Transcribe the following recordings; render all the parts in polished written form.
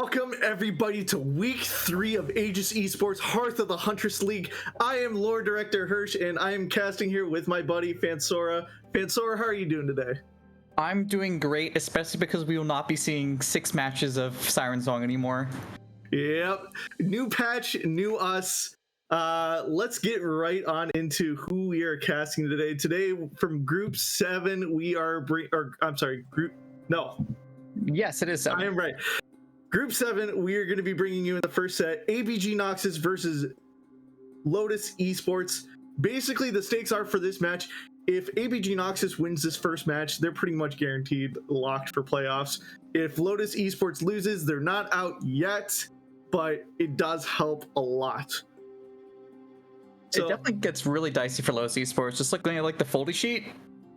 Welcome everybody to week 3 of Aegis Esports Hearth of the Huntress League. I am Lord Director Hirsch and I am casting here with my buddy Fansora. Fansora, how are you doing today? I'm doing great, especially because we will not be seeing 6 matches of Siren Song anymore. Yep, new patch, new us. Let's get right on into who we are casting today. Today from Group 7, we are Yes, it is 7. I am right. Group 7, we are going to be bringing you in the first set, ABG Noxus versus Lotus Esports. Basically, the stakes are for this match, if ABG Noxus wins this first match, they're pretty much guaranteed locked for playoffs. If Lotus Esports loses, they're not out yet, but it does help a lot. So, it definitely gets really dicey for Lotus Esports. Just looking at like the foldy sheet,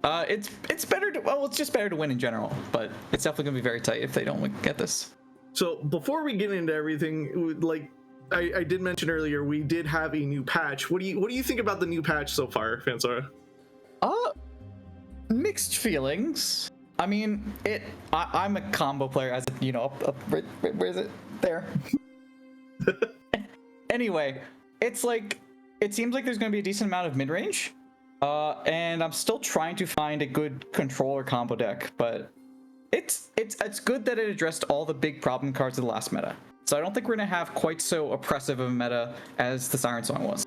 it's better to, well, it's just better to win in general, but it's definitely going to be very tight if they don't get this. So before we get into everything, like I did mention earlier, we did have a new patch. What do you think about the new patch so far, Fansora? Mixed feelings. I mean, I'm a combo player, as you know. Where is it? There. Anyway, it's like it seems like there's going to be a decent amount of mid range, and I'm still trying to find a good controller combo deck, but. It's good that it addressed all the big problem cards of the last meta. So I don't think we're gonna have quite so oppressive of a meta as the Siren Song was.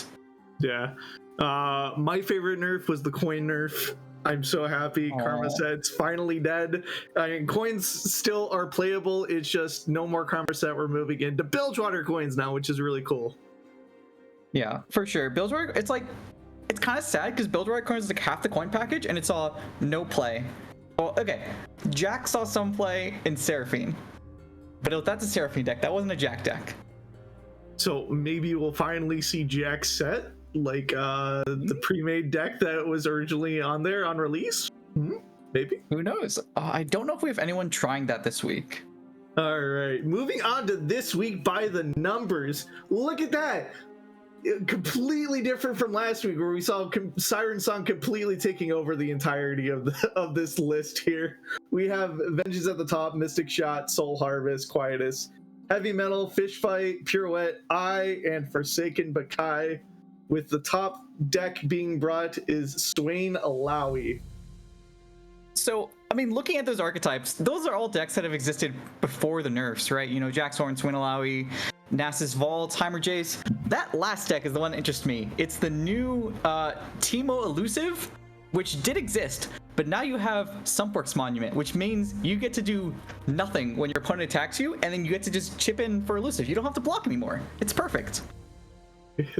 Yeah. My favorite nerf was the coin nerf. I'm so happy. Aww. Karma Set's finally dead. I mean, coins still are playable. It's just no more Karma Set. We're moving into Bilgewater coins now, which is really cool. Yeah, for sure. Bilgewater, it's kind of sad because Bilgewater coins is like half the coin package and it's all no play. Well, okay, Jack saw some play in Seraphine, but that's a Seraphine deck. That wasn't a Jack deck. So maybe we'll finally see Jack set, like the pre-made deck that was originally on there on release? Maybe. Who knows? I don't know if we have anyone trying that this week. All right, moving on to this week by the numbers. Look at that. Completely different from last week where we saw Siren Song completely taking over the entirety of this list here. We have Vengeance at the top, Mystic Shot, Soul Harvest, Quietus, Heavy Metal, Fish Fight, Pirouette, and Forsaken Bakai, with the top deck being brought is Swain Alawi. So, I mean, looking at those archetypes, those are all decks that have existed before the nerfs, right? You know, Jaxhorn, Swain Alawi, Nasus Vault, Heimer Jace. That last deck is the one that interests me. It's the new Teemo Elusive, which did exist, but now you have Sumpworks Monument, which means you get to do nothing when your opponent attacks you, and then you get to just chip in for Elusive. You don't have to block anymore. It's perfect.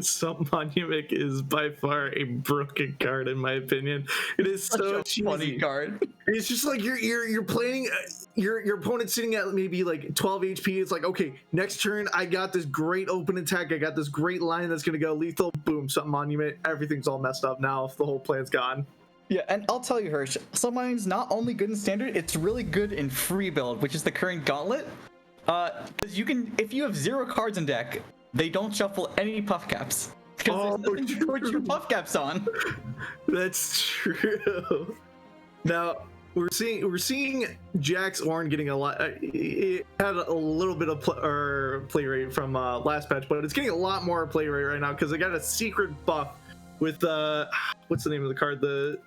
Sump Monument is by far a broken card in my opinion. It is so cheesy. Funny card. It's just like you're playing your opponent sitting at maybe like 12 HP. It's like, okay, next turn I got this great open attack. I got this great line that's gonna go lethal. Boom, Sump Monument. Everything's all messed up now if the whole plan's gone. Yeah, and I'll tell you, Hirsch, Sump Monument's not only good in standard, it's really good in free build, which is the current gauntlet. Because you can, if you have 0 cards in deck, they don't shuffle any puff caps. Because there's nothing to put your puff caps on. That's true. Now we're seeing Jack's Ornn getting a lot. It had a little bit of play rate from last patch, but it's getting a lot more play rate right now because they got a secret buff with what's the name of the card? The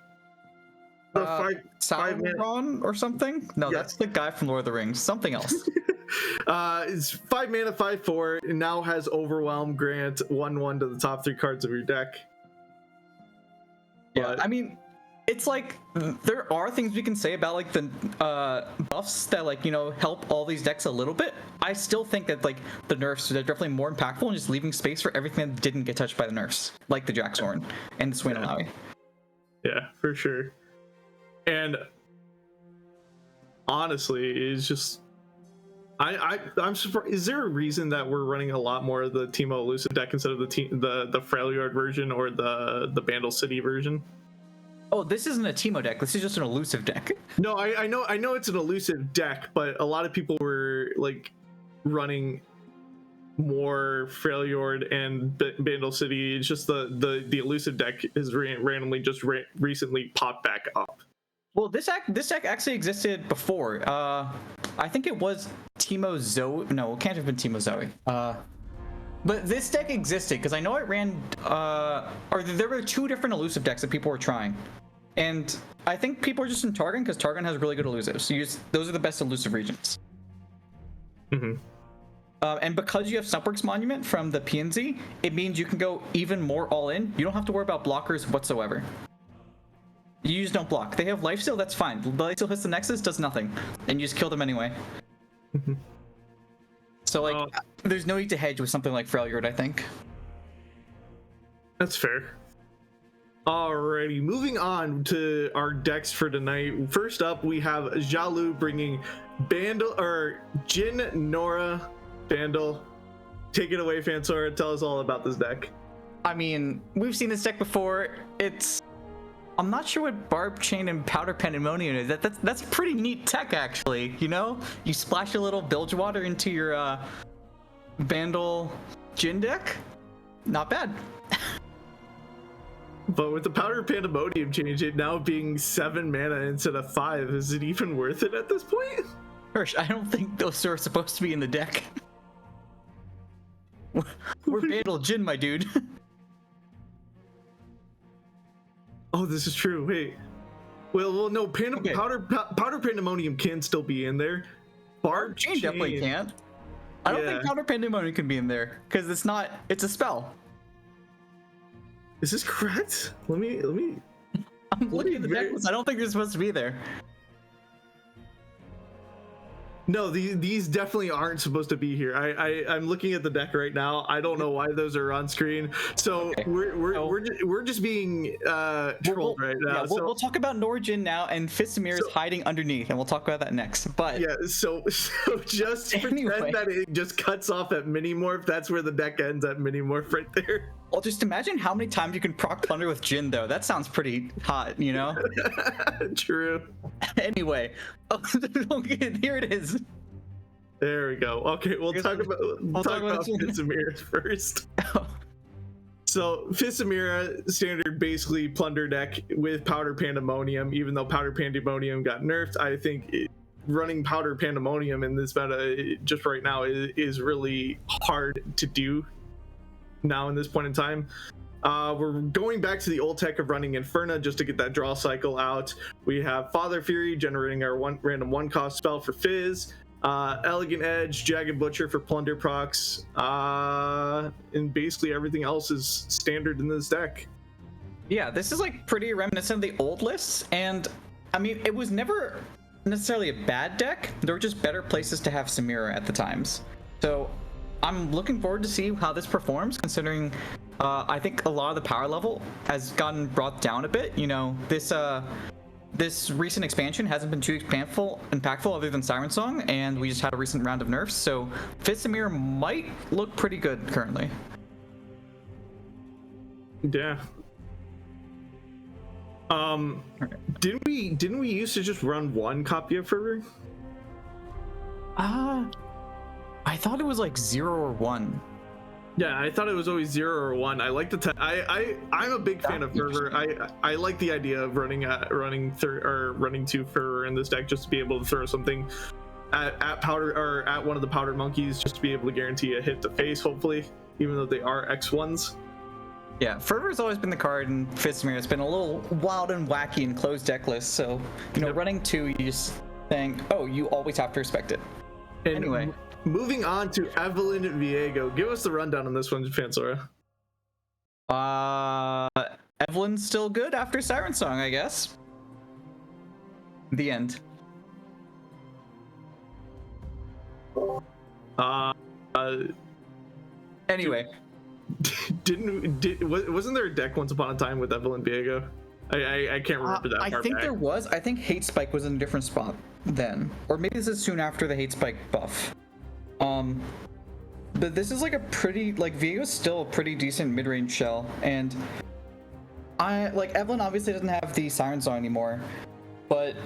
five man or something? No, yes. That's the guy from Lord of the Rings. Something else. It's 5 mana, 5/4, and now has Overwhelm, grant 1/1 to the top 3 cards of your deck. Yeah, I mean, it's like there are things we can say about like the buffs that like, you know, help all these decks a little bit. I still think that like the nerfs are definitely more impactful and just leaving space for everything that didn't get touched by the nerfs, like the Jaxhorn and the Swain Alawi. Yeah, for sure. And honestly, it's just. I'm surprised. Is there a reason that we're running a lot more of the Teemo Elusive deck instead of the Freljord version or the Bandle City version? Oh, this isn't a Teemo deck. This is just an elusive deck. No, I know it's an elusive deck, but a lot of people were like running more Freljord and Bandle City. It's just the elusive deck is randomly just recently popped back up. Well, this deck actually existed before. I think it was Teemo Zoe. No, it can't have been Teemo Zoe. But this deck existed because I know it ran, or there were 2 different elusive decks that people were trying. And I think people are just in Targon because Targon has really good elusives. So those are the best elusive regions. Mm-hmm. And because you have Supworks Monument from the PNZ, it means you can go even more all in. You don't have to worry about blockers whatsoever. You just don't block. They have lifesteal, that's fine. Lifesteal hits the Nexus, does nothing. And you just kill them anyway. Mm-hmm. So, like, there's no need to hedge with something like Freljord, I think. That's fair. Alrighty, moving on to our decks for tonight. First up, we have Jalu bringing Jin, Nora, Bandle. Take it away, Fansora. Tell us all about this deck. I mean, we've seen this deck before. I'm not sure what Barb Chain and Powder Pandemonium is. That's a pretty neat tech, actually. You know, you splash a little bilge water into your Bandle Jin deck. Not bad. But with the Powder Pandemonium change, it now being 7 mana instead of 5, is it even worth it at this point? Hirsch, I don't think those are supposed to be in the deck. We're Bandle Jin, my dude. Oh, this is true. Wait. Well, no. Okay. Powder Pandemonium can still be in there. Barb Chain definitely can't. I don't think Powder Pandemonium can be in there because it's a spell. Is this correct? Let me. I'm looking at the deck list. I don't think they're supposed to be there. No, these definitely aren't supposed to be here. I'm looking at the deck right now. I don't know why those are on screen. So okay. we're just being trolled right now. Yeah, we'll talk about Norjin now, and Fisamir is hiding underneath, and we'll talk about that next. But yeah, so just pretend that it just cuts off at Minimorph. That's where the deck ends, at Minimorph right there. Well, just imagine how many times you can proc Plunder with Jin, though. That sounds pretty hot, you know? True. Anyway, here it is. There we go. Okay, we'll talk about Fisamir first. So Fisamir, standard basically plunder deck with Powder Pandemonium. Even though Powder Pandemonium got nerfed, I think running Powder Pandemonium in this meta just right now is really hard to do now in this point in time. We're going back to the old tech of running Inferna just to get that draw cycle out. We have Father Fury generating our random 1-cost spell for Fizz, Elegant Edge, Jagged Butcher for plunder procs, and basically everything else is standard in this deck. Yeah, this is like pretty reminiscent of the old lists, and I mean, it was never necessarily a bad deck. There were just better places to have Samira at the times. So I'm looking forward to see how this performs, considering I think a lot of the power level has gotten brought down a bit. You know, this recent expansion hasn't been too impactful other than Siren Song, and we just had a recent round of nerfs, so Fisamir might look pretty good currently. Yeah. Didn't we used to just run 1 copy of Fervor? I thought it was like 0 or 1. Yeah, I thought it was always 0 or 1. I like the I'm a big fan of Fervor. I like the idea of running 2 Fervor in this deck, just to be able to throw something at powder, or at one of the powder monkeys, just to be able to guarantee a hit to face, hopefully, even though they are X1s. Yeah, Fervor's always been the card, and Fisamir has been a little wild and wacky in closed deck lists. So, you know, running 2, you just think, oh, you always have to respect it. And anyway, moving on to Evelyn Viego. Give us the rundown on this one, Fansora. Evelyn's still good after Siren Song, I guess. The end. Anyway. Wasn't there a deck once upon a time with Evelyn Viego? I can't remember that. I think back. There was. I think Hate Spike was in a different spot then, or maybe this is soon after the Hate Spike buff. But this is like a pretty, like, Viego's still a pretty decent mid-range shell, and Evelyn obviously doesn't have the Siren Song anymore, but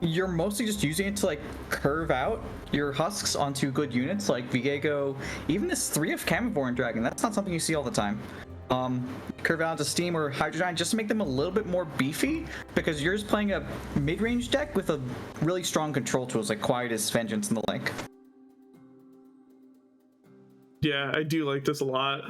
you're mostly just using it to like curve out your husks onto good units like Viego, even this 3 of Camivorn Dragon. That's not something you see all the time. Curve out to Steam or Hydrodyne just to make them a little bit more beefy, because you're just playing a mid-range deck with a really strong control tools like Quietus, Vengeance, and the like. Yeah, I do like this a lot.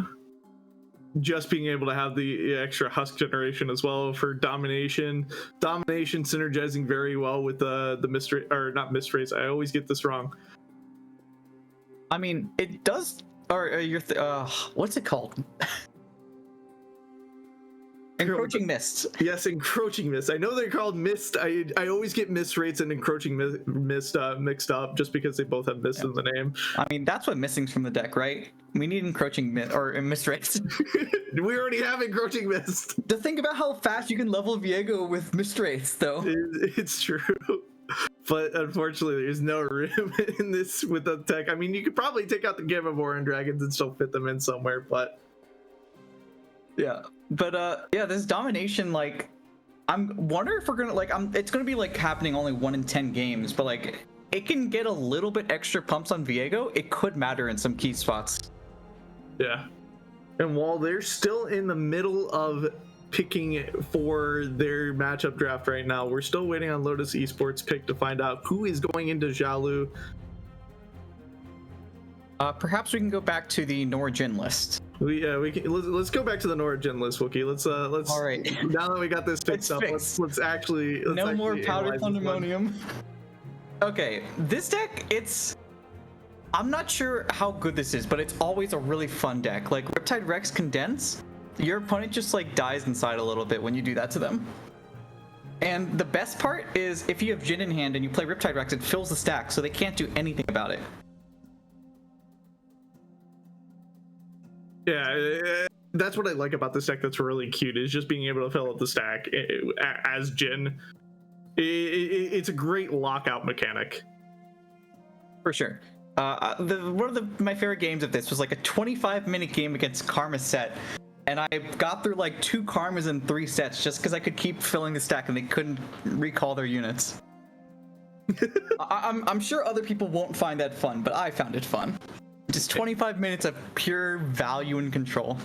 Just being able to have the extra Husk generation as well for domination. Domination synergizing very well with the mystery, or not mysteries. I always get this wrong. I mean, it does. Or what's it called? Encroaching Mist. Yes, Encroaching Mist. I know they're called Mist. I always get Mist rates and Encroaching Mist mixed up just because they both have Mist in the name. I mean, that's what missing's from the deck, right? We need Encroaching Mist or Mist rates. We already have Encroaching Mist. To think about how fast you can level Viego with Mist rates, though. It's true. But unfortunately, there's no room in this with the tech. I mean, you could probably take out the Gamma Boron Dragons and still fit them in somewhere, but... Yeah. But yeah, this domination, like, I'm wonder if we're gonna like, it's gonna be like happening only 1 in 10 games, but like, it can get a little bit extra pumps on Viego. It could matter in some key spots. Yeah. And while they're still in the middle of picking for their matchup draft right now, we're still waiting on Lotus Esports pick to find out who is going into Jalu. Perhaps we can go back to the Nora Jin list. We can, let's go back to the Nora Jin list, Wookie. Let's all right. Now that we got this fixed up, let's actually no more powdered pandemonium. Okay, this deck, I'm not sure how good this is, but it's always a really fun deck. Like Riptide Rex Condense, your opponent just like dies inside a little bit when you do that to them. And the best part is if you have Jin in hand and you play Riptide Rex, it fills the stack, so they can't do anything about it. Yeah, that's what I like about this deck that's really cute, is just being able to fill up the stack as Jin. It's a great lockout mechanic. For sure. One of my favorite games of this was like a 25-minute game against Karma Set, and I got through like 2 Karmas in 3 sets just because I could keep filling the stack and they couldn't recall their units. I'm sure other people won't find that fun, but I found it fun. Just 25 minutes of pure value and control.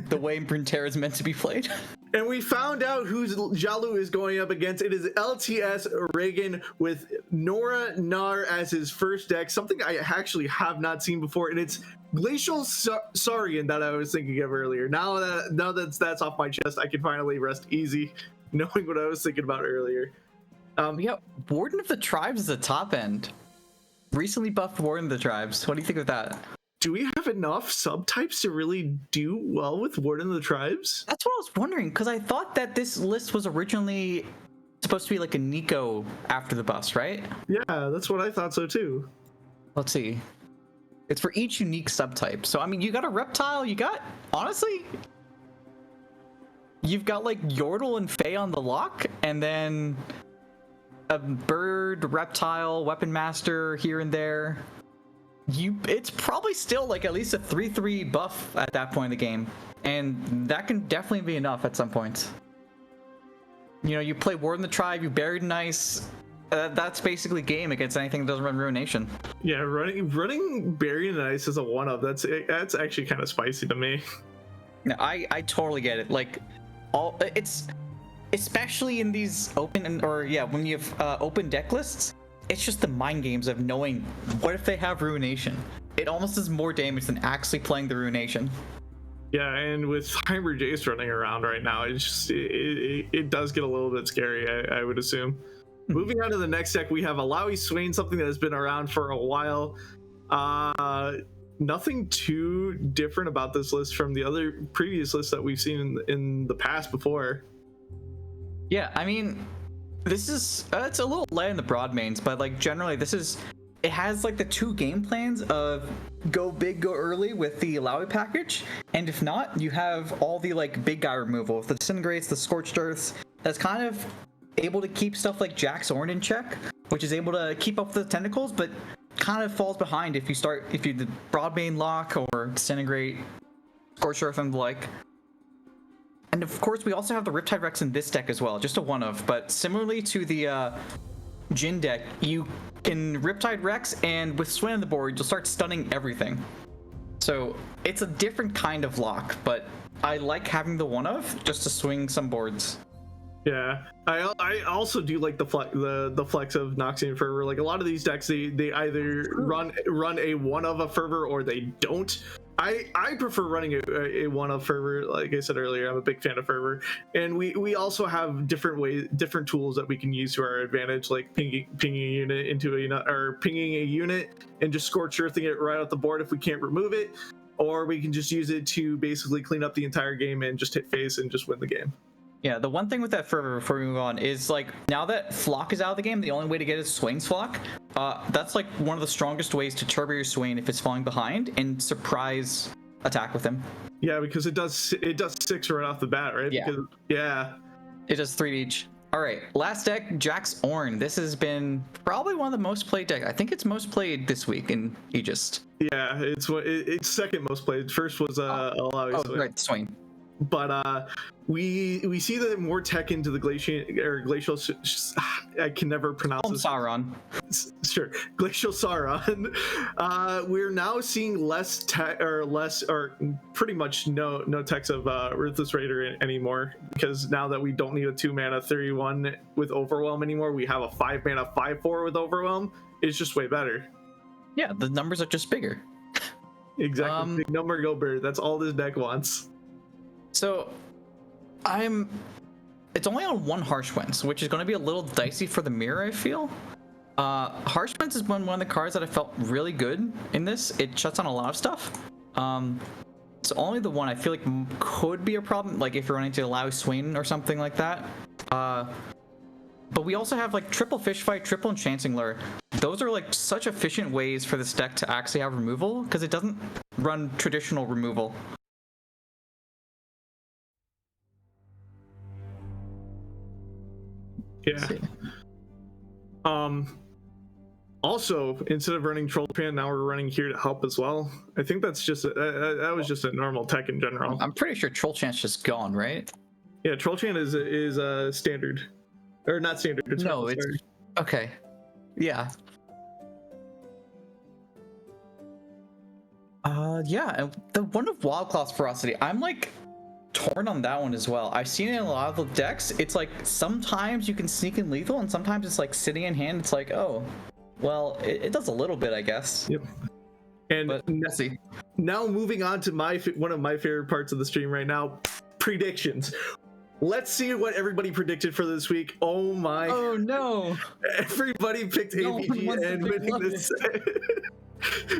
The way Brintera is meant to be played. And we found out who Jalu is going up against. It is LTS Reagan with Nora Nar as his first deck, something I actually have not seen before, and it's Glacial Saurian that I was thinking of earlier. Now that that's off my chest, I can finally rest easy knowing what I was thinking about earlier. Yeah, Warden of the Tribes is the top end. Recently buffed Warden of the Tribes. What do you think of that? Do we have enough subtypes to really do well with Warden of the Tribes? That's what I was wondering, because I thought that this list was originally supposed to be like a Nico after the bus, right? Yeah, that's what I thought so too. Let's see. It's for each unique subtype. So, I mean, you got a reptile, honestly, you've got like Yordle and Fae on the lock, and then a bird, reptile, weapon master here and there. It's probably still like at least a 3/3 buff at that point in the game, and that can definitely be enough at some points. You know, you play Warden of the Tribe, you buried Nice. That's basically game against anything that doesn't run Ruination. Yeah, running Buried Nice as a 1-up, that's actually kind of spicy to me. No, I totally get it. Like, it's especially in these open when you have open deck lists. It's just the mind games of knowing what if they have Ruination. It almost does more damage than actually playing the Ruination. Yeah, and with Hyper Jace running around right now, it does get a little bit scary, I would assume. Moving on to the next deck, we have Alawi Swain, something that has been around for a while. Nothing too different about this list from the other previous lists that we've seen in the past before. Yeah, I mean, this is it's a little light in the broad mains, but like generally it has like the 2 game plans of go big, go early with the Alawi package, and if not, you have all the like big guy removal, the Disintegrates, the Scorched Earths, that's kind of able to keep stuff like Jax Orn in check, which is able to keep up with the tentacles, but kind of falls behind if you the broad main lock or Disintegrate, Scorched Earth, and the like. And of course, we also have the Riptide Rex in this deck as well, just a 1-of. But similarly to the Jin deck, you can Riptide Rex, and with Swain on the board, you'll start stunning everything. So it's a different kind of lock, but I like having the one of just to swing some boards. Yeah, I also do like the flex of Noxian Fervor. Like a lot of these decks, they either run a one of a Fervor or they don't. I prefer running a one of Fervor. Like I said earlier, I'm a big fan of Fervor, and we also have different tools that we can use to our advantage, like pinging a unit into a unit, or pinging a unit and just scorch earthing it right off the board if we can't remove it, or we can just use it to basically clean up the entire game and just hit face and just win the game. Yeah, the one thing with that Fervor before we move on is like now that Flock is out of the game, the only way to get is Swain's Flock. That's like one of the strongest ways to turbo your Swain if it's falling behind and surprise attack with him. Yeah, because it does 6 right off the bat, right? Yeah. Because, yeah. It does 3 each. All right, last deck, Jax Ornn. This has been probably one of the most played decks. I think it's most played this week in Aegis. Yeah, it's second most played. First was Right, Swain. But we see that more tech into the glacial. I can never pronounce this. Sauron. Sure, glacial Sauron. We're now seeing less tech, or pretty much no techs of Ruthless Raider anymore, because now that we don't need a 2-mana 3/1 with Overwhelm anymore, we have a 5-mana 5/4 with Overwhelm. It's just way better. Yeah, the numbers are just bigger. Exactly. Big number, go bird. That's all this deck wants. So, it's only on 1 Harsh Winds, which is going to be a little dicey for the mirror, I feel. Harsh Winds has been one of the cards that I felt really good in this. It shuts on a lot of stuff. It's only the one I feel like could be a problem, like if you're running to allow Swain or something like that. But we also have like triple Fish Fight, triple Enchanting Lure. Those are like such efficient ways for this deck to actually have removal, because it doesn't run traditional removal. Yeah. Also, instead of running Troll Pan, now we're running here to help as well. I think that's just that was just a normal tech in general. I'm pretty sure Troll Chant's just gone, right? Yeah, Troll Chant is standard, or not standard. It's no, it's okay. Yeah. Yeah, and the one of Wild Claw's Ferocity, I'm like torn on that one as well. I've seen it in a lot of the decks. It's like sometimes you can sneak in lethal, and sometimes it's like sitting in hand. It's like, oh, well, it does a little bit, I guess. Yep. And let's see. Now moving on to one of my favorite parts of the stream right now, predictions. Let's see what everybody predicted for this week. Oh my! Oh no! Everybody picked ABG and winning this.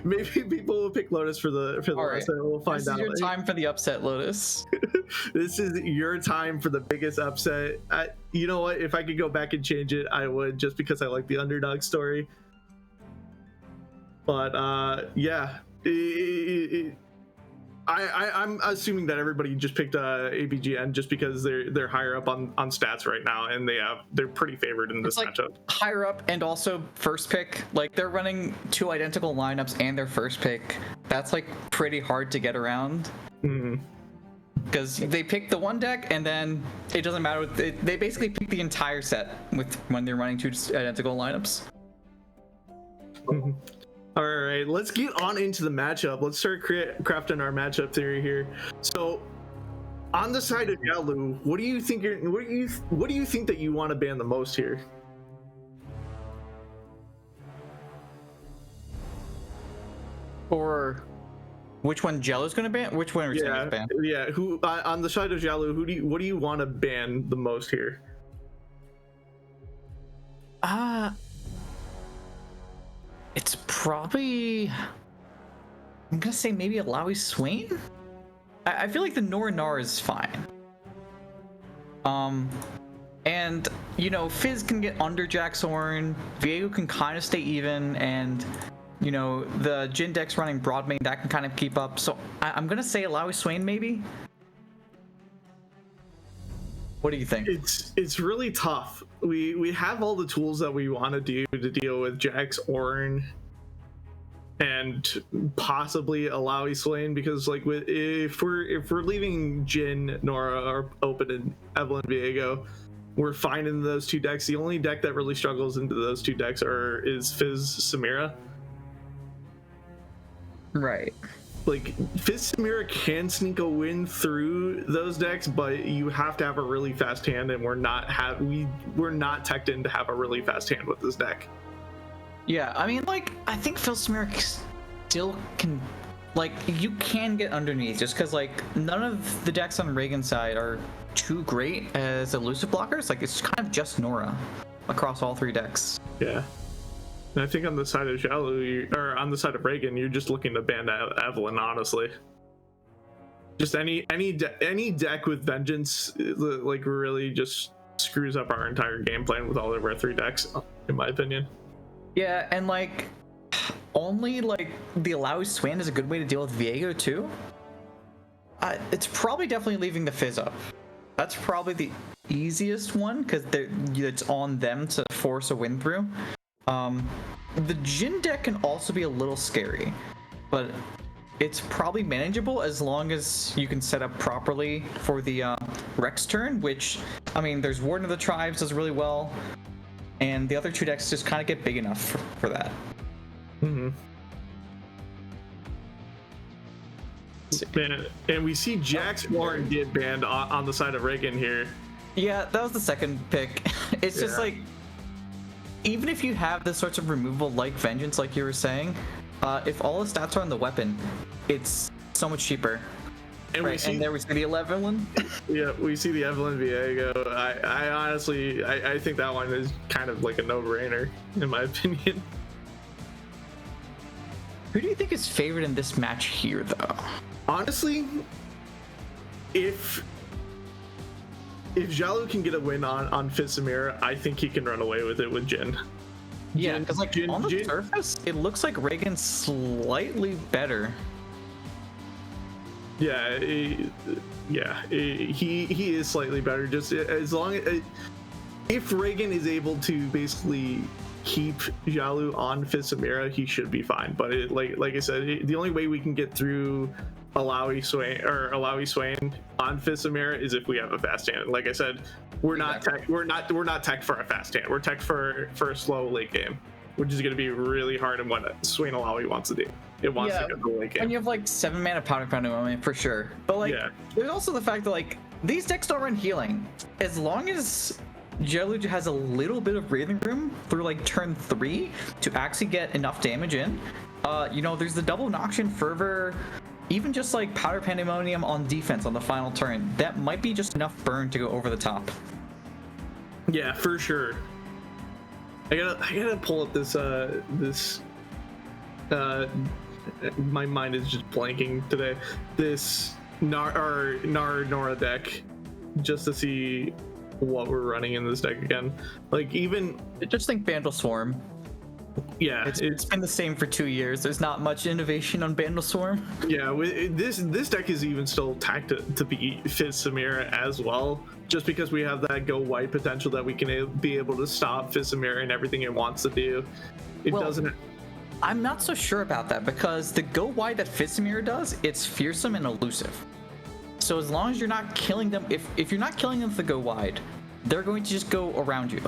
Maybe people will pick Lotus for the right. upset. We'll find out. This is your time for the upset, Lotus. This is your time for the biggest upset. You know what? If I could go back and change it, I would, just because I like the underdog story. But yeah, I'm assuming that everybody just picked ABGN just because they're higher up on stats right now, and they're pretty favored in this matchup. Higher up and also first pick. Like they're running 2 identical lineups and their first pick. That's like pretty hard to get around. Because they pick the one deck and then it doesn't matter. They basically pick the entire set when they're running 2 identical lineups. All right, let's get on into the matchup. Let's start crafting our matchup theory here. So, on the side of Jalu, what do you think that you want to ban the most here? Or which one Jalu's going to ban? Which one are you going to ban? Yeah. Who on the side of Jalu? What do you want to ban the most here? It's probably, I'm gonna say maybe Alawi Swain. I feel like the Nor is fine. And you know, Fizz can get under Jax Ornn, Viego can kind of stay even, and you know, the Jin deck's running Broadmain, that can kind of keep up. So I'm gonna say Alawi Swain maybe. What do you think? It's really tough. We have all the tools that we want to do to deal with Jax Ornn and possibly Alawi Swain, because like if we're leaving Jin, Nora open, and Evelyn Viego, we're fine in those 2 decks. The only deck that really struggles into those 2 decks is Fizz Samira. Right. like Fist Mirror can sneak a win through those decks, but you have to have a really fast hand, and we're not teched in to have a really fast hand with this deck. Yeah, I mean, like, I think Filsmeric still can, like, you can get underneath just because, like, none of the decks on Reagan's side are too great as elusive blockers. Like, it's kind of just Nora across all three decks. Yeah. And I think on the side of Jalu, or on the side of Reagan, you're just looking to ban Evelyn, honestly. Just any deck with Vengeance, like, really just screws up our entire game plan with all of our three decks, in my opinion. Yeah, and, like, only, like, the Alawi Swain is a good way to deal with Viego, too. It's probably definitely leaving the Fizz up. That's probably the easiest one, because it's on them to force a win through. The Jin deck can also be a little scary, but it's probably manageable as long as you can set up properly for the Rex turn, which, I mean, there's Warden of the Tribes does really well, and the other two decks just kind of get big enough for that. Mm-hmm. And we see Jax Warren get banned on the side of Reagan here. Yeah, that was the second pick. It's just like, even if you have this sorts of removal like Vengeance, like you were saying, if all the stats are on the weapon, it's so much cheaper. And and there we see the Evelyn. Yeah, we see the Evelyn Viego. I honestly, I think that one is kind of like a no-brainer, in my opinion. Who do you think is favored in this match here, though? Honestly, if Jalu can get a win on Fisamira, I think he can run away with it with Jin. Yeah, because like on the surface, it looks like Reagan's slightly better. Yeah, he is slightly better. Just as long as if Reagan is able to basically keep Jalu on Fisamira, he should be fine. But like I said, the only way we can get through Alawi Swain on Fisamira is if we have a fast hand. Like I said, we're not tech for a fast hand. We're tech for a slow late game, which is going to be really hard in what Swain Alawi wants to do. It wants to get the late game. And you have like 7 mana Powder Pandemonium for sure. But like, there's also the fact that like these decks don't run healing. As long as Jalu has a little bit of breathing room through like turn 3 to actually get enough damage in, there's the double Noxian Fervor. Even just like Powder Pandemonium on defense on the final turn, that might be just enough burn to go over the top. Yeah, for sure. I gotta pull up this my mind is just blanking today. This Nora deck, just to see what we're running in this deck again. Like even just think Bandle Swarm. Yeah, it's been the same for 2 years. There's not much innovation on Bandle Swarm. Yeah, this deck is even still tacked to beat Fisamira as well, just because we have that go white potential that we can be able to stop Fisamira and everything it wants to do. Doesn't. I'm not so sure about that, because the go wide that Fisamira does, it's fearsome and elusive. So as long as you're not killing them, if you're not killing them with the go wide, they're going to just go around you.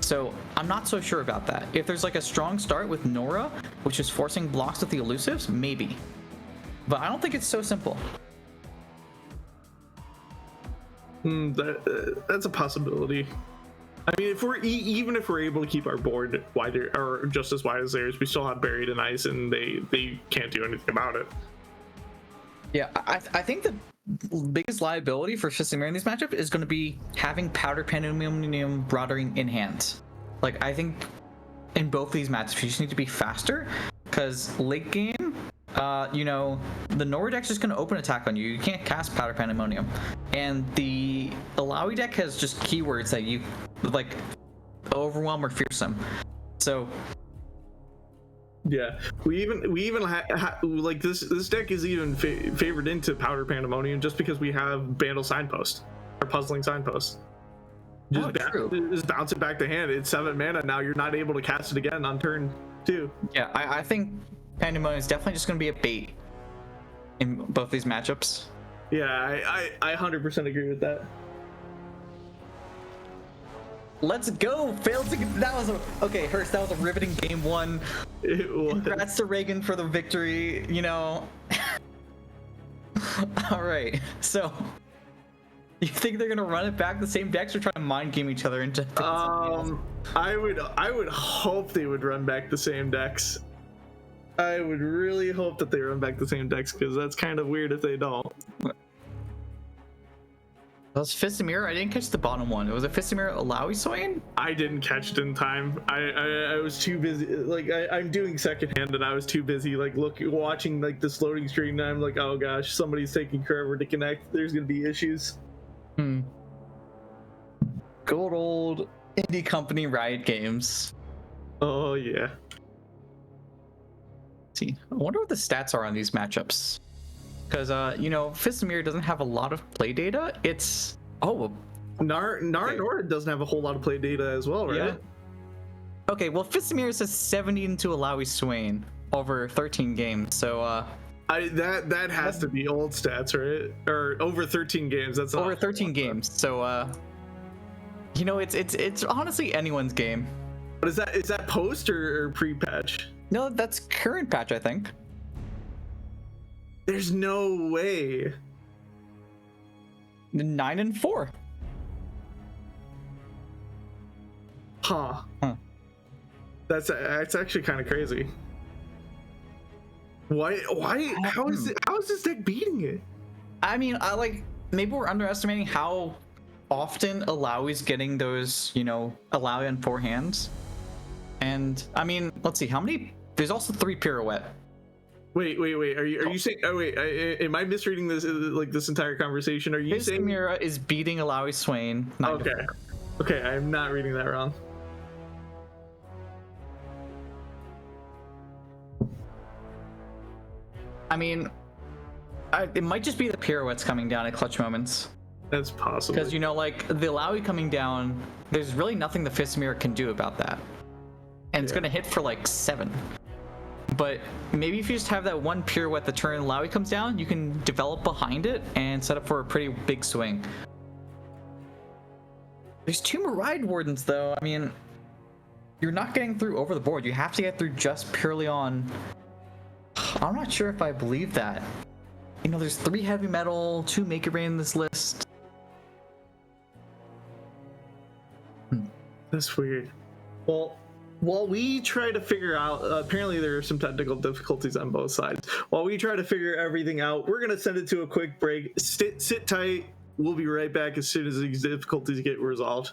So I'm not so sure about that. If there's like a strong start with Nora, which is forcing blocks with the elusives, maybe. But I don't think it's so simple. That's a possibility. I mean, even if we're able to keep our board wider or just as wide as theirs, we still have Buried in Ice, and they can't do anything about it. Yeah, I think the biggest liability for Fisamir in these matchups is going to be having Powder Pandemonium Brothering in hand. Like, I think in both these matchups, you just need to be faster, because late game, the Nora deck's just going to open attack on you. You can't cast Powder Pandemonium. And the Alawi deck has just keywords that you, like, Overwhelm or Fearsome. So... yeah, we even like this deck is even favored into Powder Pandemonium just because we have Bandle Signpost or Puzzling Signpost. Just bounce it back to hand. It's 7 mana now. You're not able to cast it again on turn 2. Yeah, I think Pandemonium is definitely just going to be a bait in both these matchups. Yeah, I 100% agree with that. Let's go! Okay, Hurst, that was a riveting game 1. It was. Congrats to Reagan for the victory. All right. So, you think they're gonna run it back the same decks, or try to mind game each other into? I would hope they would run back the same decks. I would really hope that they run back the same decks, because that's kind of weird if they don't. Was Fistamir? I didn't catch the bottom one. Was it Fistamir Alawi Swain? I didn't catch it in time. I was too busy. Like I'm doing secondhand, and I was too busy like watching like this loading screen. And I'm like, oh gosh, somebody's taking forever to connect. There's gonna be issues. Good old indie company Riot Games. Oh yeah. Let's see, I wonder what the stats are on these matchups. Because Fistamir doesn't have a lot of play data. It's Nora doesn't have a whole lot of play data as well, right? Yeah. Okay, well Fistamir says 70 into Alawi Swain over 13 games. So that has to be old stats, right? Or over 13 games. That's over 13 games. So it's honestly anyone's game. But is that post or pre-patch? No, that's current patch, I think. There's no way. 9-4. Huh. That's actually kind of crazy. Why how is this deck beating it? I mean, maybe we're underestimating how often Alawi's getting those, Alawi on forehands. And I mean, let's see, how many? There's also 3 pirouette. Wait. Are you saying? Oh wait, am I misreading this? Like this entire conversation? Are you saying Mira is beating Alawi Swain? Okay, I'm not reading that wrong. I mean, it might just be the pirouettes coming down at clutch moments. That's possible. Because like the Alawi coming down, there's really nothing the Fistamir can do about that, and it's gonna hit for like 7. But maybe if you just have that one pirouette the turn Alawi comes down, you can develop behind it and set up for a pretty big swing. There's 2 Maride Wardens though. I mean, you're not getting through over the board. You have to get through just purely on... I'm not sure if I believe that. There's 3 heavy metal, 2 Make It Rain in this list. That's weird. Well, while we try to figure out, apparently there are some technical difficulties on both sides. While we try to figure everything out, we're going to send it to a quick break. Sit tight. We'll be right back as soon as these difficulties get resolved.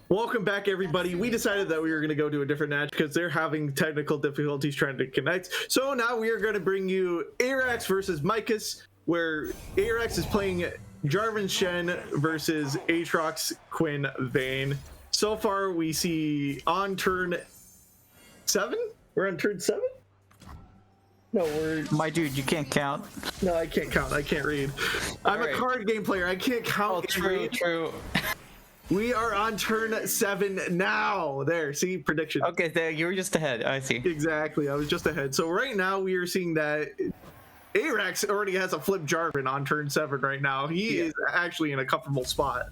Welcome back, everybody. We decided that we were going to go to a different match because they're having technical difficulties trying to connect. So now we are going to bring you AraX versus Mikus, where AraX is playing Jarvan Shen versus Aatrox Quinn Vayne. So far, we see on turn 7? We're on turn 7? No, we're... My dude, you can't count. No, I can't count. I can't read. I'm a card game player. I can't count. Oh, true. We are on turn 7 now. There, see, prediction. Okay, there, you were just ahead. I see. Exactly, I was just ahead. So right now we are seeing that AraX already has a flip Jarvan on turn 7 right now. He is actually in a comfortable spot.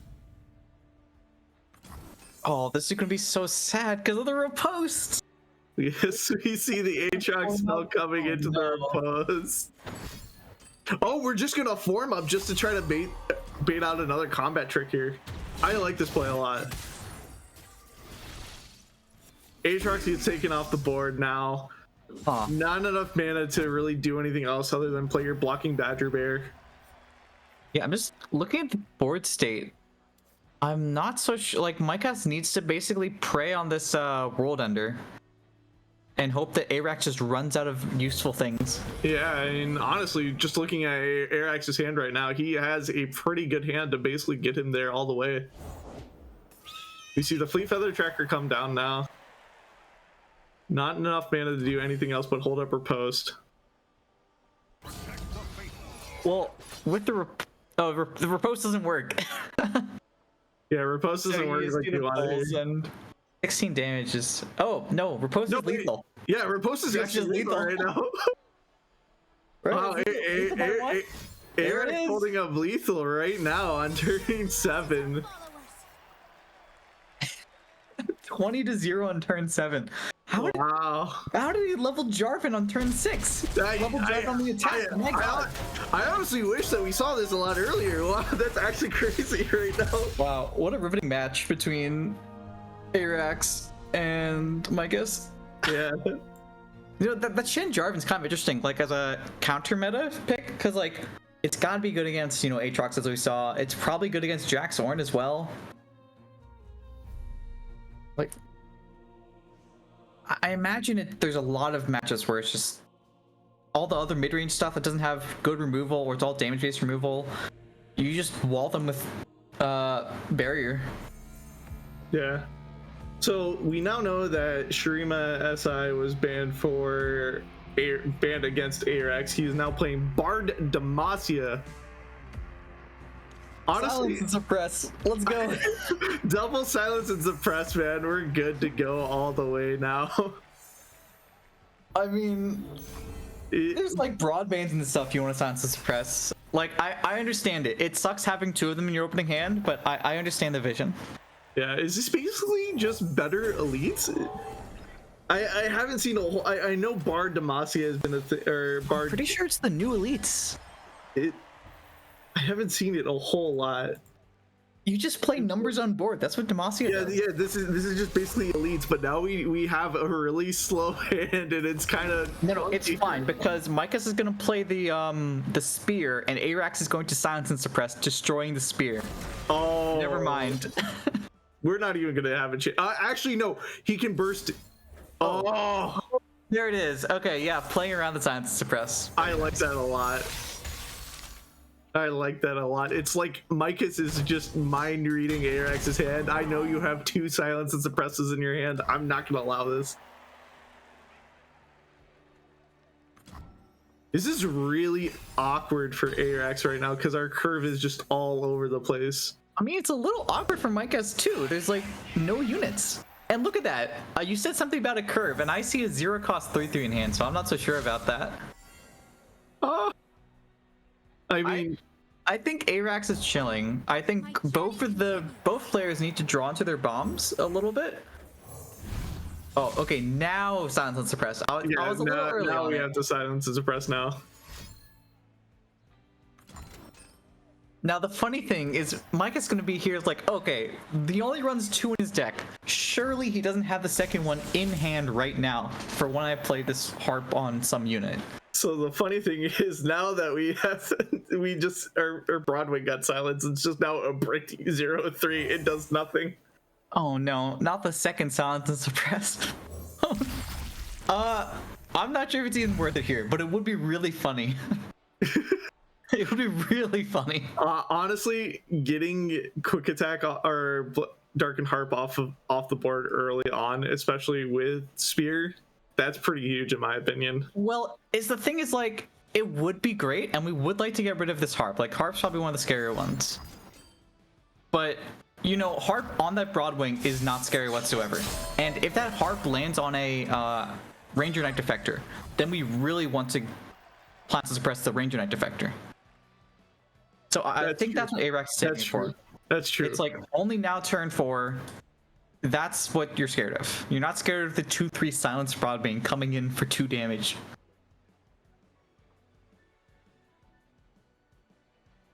Oh, this is gonna be so sad because of the riposte. Yes, we see the Aatrox now coming into the riposte. Oh, we're just gonna form up just to try to bait out another combat trick here. I like this play a lot. Aatrox gets taken off the board now. Not enough mana to really do anything else other than play your blocking Badger Bear. Yeah, I'm just looking at the board state. I'm not so sure. Like, Mikus needs to basically prey on this World Ender and hope that AraX just runs out of useful things. Yeah, I mean, honestly, just looking at AraX's hand right now, he has a pretty good hand to basically get him there all the way. You see the Fleet Feather Tracker come down now. Not enough mana to do anything else but hold up her post. Well, with the riposte doesn't work. Yeah, riposte doesn't work like you want it. 16 damage is... Oh, no, riposte is lethal. Yeah, riposte is actually lethal right now. Wow, AraX holding up lethal right now on turn 7. 20-0 on turn 7. How did he level Jarvan on turn 6? Level Jarvan on the attack. I honestly wish that we saw this a lot earlier. Wow, that's actually crazy right now. Wow, what a riveting match between AraX and Mikus. Yeah. You know, that Shen Jarvan's kind of interesting, like, as a counter meta pick, because, like, it's gotta be good against, you know, Aatrox, as we saw. It's probably good against Jaxorn as well. Like, I imagine there's a lot of matches where it's just all the other mid-range stuff that doesn't have good removal, or it's all damage-based removal. You just wall them with barrier. Yeah. So we now know that Shurima SI was banned against AraX. He is now playing Bard Demacia. Honestly, silence and suppress. Let's go. Double silence and suppress, man. We're good to go all the way now. I mean, there's like broad bans and stuff you want to silence and suppress. Like, I understand it. It sucks having 2 of them in your opening hand, but I understand the vision. Yeah, is this basically just better elites? I haven't seen a whole... I know Bard Demacia has been Bard... I'm pretty sure it's the new elites. I haven't seen it a whole lot. You just play numbers on board. That's what Demacia does. Yeah, this is just basically elites, but now we have a really slow hand, and it's kind of... No, it's fine, because Mikus is going to play the spear, and AraX is going to silence and suppress, destroying the spear. Oh. Never mind. We're not even going to have a chance. Actually, no. He can burst... Oh. There it is. Okay, yeah, playing around the silence and suppress. I like that a lot. I like that a lot. It's like Mikus is just mind reading AraX's hand. I know you have 2 silence and suppresses in your hand. I'm not going to allow this. This is really awkward for AraX right now because our curve is just all over the place. I mean, it's a little awkward for Mikus too. There's like no units. And look at that. You said something about a curve, and I see a 0-cost 3/3 in hand, so I'm not so sure about that. I mean, I think AraX is chilling. I think both players need to draw into their bombs a little bit. Oh, okay. Now silence and suppress. I was a little early. Now we have to silence and suppress now. Now the funny thing is, Mike is going to be here. Like, okay, he only runs 2 in his deck. Surely he doesn't have the second one in hand right now for when I play this harp on some unit. So the funny thing is, now that our Broadway got silenced, it's just now a brick 0/3. It does nothing. Oh no, not the second silence and suppressed. I'm not sure if it's even worth it here, but it would be really funny. It would be really funny. Honestly, getting quick attack or Darken Harp off the board early on, especially with Spear, that's pretty huge in my opinion. Well, the thing is, like, it would be great, and we would like to get rid of this Harp. Like, Harp's probably one of the scarier ones. But, you know, Harp on that Broadwing is not scary whatsoever. And if that Harp lands on a Ranger Knight Defector, then we really want to plan to suppress the Ranger Knight Defector. So I think that's what AraX is taking for. That's true. It's like, only now turn 4, that's what you're scared of. You're not scared of the 2/3 Silence Broadwing coming in for 2 damage.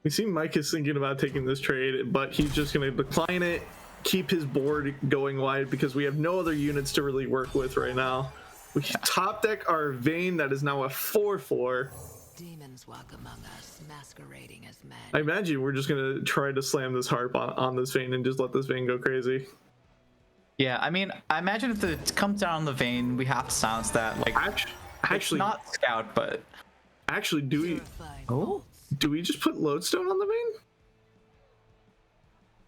We see Mikus thinking about taking this trade, but he's just going to decline it, keep his board going wide because we have no other units to really work with right now. We top deck our Vayne that is now a 4/4. Demons walk among us, masquerading as men. I imagine we're just going to try to slam this Harp on this Vayne and just let this Vayne go crazy. Yeah, I mean, I imagine if it comes down on the Vayne, we have to silence that. Like, actually, not Scout, but actually, do we just put Lodestone on the Vayne?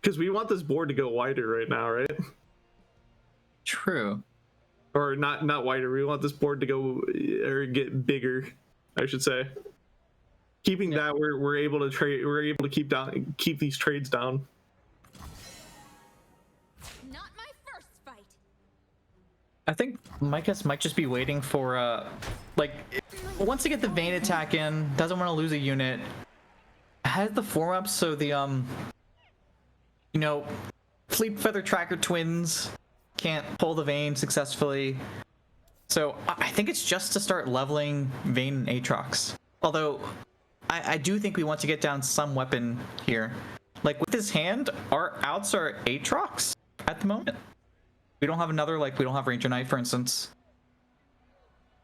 Because we want this board to go wider right now, right? True. Or not wider. We want this board to go or get bigger, I should say. Keeping that, we're able to trade. We're able to keep these trades down. Not my first fight. I think Mikus might just be waiting for like, once they get the Vayne attack in, doesn't want to lose a unit, has the form up so the you know, Fleet Feather Tracker twins can't pull the Vayne successfully. So I think it's just to start leveling Vayne and Aatrox. Although I do think we want to get down some weapon here. Like, with this hand, our outs are Aatrox at the moment. We don't have another, like, we don't have Ranger Knight, for instance.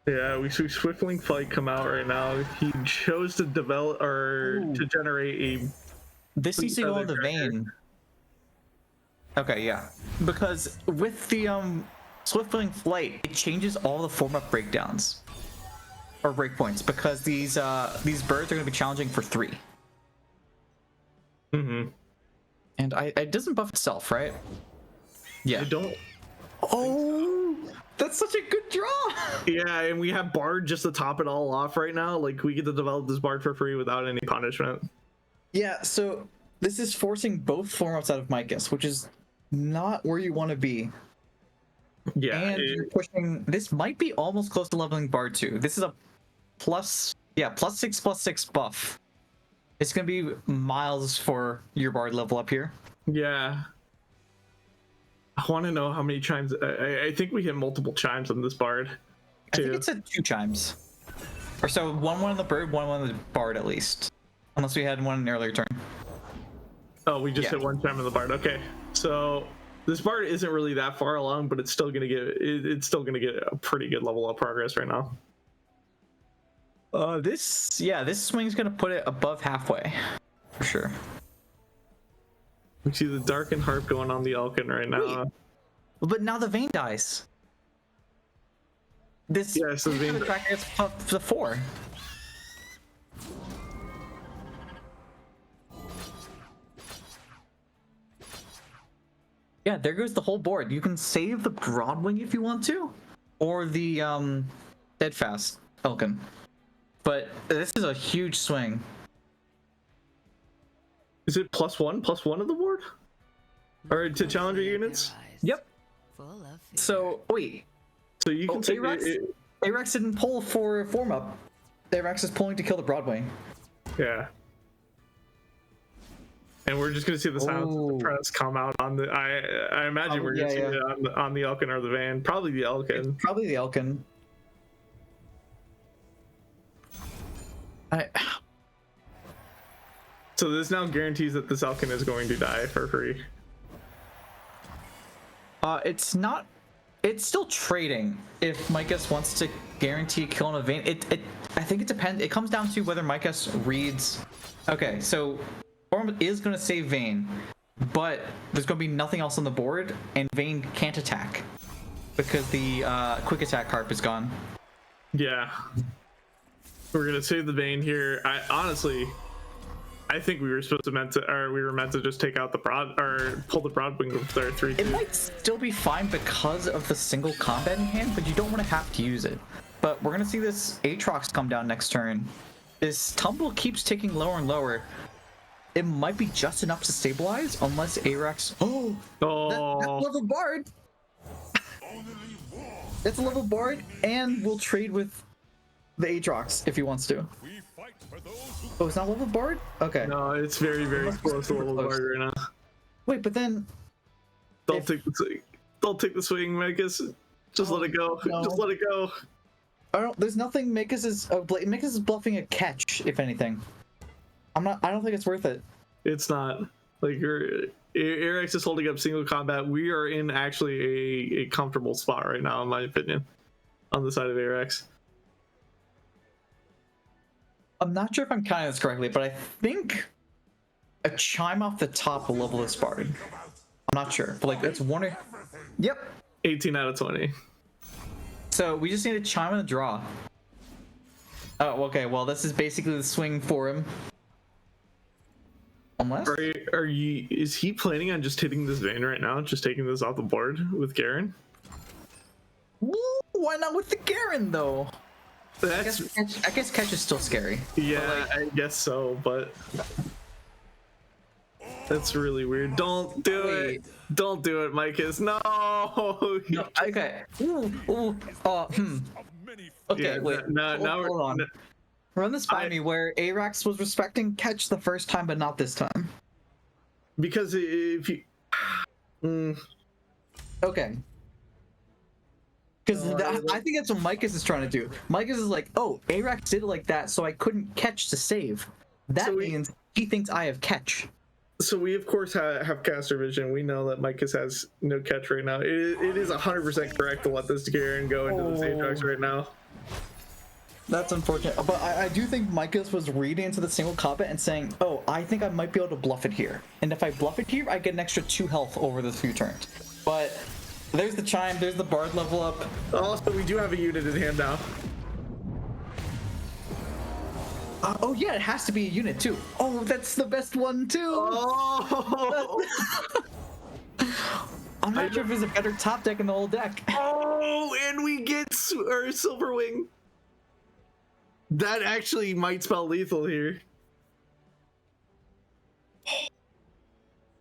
Yeah, we see Swiftling Flight come out right now. He chose to develop or to generate a. This needs to go on the Vayne. Okay, yeah. Because with the Swiftling Flight, it changes all the form up breakdowns. Or breakpoints, because these birds are going to be challenging for 3. Mm-hmm. And it doesn't buff itself, right? Yeah. I don't. Oh, that's such a good draw. Yeah, and we have Bard just to top it all off right now. Like, we get to develop this Bard for free without any punishment. Yeah, so this is forcing both form ups out of Mikus, which is not where you want to be. Yeah, and you're pushing. This might be almost close to leveling Bard 2. This is a +6/+6 buff. It's gonna be miles for your Bard level up here. Yeah. I want to know how many chimes. I think we hit multiple chimes on this Bard. I think it's at 2 chimes. Or so, one on the bird, one on the Bard at least. Unless we had one in an earlier turn. Oh, we just hit 1 chime on the Bard. Okay, so this Bard isn't really that far along, but it's still gonna get a pretty good level of progress right now. This swing's gonna put it above halfway, for sure. We see the Darkened Harp going on the Elkin right now. Wait, but now the Vayne dies. This so the Vayne tracker gets up to 4. Yeah, there goes the whole board. You can save the Broadwing if you want to, or the Steadfast Elkin. But this is a huge swing. Is it +1 of the board? Or to challenger units? Yep. Full of fear. So wait. So you can say AraX didn't pull for form up. AraX is pulling to kill the Broadwing. Yeah. And we're just gonna see the Silence of the Press come out on the. I imagine we're gonna see it on the Elkin or the Vayne. Probably the Elkin. It's probably the Elkin. So this now guarantees that this Elkin is going to die for free. It's not. It's still trading. If Mikus wants to guarantee kill on a Vayne, I think it depends. It comes down to whether Mikus reads. Okay, so Form is going to save Vayne. but there's going to be nothing else on the board, and Vayne can't attack because the quick attack harp is gone. Yeah. We're gonna save the Vayne here. I think we were meant to just take out the broad or pull the Broadwing with our 3-2. It might still be fine because of the single combat in hand, but you don't want to have to use it. But we're gonna see this AraX come down next turn. This tumble keeps ticking lower and lower. It might be just enough to stabilize unless AraX. That's level Bard. It's a level Bard, and we'll trade with the AraX if he wants to. Oh, it's not level Bard? Okay. No, it's very, very close to level Bard right now. Wait, but then Don't take the swing, Mikus. Just let it go. No. Just let it go. there's nothing. Mikus is bluffing a catch, if anything. I don't think it's worth it. It's not. Like, AraX is holding up single combat. We are in actually a comfortable spot right now, in my opinion, on the side of AraX. I'm not sure if I'm counting this correctly, but I think a chime off the top will level this Bard. I'm not sure, but like that's one or... Yep. 18 out of 20. So we just need a chime and a draw. Oh, okay. Well, this is basically the swing for him. Unless... Is he planning on just hitting this Vayne right now? Just taking this off the board with Garen? Woo, why not with the Garen, though? I guess catch is still scary. Yeah, I guess so, but... That's really weird. Don't do it. Don't do it, Mikus. No. Okay. Okay, Yeah, wait. now Hold on. Run this by me where AraX was respecting catch the first time, but not this time. Because if you... Okay. Because I think that's what Mikus is trying to do. Mikus is like, oh, AraX did it like that, so I couldn't catch to save. That means he thinks I have catch. So we, of course, have caster vision. We know that Mikus has no catch right now. It is 100% correct to let this Garen go into the AraX right now. That's unfortunate. But I do think Mikus was reading into the single combat and saying, oh, I think I might be able to bluff it here. And if I bluff it here, I get an extra 2 health over the few turns. But there's the chime, there's the Bard level up. Also, we do have a unit in hand now. Oh yeah, it has to be a unit too. Oh, that's the best one too. Oh! I'm not sure if there's a better top deck in the whole deck. Oh, and we get our Silverwing. That actually might spell lethal here.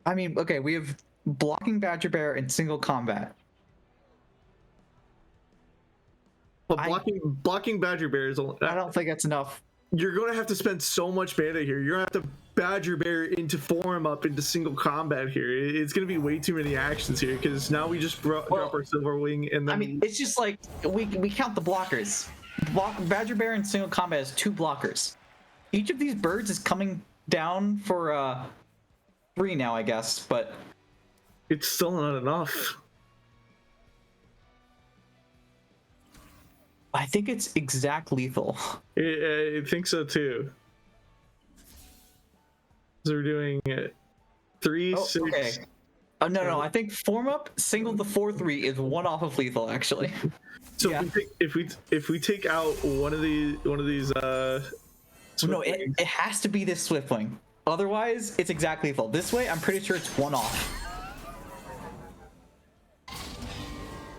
I mean, okay, we have blocking Badger Bear in single combat. But blocking Badger Bear is... I don't think that's enough. You're going to have to spend so much mana here. You're going to have to Badger Bear into form up into single combat here. It's going to be way too many actions here because now we just drop our Silverwing and then... I mean, it's just like, we count the blockers. Badger Bear in single combat has 2 blockers. Each of these birds is coming down for 3 now, I guess, but... It's still not enough. I think it's exact lethal. I think so too. So we're doing 3, 6. Okay. No. I think form up single the 4/3 is 1 off of lethal actually. So yeah. if we take out one of these no, it has to be this Swiftwing. Otherwise, it's exact lethal. This way, I'm pretty sure it's 1 off.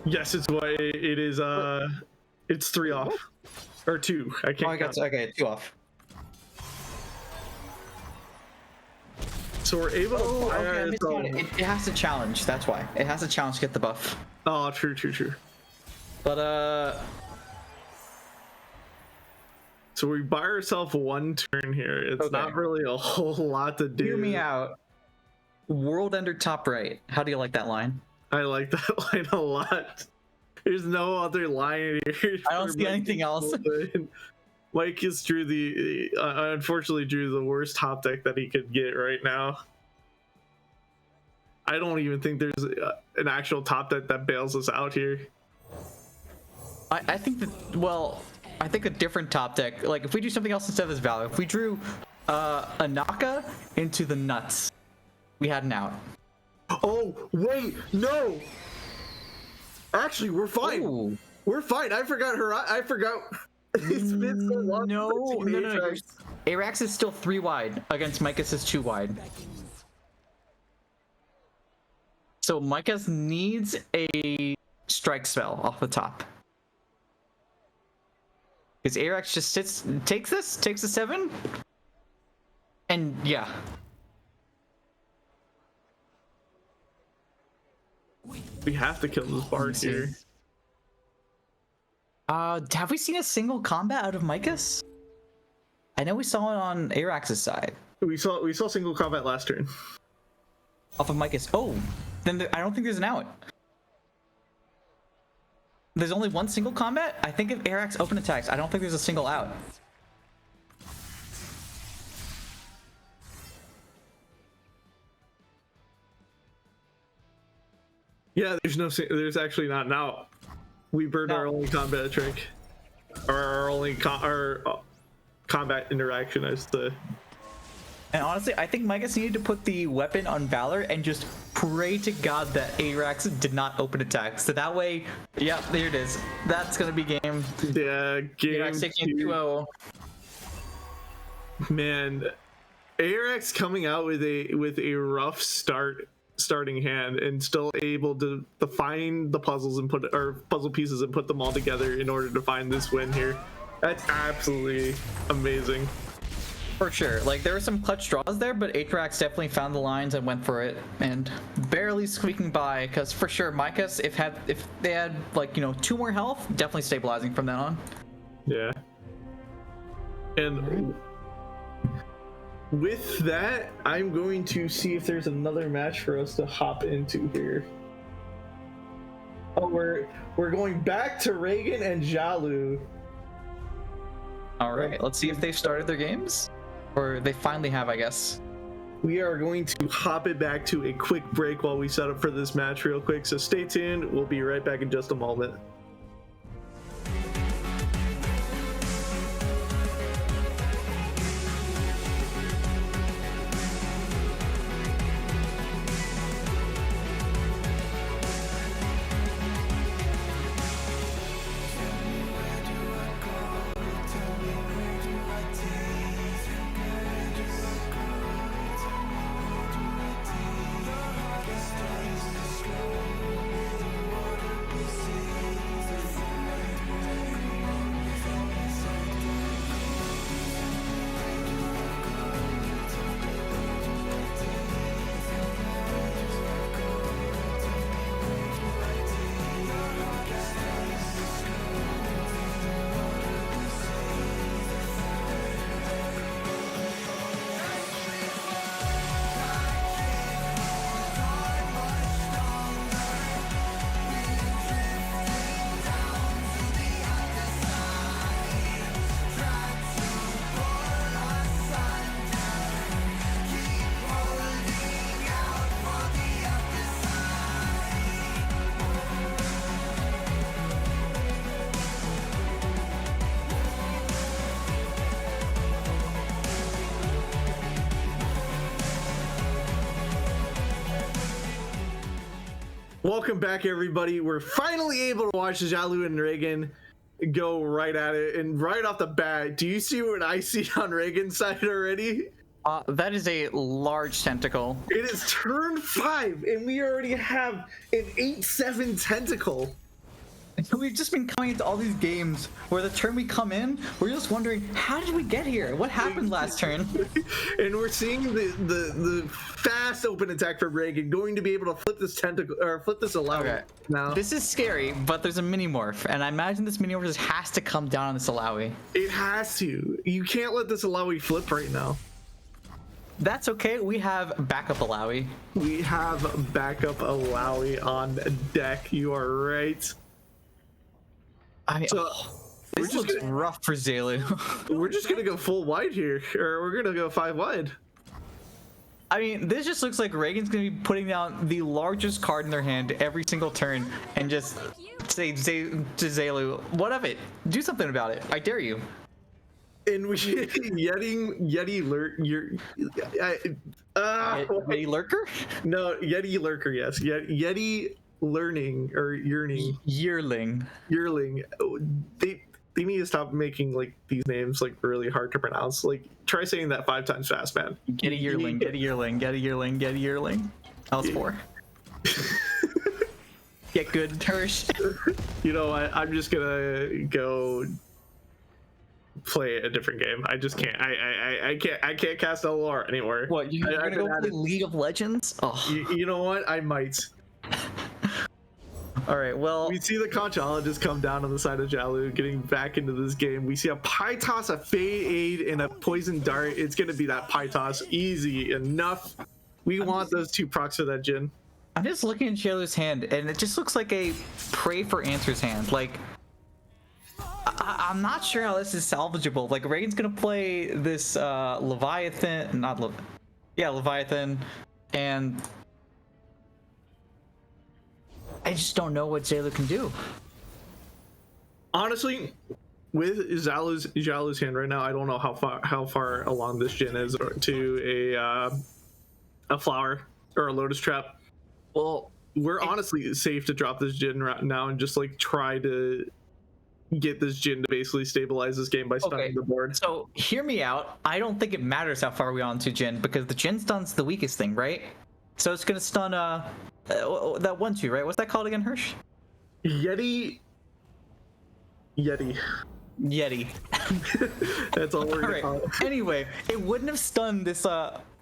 Yes, it's what it is. It's 3 off or 2. I can't. Oh, I got okay, 2 off. So we're able to fire. Okay, it has to challenge. That's why it has to challenge to get the buff. Oh, true. But So we buy ourselves 1 turn here. It's not really a whole lot to do. Hear me out. World Ender top right. How do you like that line? I like that line a lot. There's no other line here. I don't see anything else. Mikus unfortunately drew the worst top deck that he could get right now. I don't even think there's an actual top deck that bails us out here. I think that, well, I think a different top deck, like if we do something else instead of this value, if we drew Anaka into the nuts, we had an out. Oh, wait, no! Actually, we're fine. Ooh. We're fine. I forgot her. I forgot. It's been so long. No, since I've seen no. AraX. AraX is still 3 wide against Mikus is 2 wide. So Mikus needs a strike spell off the top. Because AraX just takes a 7, and yeah. We have to kill this bard here. Have we seen a single combat out of Mikus? I know we saw it on AraX's side. We saw single combat last turn. Off of Mikus. Oh, then I don't think there's an out. There's only one single combat? I think if AraX open attacks, I don't think there's a single out. Yeah, there's actually not an out. We burned our only combat trick, or our only combat interaction as the. And honestly, I think Mikus needed to put the weapon on Valor and just pray to God that AraX did not open attack. So that way, yeah, there it is. That's gonna be game. Yeah, game AraX taking 2-0. Man, AraX coming out with a rough starting hand and still able to find the puzzles and puzzle pieces and put them all together in order to find this win here. That's absolutely amazing. For sure. Like, there were some clutch draws there, but AraX definitely found the lines and went for it, and barely squeaking by, because for sure, Mikus, if they had, like, 2 more health, definitely stabilizing from then on. Yeah. And with that, I'm going to see if there's another match for us to hop into here. Oh, we're going back to Reagan and Jalu. All right, let's see if they've started their games. Or they finally have, I guess. We are going to hop it back to a quick break while we set up for this match real quick. So stay tuned. We'll be right back in just a moment. Welcome back, everybody. We're finally able to watch Jalu and Reagan go right at it, and right off the bat, do you see what I see on Reagan's side already? That is a large tentacle. It is turn 5, and we already have an 8/7 tentacle. We've just been coming into all these games where the turn we come in, we're just wondering, how did we get here? What happened last turn? And we're seeing the fast open attack from Reagan going to be able to flip this tentacle, or flip this Alawi. Now This is scary, but there's a mini morph, and I imagine this mini morph just has to come down on this Alawi. It has to. You can't let this Alawi flip right now. That's okay. We have backup Alawi. We have backup Alawi on deck. You are right. I mean, So, this looks rough for Jalu. We're just gonna go full wide here, or we're gonna go 5 wide. I mean, this just looks like Reagan's gonna be putting down the largest card in their hand every single turn and just say to Jalu, what of it? Do something about it. I dare you. And we Yeti Lurker? no Yeti lurker, yes. Yeti learning or yearning. Yearling. They need to stop making like these names like really hard to pronounce. Like try saying that 5 times fast, man. Get a yearling. Get a yearling. Get a yearling. Get a yearling. That was 4. Get good, Hirsch. You know what? I'm just gonna go play a different game. I just can't. I can't cast LR anymore. What? You're gonna go play League of Legends? Oh. You know what? I might. All right. Well, We see the Concha just come down on the side of Jalu, getting back into this game. We see a Pytos, a Fade Aid, and a Poison Dart. It's gonna be that Pytos, easy enough. We want those 2 procs for that Jhin. I'm just looking at Jalu's hand, and it just looks like a pray for answers hand. Like, I'm not sure how this is salvageable. Like, Reagan's gonna play this Leviathan, Leviathan, and I just don't know what Jalu can do. Honestly, with Jalu's hand right now, I don't know how far along this Jhin is to a flower or a Lotus trap. Well, We're honestly safe to drop this Jhin right now and just like try to get this Jhin to basically stabilize this game by stunning the board. So hear me out. I don't think it matters how far we on to Jhin because the Jhin stun's the weakest thing, right? So it's gonna stun that 1/2, right? What's that called again, Hirsch? Yeti. That's all we're gonna call it. Anyway, it wouldn't have stunned this.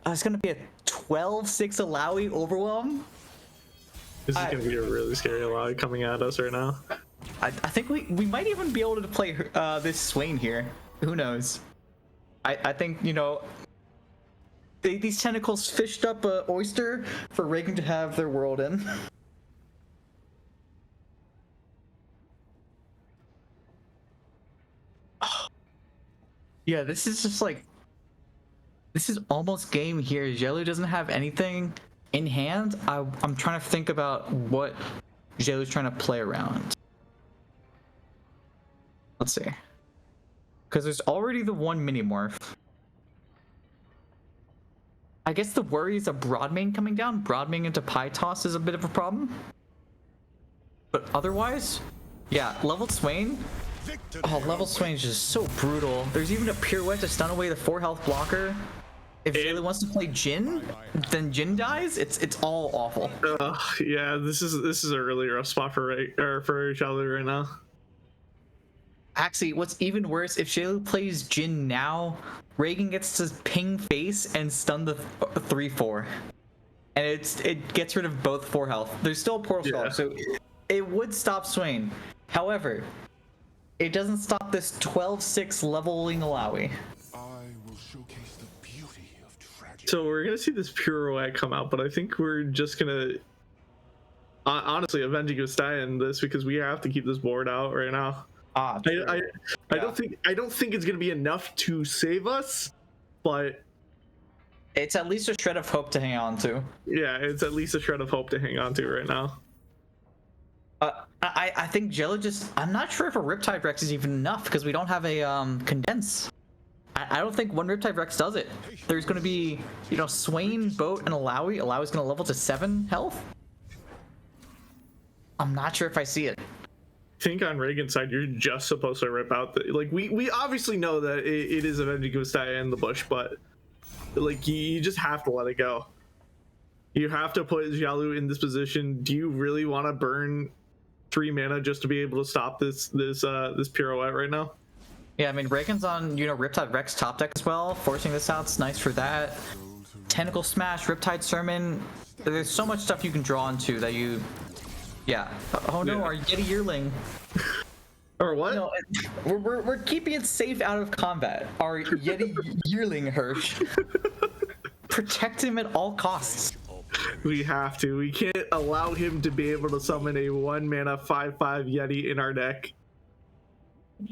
It's gonna be a 12-6 Alawi overwhelm. This is gonna be a really scary lot coming at us right now. I think we might even be able to play this Swain here. Who knows? I think, you know, these tentacles fished up a oyster for Reagan to have their world in. Yeah, this is just like, this is almost game here. Jalu doesn't have anything in hand. I'm trying to think about what Jalu's trying to play around. Let's see. Because there's already the 1 mini morph. I guess the worry is a Broadmane coming down. Broadmane into Pytos is a bit of a problem. But otherwise, yeah, leveled Swain. Oh, level Swain is just so brutal. There's even a pirouette to stun away the 4 health blocker. If Jalu wants to play Jhin, then Jhin dies. It's all awful. Yeah, this is a really rough spot for Jalu right now. Actually, what's even worse, if Jalu plays Jhin now, Reagan gets to ping face and stun the 3/4, and it gets rid of both 4 health. There's still a portal skull, so it would stop Swain. However, it doesn't stop this 12-6 leveling Alawi. So we're gonna see this pirouette come out, but I think we're just gonna honestly avenging Gustai in this because we have to keep this board out right now. I don't think it's gonna be enough to save us, but it's at least a shred of hope to hang on to. Yeah, it's at least a shred of hope to hang on to right now. I think Jalu just, I'm not sure if a Riptide Rex is even enough because we don't have a condense. I don't think 1 Riptide Rex does it. There's going to be, you know, Swain, Boat, and Alawi. Alawi's going to level to 7 health. I'm not sure if I see it. I think on Reagan's side, you're just supposed to rip out like we obviously know that it is avenging Gustai in the bush, but like you just have to let it go. You have to put Jalu in this position. Do you really want to burn 3 mana just to be able to stop this pirouette right now? Yeah, I mean, Reagan's on, you know, Riptide Rex top deck as well. Forcing this out's nice for that. Tentacle Smash, Riptide Sermon. There's so much stuff you can draw into that you... Yeah. Oh no, our Yeti Yearling. Or what? No, we're keeping it safe out of combat. Our Yeti Yearling, Hirsch. Protect him at all costs. We have to. We can't allow him to be able to summon a 1 mana 5/5 Yeti in our deck.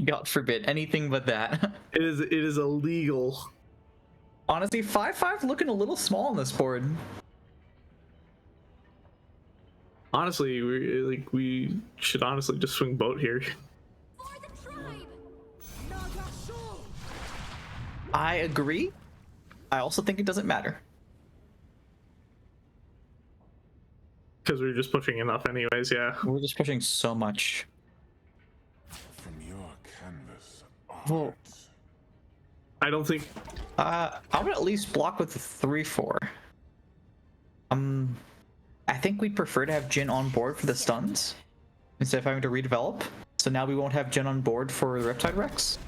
God forbid anything but that. It is illegal. Honestly, 5/5 looking a little small on this board. Honestly, we should honestly just swing Boat here. For the tribe! I agree. I also think it doesn't matter. Because we were just pushing enough anyways, yeah. We're just pushing so much. From your canvas, Well, I don't think... I would at least block with the 3-4. I think we'd prefer to have Jin on board for the stuns instead of having to redevelop. So now we won't have Jin on board for the Riptide Rex.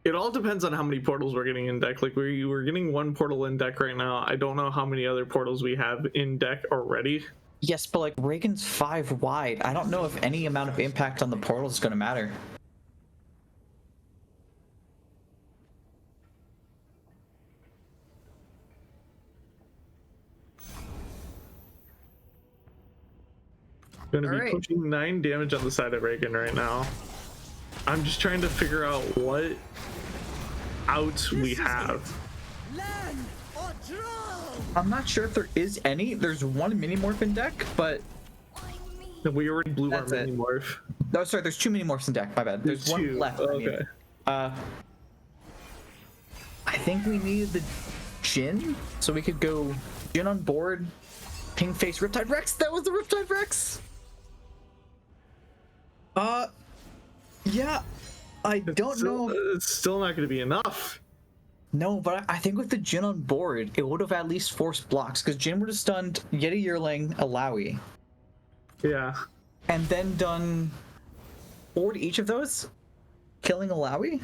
It all depends on how many portals we're getting in deck. Like, we're getting one portal in deck right now. I don't know how many other portals we have in deck already. Yes, but like Reagan's 5 wide. I don't know if any amount of impact on the portal is going to matter. Gonna be Alright. pushing 9 damage on the side of Reagan right now. I'm just trying to figure out what outs we have. Learn or draw. I'm not sure if there is any. There's one mini-morph in deck, but... We already blew our That's it. mini morph. No, sorry, there's 2 mini-morphs in deck. My bad. There's one two. left. I mean. Okay. I think we needed the Jin, so we could go Jin on board, ping face Riptide Rex. That was the Riptide Rex. Yeah, I don't know. It's still not going to be enough. No, but I think with the Jin on board, it would have at least forced blocks, because Jin would have stunned Yeti Yearling, Alawi, Yeah. and then done 4 to each of those, killing Alawi.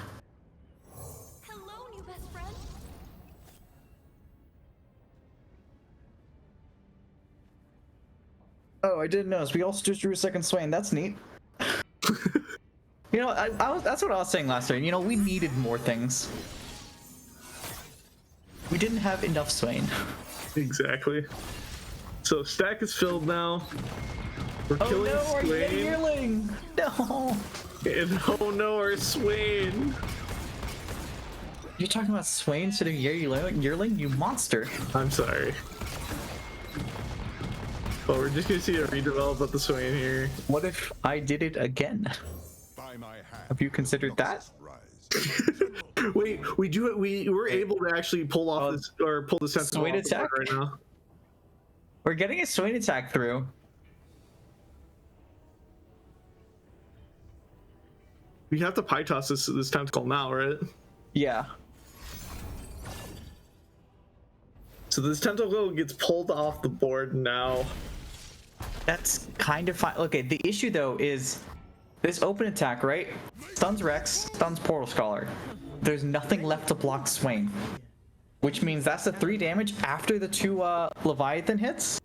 Hello, new best friend. Oh, I didn't notice. We also just drew a second Swain. That's neat. You know, that's what I was saying last time. You know, we needed more things. We didn't have enough Swain. Exactly. So stack is filled now. We're Oh killing no, our Yeti Swain. Yearling! No! And oh no, our Swain. You're talking about Swain instead of Yearling? You monster. I'm sorry. But we're just gonna see a redevelop of the Swain here. What if I did it again? by my hand. Have you considered that? Rise. Wait, we were able to actually pull off this, or pull the sentinel Swain off the board attack? right now. We're getting a Swain attack through. We have to pie toss this tentacle now, right? Yeah. So this tentacle gets pulled off the board now. That's kind of fine. Okay, the issue though is this open attack, right? Stuns Rex, stuns Portal Scholar. There's nothing left to block Swain. Which means that's the 3 damage after the 2 Leviathan hits.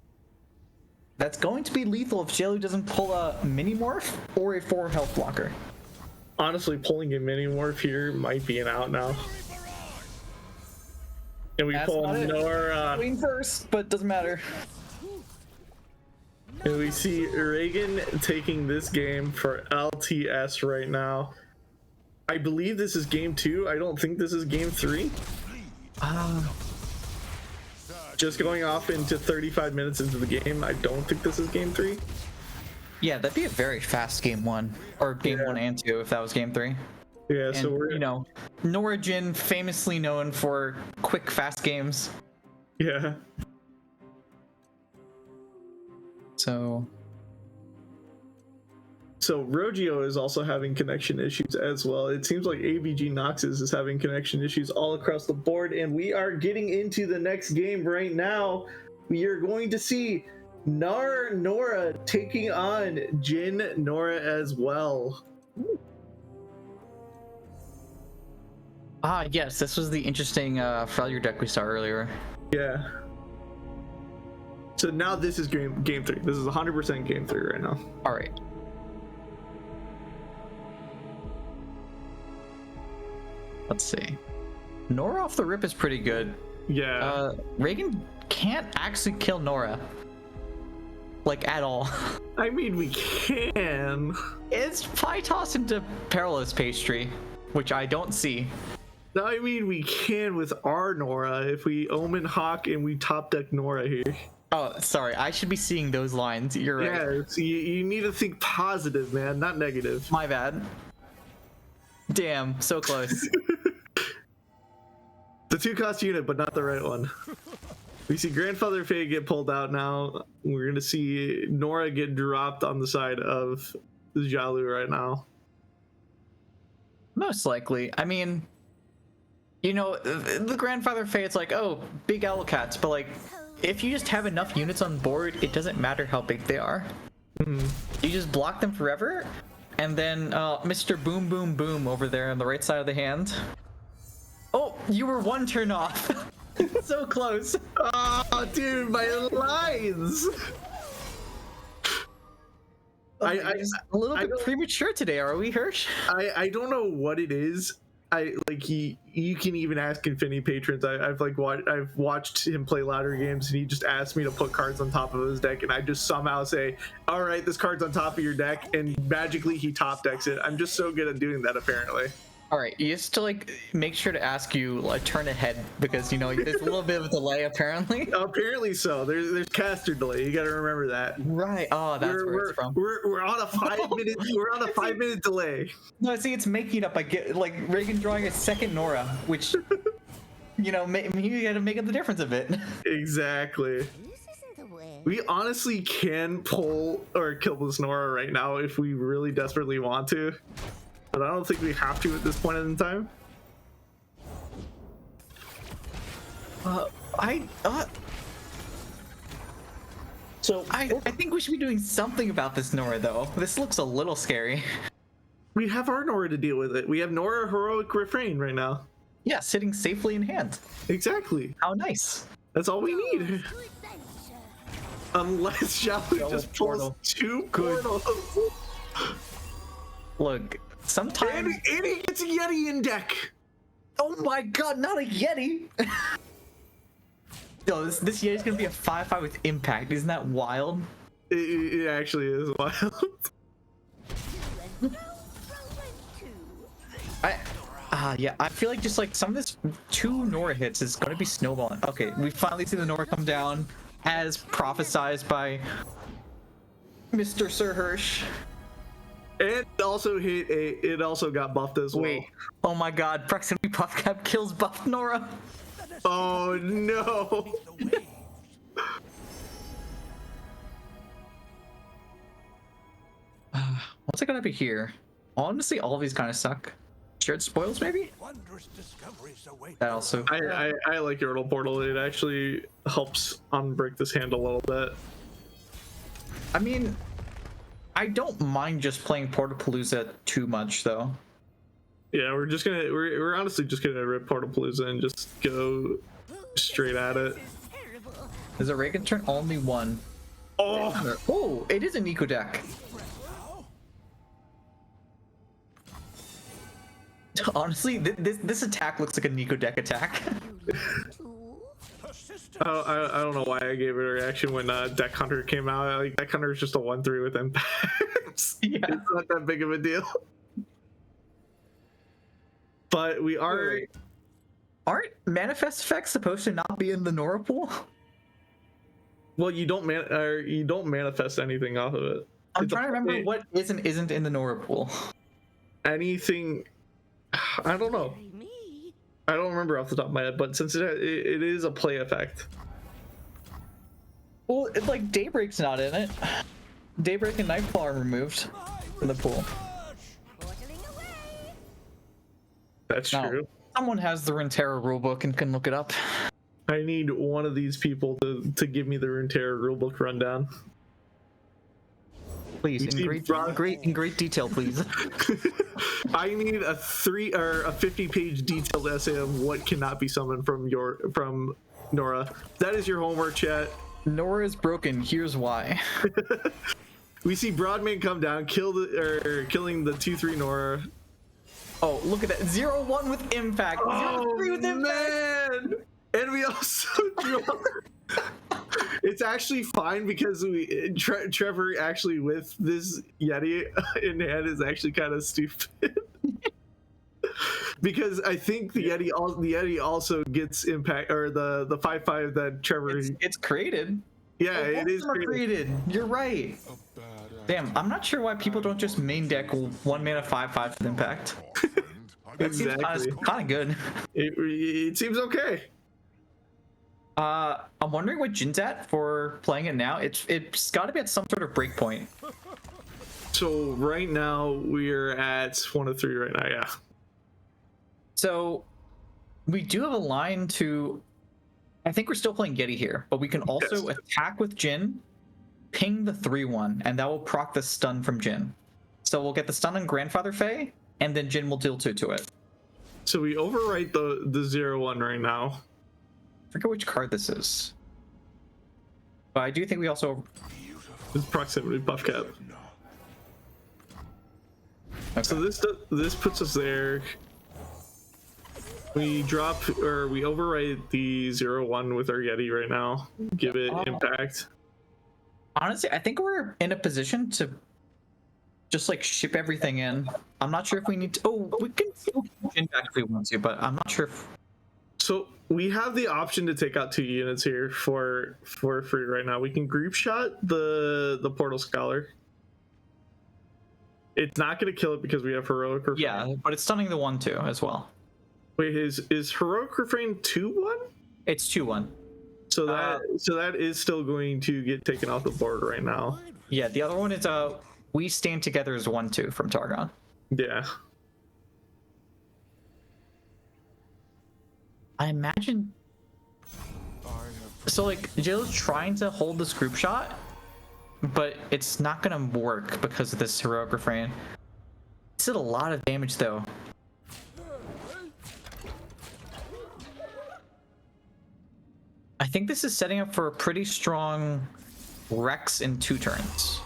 That's going to be lethal if Jalu doesn't pull a mini morph or a 4 health blocker. Honestly, pulling a mini morph here might be an out now. And we That's pull not it. Nora. Queen first, but doesn't matter. And we see Reagan taking this game for LTS right now. I believe this is game 2. I don't think this is game 3. Just going off into 35 minutes into the game, I don't think this is game 3. Yeah, that'd be a very fast game 1. Or game Yeah. 1 and 2 if that was game 3. Yeah, And, so we're, you know, Nora Jin, famously known for quick, fast games. yeah. So, So Rogio is also having connection issues as well. It seems like ABG Noxus is having connection issues all across the board, and we are getting into the next game right now. We are going to see Nora taking on Jin Nora as well. yes, this was the interesting failure deck we saw earlier. Yeah. So now this is game 3. This is 100% game 3 right now. All right. Let's see. Nora off the rip is pretty good. Yeah. Reagan can't actually kill Nora. Like, at all. I mean, we can. It's probably tossed into Perilous Pastry, which I don't see. I mean, we can with our Nora if we Omen Hawk and we top deck Nora here. Oh, sorry. I should be seeing those lines. You're right. Yeah, so you need to think positive, man, not negative. My bad. Damn, so close. The 2-cost unit, but not the right one. We see Grandfather Fate get pulled out now. We're gonna see Nora get dropped on the side of Jalu right now. Most likely. I mean, you know, the Grandfather Fate's like, oh, big owl cats, but like, if you just have enough units on board, it doesn't matter how big they are. You just block them forever, and then Mr. Boom Boom Boom over there on the right side of the hand. Oh, you were one turn off. So close. Oh, dude, my lines. A little bit premature today, are we, Hirsch? I don't know what it is. You can even ask Infinity patrons. I've watched him play ladder games, and he just asked me to put cards on top of his deck, and I just somehow say, all right, this card's on top of your deck, and magically he top decks it. I'm just so good at doing that, apparently. All right, you have to like make sure to ask you like turn ahead, because you know there's a little bit of a delay apparently. Apparently so. There's caster delay. You got to remember that. Right. Oh, that's where it's from. We're on a 5-minute delay. No, see, it's making it up. I get like Reagan drawing a second Nora, which you know you got to make up the difference of it. Exactly. This isn't the way. We honestly can pull or kill this Nora right now if we really desperately want to. But I don't think we have to at this point in time. I think we should be doing something about this Nora, though. This looks a little scary. We have our Nora to deal with it. We have Nora Heroic Refrain right now. Yeah, sitting safely in hand. Exactly. How nice. That's all we need. To adventure. Unless Jalu just pulls portal. 2 portals. Look, sometimes... And he gets a Yeti in deck. Oh my god, not a Yeti! Yo, this Yeti's gonna be a 5/5 with impact. Isn't that wild? It actually is wild. Yeah, I feel like just like some of this 2 Nora hits is gonna be snowballing. Okay, we finally see the Nora come down as prophesized by Mr. Sir Hirsch. It also it also got buffed as well. Wait, oh my god, proximity buff cap kills buff Nora. Oh no. What's it gonna be here? Honestly, all of these kind of suck. Shared spoils, maybe? That also. I like Yordle Portal. It actually helps unbreak this hand a little bit. I mean, I don't mind just playing Portapalooza too much, though. Yeah, we're honestly just gonna rip Portapalooza and just go straight at it. Is a Reagan turn only 1? Oh, it is a Nico deck. Honestly, this attack looks like a Nico deck attack. I don't know why I gave it a reaction when Deck Hunter came out. Like, Deck Hunter is just a 1/3 with impacts. Yeah. It's not that big of a deal. But we are. Aren't manifest effects supposed to not be in the Nora pool? Well, you don't manifest anything off of it. I'm trying to remember what isn't in the Nora pool. Anything. I don't know. I don't remember off the top of my head, but since it is a play effect. Well, it's like Daybreak's not in it. Daybreak and Nightfall are removed from the pool. That's true. Someone has the Runeterra rulebook and can look it up. I need one of these people to give me the Runeterra rulebook rundown. Please, in great detail, please. I need a 50-page detailed essay of what cannot be summoned from Nora. That is your homework, chat. Nora is broken. Here's why. We see Broadman come down, killing the 2/3 Nora. Oh, look at that. 0/1 with impact. 0/3 with impact. Man! And we also draw. It's actually fine because Trevor actually with this Yeti in hand is actually kind of stupid. Because I think the Yeti also gets impact, or the 5/5 that Trevor. It's created. Yeah, it is created. You're right. Damn, I'm not sure why people don't just main deck 1 mana 5/5 with impact. That seems Exactly. kind of good. It seems okay. I'm wondering what Jin's at for playing it now. It's got to be at some sort of break point. So right now we're at 1 of 3 right now. Yeah. So we do have a line to. I think we're still playing Yeti here, but we can also attack with Jin, ping the 3-1, and that will proc the stun from Jin. So we'll get the stun on Grandfather Faye, and then Jin will deal 2 to it. So we overwrite the 0-1 right now. I forget which card this is, but I do think we also. It's proximity buff cap. Okay. So this puts us there. We drop or we overwrite the 0-1 with our Yeti right now. Give it impact. Honestly, I think we're in a position to just like ship everything in. I'm not sure if we need to. Oh, we can still Jin back if we want to, but I'm not sure if. So we have the option to take out 2 units here for free right now. We can group shot the Portal Scholar. It's not going to kill it because we have Heroic Refrain. Yeah, but it's stunning the 1-2 as well. Wait, is Heroic Refrain 2-1? It's 2-1. So that is still going to get taken off the board right now. Yeah, the other one is We Stand Together is 1-2 from Targon. Yeah. I imagine. So like Jalu's trying to hold this group shot, but it's not gonna work because of this Heroic Refrain. This did a lot of damage though. I think this is setting up for a pretty strong Rex in 2 turns.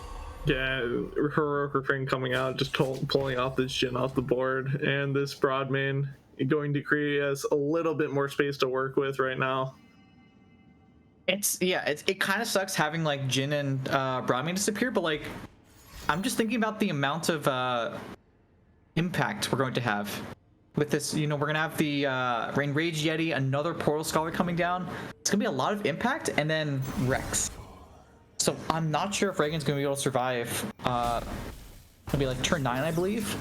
Yeah, Heroic Refrain coming out, just pulling off this Jin off the board, and this Broadman going to create us a little bit more space to work with right now. It kind of sucks having like Jin and Broadman disappear, but like I'm just thinking about the amount of impact we're going to have with this. You know, we're gonna have the Renrag Yeti, another Portal Scholar coming down. It's gonna be a lot of impact, and then Rex. So I'm not sure if Reagan's gonna be able to survive. It'll be like turn 9, I believe,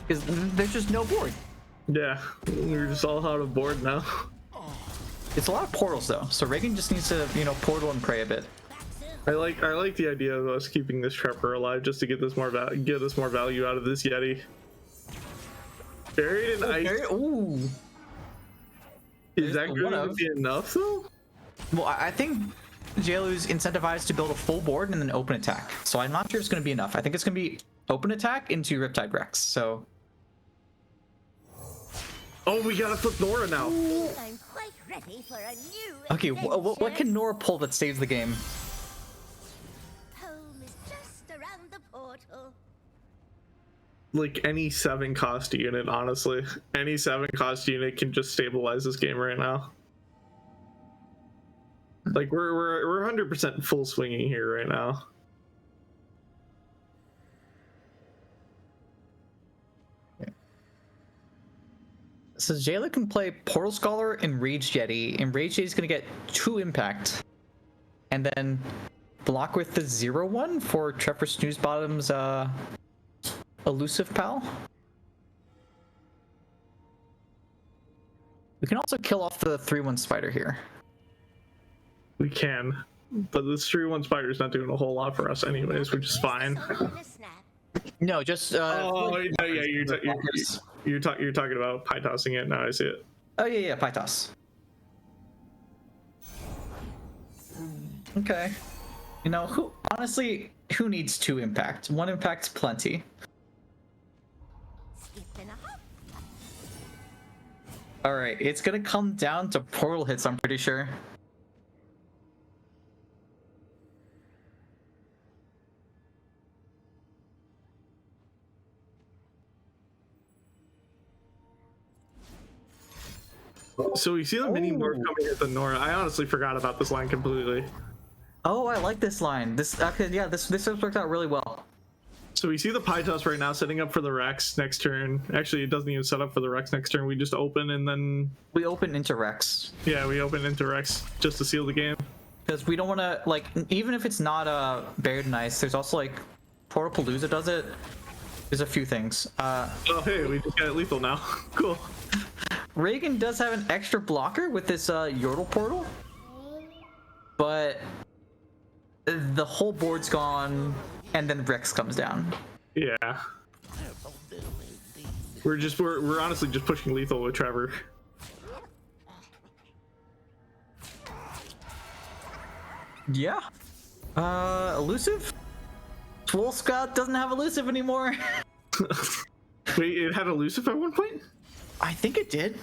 because there's just no board. Yeah, we're just all out of board now. It's a lot of portals though, so Reagan just needs to, you know, portal and pray a bit. I like the idea of us keeping this Trapper alive just to get this more value out of this Yeti. Buried in ice. Ooh. Is that going to be enough though? Well, I think Jalu's incentivized to build a full board and then open attack. So I'm not sure it's going to be enough. I think it's going to be open attack into Riptide Rex. So. Oh, we gotta flip Nora now. I'm quite ready for a new Okay, what can Nora pull that saves the game? Home is just around the portal. Like any 7-cost unit, honestly. Any 7-cost unit can just stabilize this game right now. Like we're 100% full swinging here right now. So Jalu can play Portal Scholar and Rage Yeti, and Rage Yeti's gonna get 2 impact, and then block with the 0-1 for Trevor Snoozebottom's elusive pal. We can also kill off the 3-1 spider here. We can, but this 3-1 spider is not doing a whole lot for us anyways, which is fine. No, just Oh yeah, you're talking about pie tossing it. Now I see it. oh yeah, pie toss. Okay. You know, who needs 2 impact? 1 impact's plenty. All right, it's gonna come down to portal hits, I'm pretty sure. So we see the mini morph coming at the Nora. I honestly forgot about this line completely. Oh, I like this line. This has worked out really well. So we see the pie toss right now setting up for the Rex next turn. Actually, it doesn't even set up for the Rex next turn. We just open and then We open into Rex. yeah, we open into Rex just to seal the game. Because we don't want to, like, even if it's not buried in ice, there's also like Portapalooza does it. There's a few things. Oh, hey, we just got lethal now. Cool. Reagan does have an extra blocker with this Yordle portal, but the whole board's gone, and then Rex comes down. Yeah. We're honestly just pushing lethal with Trevor. Yeah. Elusive? Swole Scott doesn't have elusive anymore. Wait, it had elusive at one point? I think it did.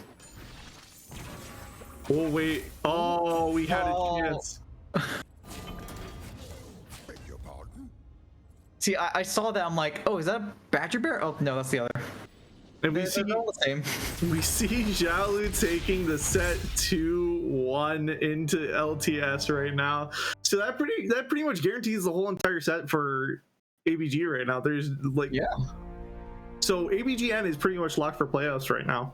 Oh wait. Oh, we had a chance. Beg your pardon? See, I saw that. I'm like, oh, is that a Badger Bear? Oh, no, that's the other. And we They're all the same. see Jalu taking the set 2-1 into LTS right now. So that pretty much guarantees the whole entire set for ABG right now. There's like, Yeah. So ABGN is pretty much locked for playoffs right now.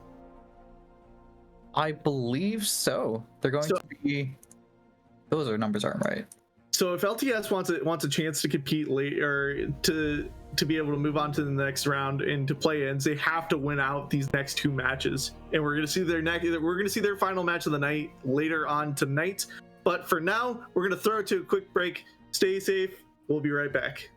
I believe so. They're going to be. Those numbers aren't right. So if LTS wants a chance to compete late or to be able to move on to the next round and to play-ins, they have to win out these next two matches. And we're gonna see their final match of the night later on tonight. But for now, we're gonna throw it to a quick break. Stay safe. We'll be right back.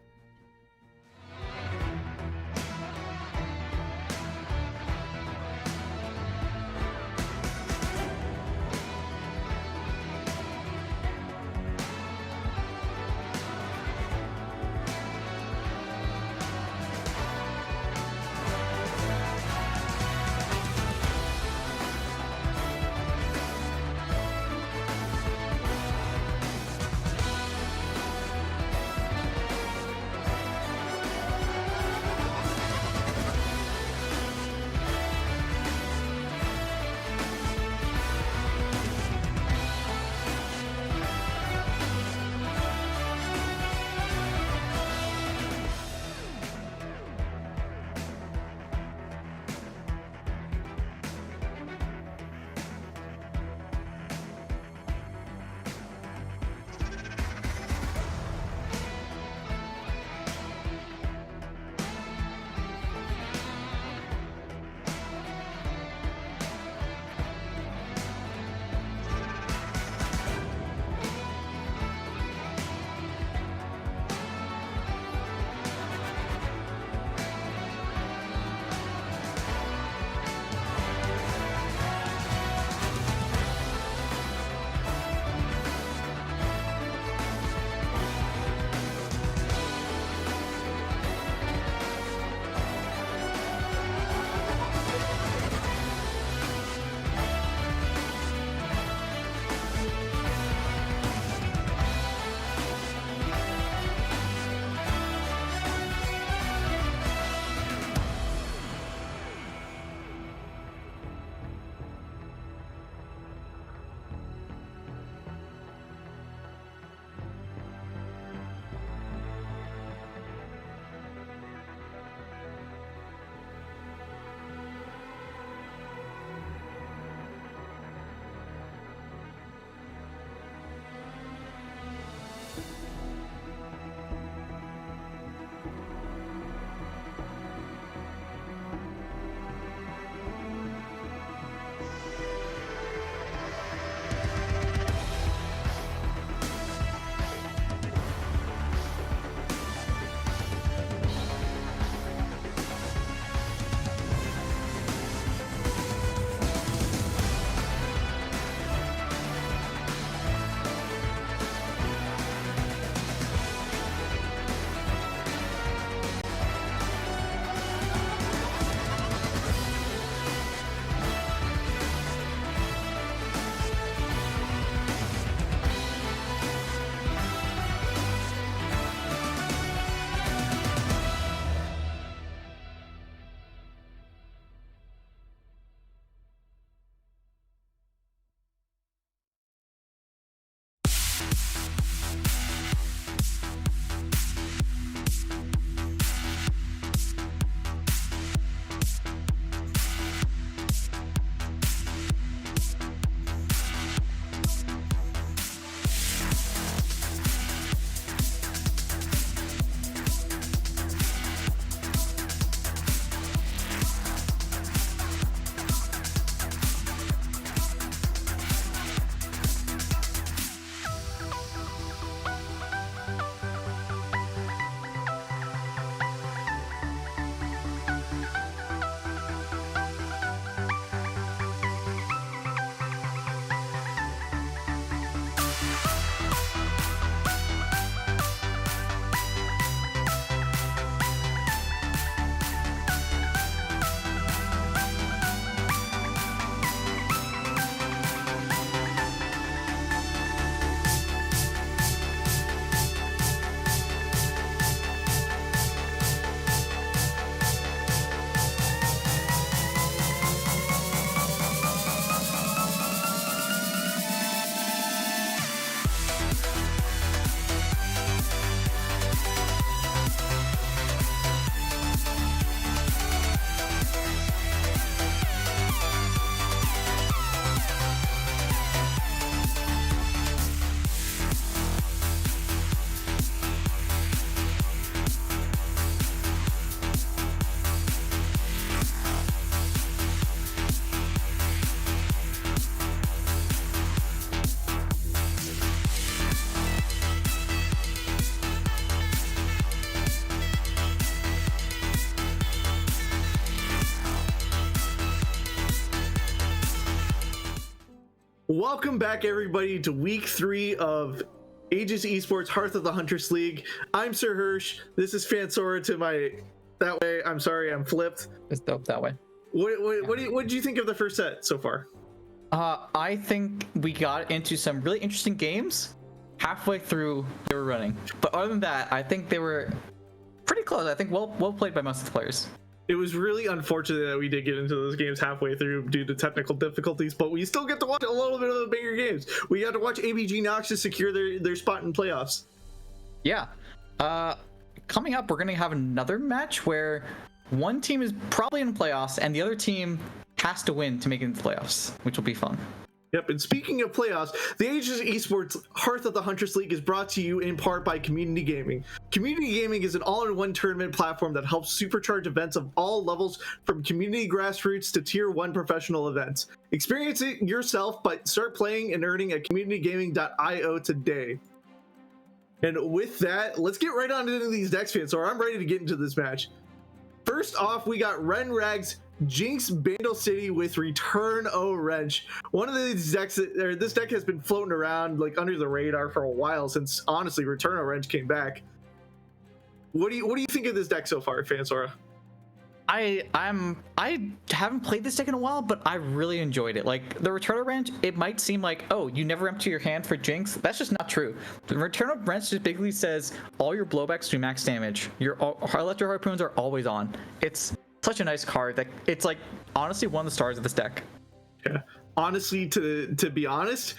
Welcome back, everybody, to week 3 of Aegis Esports Hearth of the Huntress League. I'm Sir Hirsch. This is Fansora to my that way. I'm sorry, I'm flipped. It's dope that way. What did you think of the first set so far? I think we got into some really interesting games. Halfway through, they were running. But other than that, I think they were pretty close. I think well played by most of the players. It was really unfortunate that we did get into those games halfway through due to technical difficulties, but we still get to watch a little bit of the bigger games. We got to watch ABG Noxus secure their spot in playoffs. Yeah. Coming up, we're going to have another match where one team is probably in the playoffs and the other team has to win to make it into the playoffs, which will be fun. Yep, and speaking of playoffs, the Aegis Esports Hearth of the Huntress League is brought to you in part by Community Gaming. Community Gaming is an all-in-one tournament platform that helps supercharge events of all levels, from community grassroots to tier 1 professional events. Experience it yourself, but start playing and earning at communitygaming.io today. And with that, let's get right on into these decks, fans. So I'm ready to get into this match. First off, we got Renrag's Jinx Bandle City with Return O Wrench. One of these decks, this deck has been floating around like under the radar for a while since, honestly, Return O Wrench came back. What do you think of this deck so far, Fansora? I haven't played this deck in a while, but I really enjoyed it. Like, the Return of Wrench, it might seem like, oh, you never empty your hand for Jinx. That's just not true. The Return of Wrench just basically says all your blowbacks do max damage. Your Electro Harpoons are always on. It's such a nice card that it's like honestly one of the stars of this deck. Yeah, honestly, to be honest,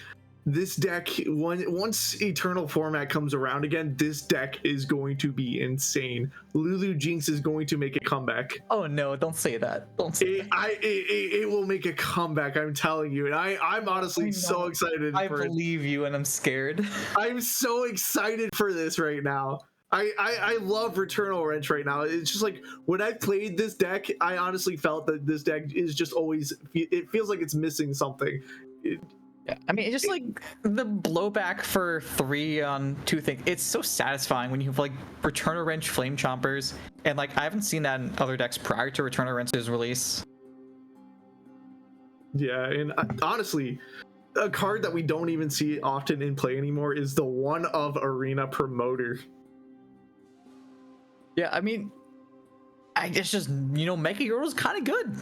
this deck, once Eternal format comes around again, this deck is going to be insane. Lulu Jinx is going to make a comeback. Oh no, don't say that. Don't say that. It will make a comeback, I'm telling you. And I'm honestly so excited I for it. believe you, and I'm scared. I'm so excited for this right now. I love Returnal Wrench right now. It's just like when I played this deck, I honestly felt that this deck is just always, it feels like it's missing something. Yeah, I mean, it's just like the blowback for 3 on 2 things. It's so satisfying when you have like Return of Wrench Flame Chompers, and like I haven't seen that in other decks prior to Return of Wrench's release. Yeah, and honestly, a card that we don't even see often in play anymore is the One of Arena Promoter. Yeah, I mean, I guess just, you know, Mega Yordle's kind of good.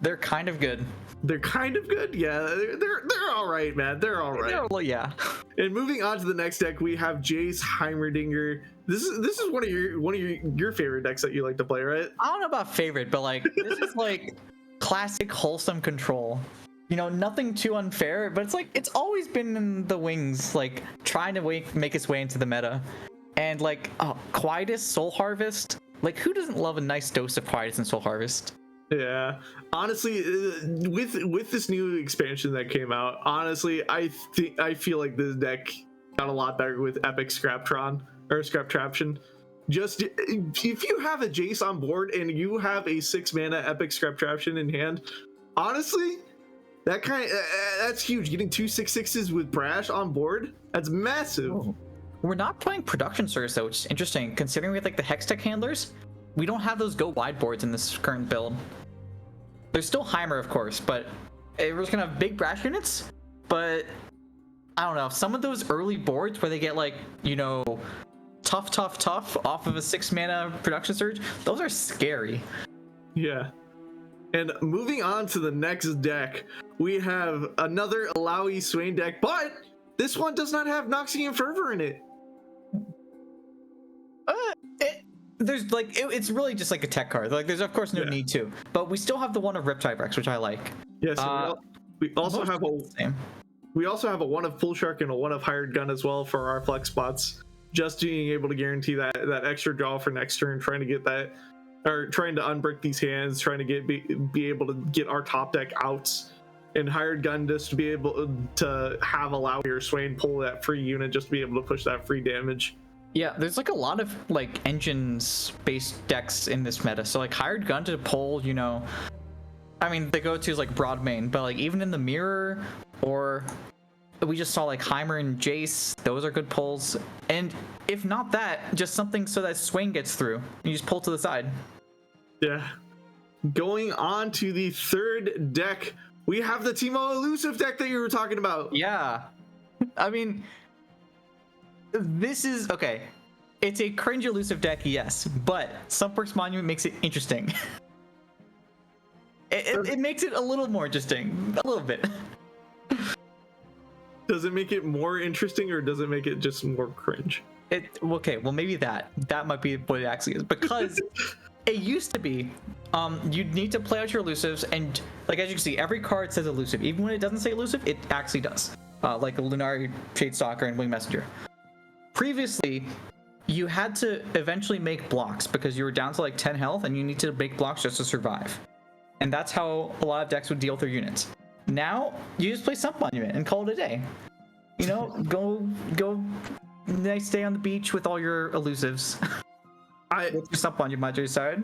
They're kind of good. They're kind of good? Yeah, they're all right, man. They're all right. Well, yeah. And moving on to the next deck, we have Jace Heimerdinger. This is one of your favorite decks that you like to play, right? I don't know about favorite, but like this is like classic wholesome control. You know, nothing too unfair, but it's like it's always been in the wings, like trying to make its way into the meta. And like Quietus, Soul Harvest. Like, who doesn't love a nice dose of Quietus and Soul Harvest? Yeah, honestly, with this new expansion that came out, honestly, I feel like this deck got a lot better with Epic Scraptron or Scraptraption. Just if you have a Jace on board and you have a 6-mana Epic Scraptraption in hand, honestly, that's huge. Getting 2 6/6s with Brash on board, that's massive. Oh. We're not playing Production Surge though, which is interesting considering we have like the Hextech handlers. We don't have those go wide boards in this current build. There's still Heimer, of course, but we're just gonna have big Brash units. But I don't know, some of those early boards where they get like, you know, tough off of a 6-mana Production Surge, those are scary. Yeah. And moving on to the next deck, we have another Alawi Swain deck, but this one does not have Noxian Fervor in it. There's like it's really just like a tech card. Like there's of course no need to, but we still have the one of Riptide Rex, which I like. Yes. Yeah, so we also have a one of Pool Shark and a one of Hired Gun as well for our flex spots. Just being able to guarantee that extra draw for next turn, trying to get that, or trying to unbrick these hands, trying to be able to get our top deck outs. And Hired Gun just to be able to have Alawi or Swain pull that free unit just to be able to push that free damage. Yeah, there's like a lot of like engines-based decks in this meta. So like Hired Gun to pull, you know, I mean the go-to is like Broadmain, but like even in the mirror, or we just saw like Heimer and Jace, those are good pulls. And if not that, just something so that Swain gets through. You just pull to the side. Yeah. Going on to the third deck, We have the Teemo elusive deck that you were talking about. Yeah. I mean, this is okay. It's a cringe elusive deck, yes, but Sunperk's Monument makes it interesting. It makes it a little more interesting, a little bit. Does it make it more interesting, or does it make it just more cringe? Okay, well maybe that might be what it actually is, because it used to be you'd need to play out your elusives, and like as you can see, every card says elusive. Even when it doesn't say elusive, it actually does. Like a Lunari, Shadestalker, and Wing Messenger. Previously, you had to eventually make blocks because you were down to like 10 health, and you need to make blocks just to survive. And that's how a lot of decks would deal with their units. Now, you just play Sun Monument and call it a day. You know, go nice day on the beach with all your elusives. What's your Sun Monument side?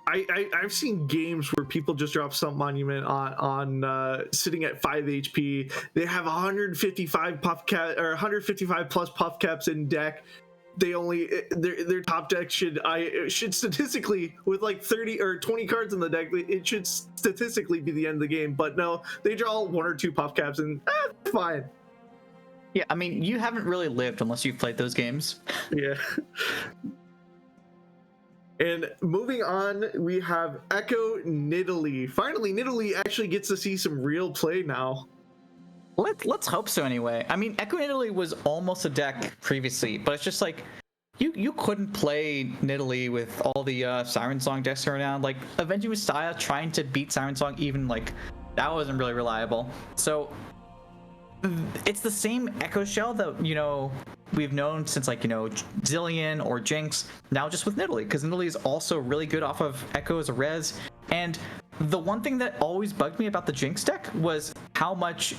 I've seen games where people just drop some monument on sitting at 5 HP. They have 155 puff cap or 155 plus puff caps in deck. They only their top deck should statistically, with like 30 or 20 cards in the deck, it should statistically be the end of the game. But no, they draw 1 or 2 puff caps and fine. Yeah, I mean, you haven't really lived unless you've played those games. Yeah. And moving on, we have Echo Nidalee. Finally, Nidalee actually gets to see some real play now. Let's hope so anyway. I mean, Echo Nidalee was almost a deck previously, but it's just like you couldn't play Nidalee with all the Siren Song decks around. Like Avenging Messiah trying to beat Siren Song, even like that wasn't really reliable. So it's the same Echo Shell that, you know, we've known since like, you know, Zillion or Jinx, now just with Nidalee, because Nidalee is also really good off of Echo as a res. And the one thing that always bugged me about the Jinx deck was how much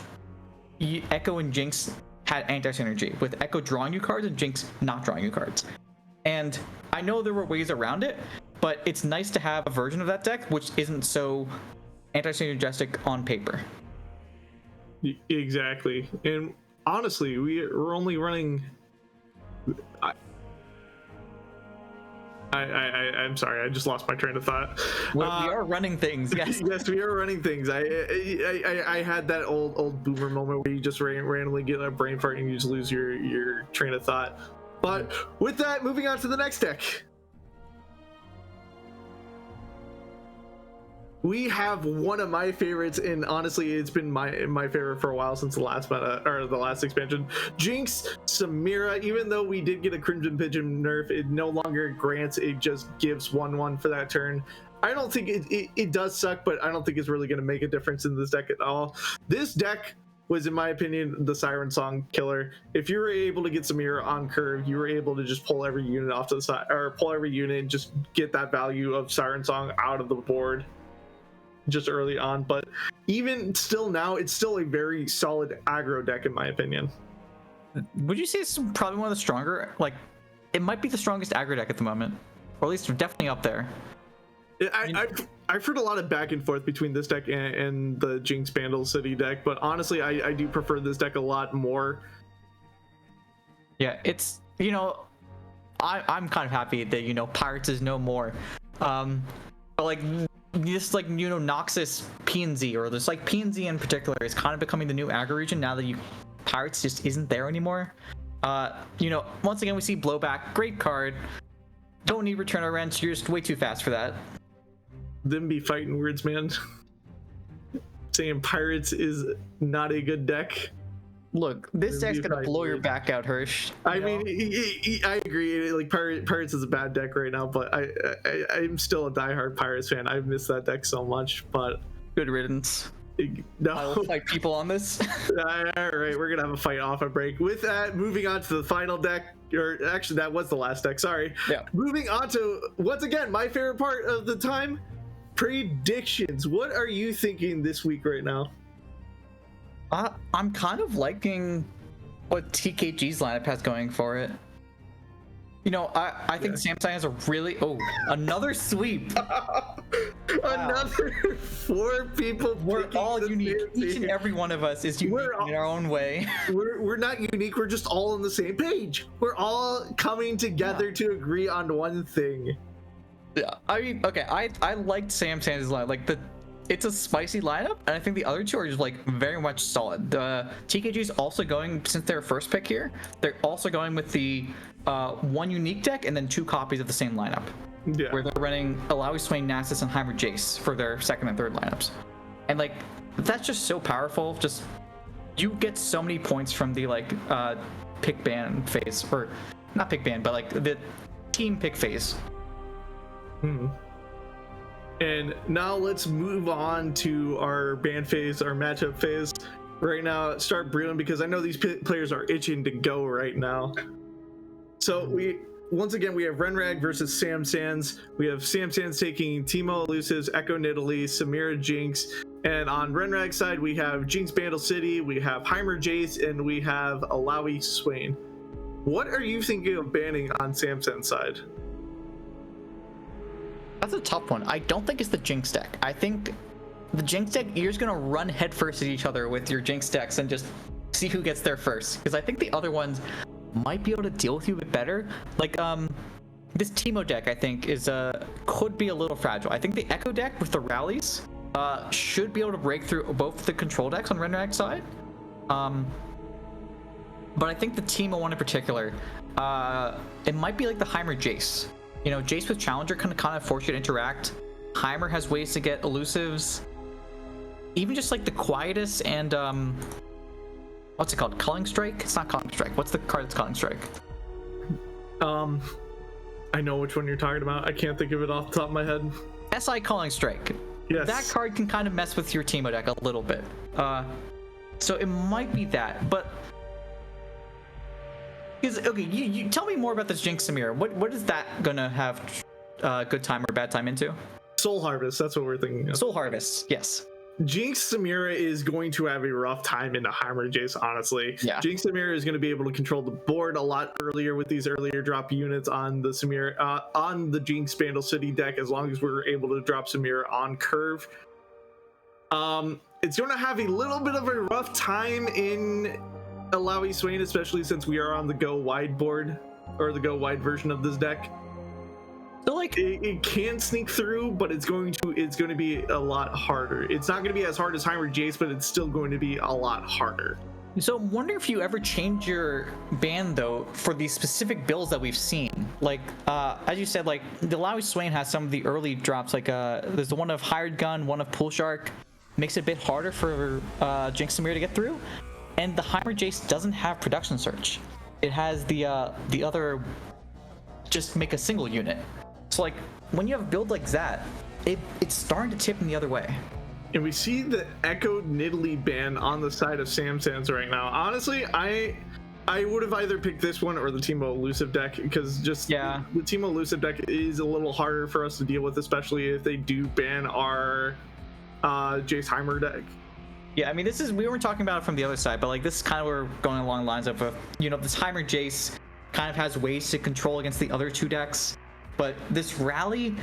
Echo and Jinx had anti-synergy, with Echo drawing you cards and Jinx not drawing you cards. And I know there were ways around it, but it's nice to have a version of that deck which isn't so anti-synergistic on paper. Exactly. And honestly, we're only running... I'm sorry, I just lost my train of thought. We are running things, yes. Yes, we are running things. I had that old boomer moment where you just randomly get a brain fart and you just lose your train of thought. But with that, moving on to the next deck. We have one of my favorites, and honestly, it's been my favorite for a while since the last meta or the last expansion. Jinx Samira. Even though we did get a Crimson Pigeon nerf, it no longer grants; it just gives 1/1 for that turn. I don't think it does suck, but I don't think it's really going to make a difference in this deck at all. This deck was, in my opinion, the Siren Song killer. If you were able to get Samira on curve, you were able to just pull every unit off to the side, or pull every unit and just get that value of Siren Song out of the board just early on. But even still now, it's still a very solid aggro deck in my opinion. Would you say it's probably one of the stronger, like it might be the strongest aggro deck at the moment, or at least definitely up there? I've heard a lot of back and forth between this deck and the Jinx Vandal City deck, but honestly I do prefer this deck a lot more. Yeah, it's, you know, I'm kind of happy that, you know, Pirates is no more, but like just like, you know, Noxus PNZ, or this like PNZ in particular is kind of becoming the new aggro region now that Pirates just isn't there anymore. You know, once again we see Blowback, great card, don't need Return of Rents, you're just way too fast for that. Them be fighting words, man. Saying Pirates is not a good deck. Look, this deck's gonna blow your back out, Hirsch. I mean, I agree. Like Pirates is a bad deck right now, but I'm still a diehard Pirates fan. I've missed that deck so much. But good riddance. No, I'll fight people on this. All right, we're gonna have a fight off a break. With that, moving on to the final deck, or actually that was the last deck. Sorry. Yeah. Moving on to once again my favorite part of the time, predictions. What are you thinking this week right now? I'm kind of liking what TKG's lineup has going for it. You know, I think Samsam has a really another sweep. Another 4 people. We're all unique. Each and every one of us is unique in our own way. We're not unique. We're just all on the same page. We're all coming together to agree on one thing. Yeah, I mean, okay, I liked Samsam's lineup. Like the it's a spicy lineup, and I think the other two are just like very much solid. The TKG is also going, since their first pick here, they're also going with the one unique deck and then 2 copies of the same lineup. Yeah. Where they're running Alawi Swain, Nasus, and Heimer Jace for their second and third lineups. And like, that's just so powerful. Just, you get so many points from the like pick ban phase, or not pick ban, but like the team pick phase. And now let's move on to our ban phase, our matchup phase. Right now, start brewing, because I know these players are itching to go right now. So once again, we have Renrag versus Samsams. We have Samsams taking Teemo Elusives, Echo Nidalee, Samira Jinx. And on Renrag's side, we have Jinx Bandle City, we have Heimer Jace, and we have Alawi Swain. What are you thinking of banning on Samsam's side? That's a tough one. I don't think it's the Jinx deck. I think the Jinx deck, you're just gonna run headfirst at each other with your Jinx decks and just see who gets there first. Because I think the other ones might be able to deal with you a bit better. Like this Teemo deck, I think, is could be a little fragile. I think the Echo deck with the rallies should be able to break through both the control decks on Renrag's side. But I think the Teemo one in particular, it might be like the Heimer Jace. You know, Jace with Challenger can kind of force you to interact. Heimer has ways to get elusives. Even just like the Quietus and what's it called? Culling Strike? It's not Culling Strike. What's the card that's Culling Strike? I know which one you're talking about. I can't think of it off the top of my head. SI Culling Strike. Yes. That card can kind of mess with your Teemo deck a little bit. So it might be that, but okay, you tell me more about this Jinx Samira. What is that gonna have good time or bad time into? Soul Harvest, that's what we're thinking of. Soul Harvest, yes. Jinx Samira is going to have a rough time into Heimer Jace, honestly. Yeah. Jinx Samira is going to be able to control the board a lot earlier with these earlier drop units on the Samira, on the Jinx Bandle City deck, as long as we're able to drop Samira on curve. It's going to have a little bit of a rough time in Alawi Swain, especially since we are on the go wide board, or the go wide version of this deck. So like it can sneak through, but it's going to be a lot harder. It's not going to be as hard as Heimer Jace, but it's still going to be a lot harder. So I'm wondering if you ever change your ban though for these specific builds that we've seen. Like as you said, like the Alawi Swain has some of the early drops. Like there's the one of Hired Gun, one of Pool Shark, makes it a bit harder for Jinx Samir to get through. And the Heimer Jace doesn't have production search. It has the other, just make a single unit. So like when you have a build like that, it's starting to tip in the other way. And we see the Echo Nidalee ban on the side of Samsams right now. Honestly, I would have either picked this one or the Teemo Elusive deck, because just the Teemo Elusive deck is a little harder for us to deal with, especially if they do ban our Jace Heimer deck. Yeah, I mean, we weren't talking about it from the other side, but like this is kind of where we're going along the lines of, you know, this Heimer Jace kind of has ways to control against the other two decks, but this rally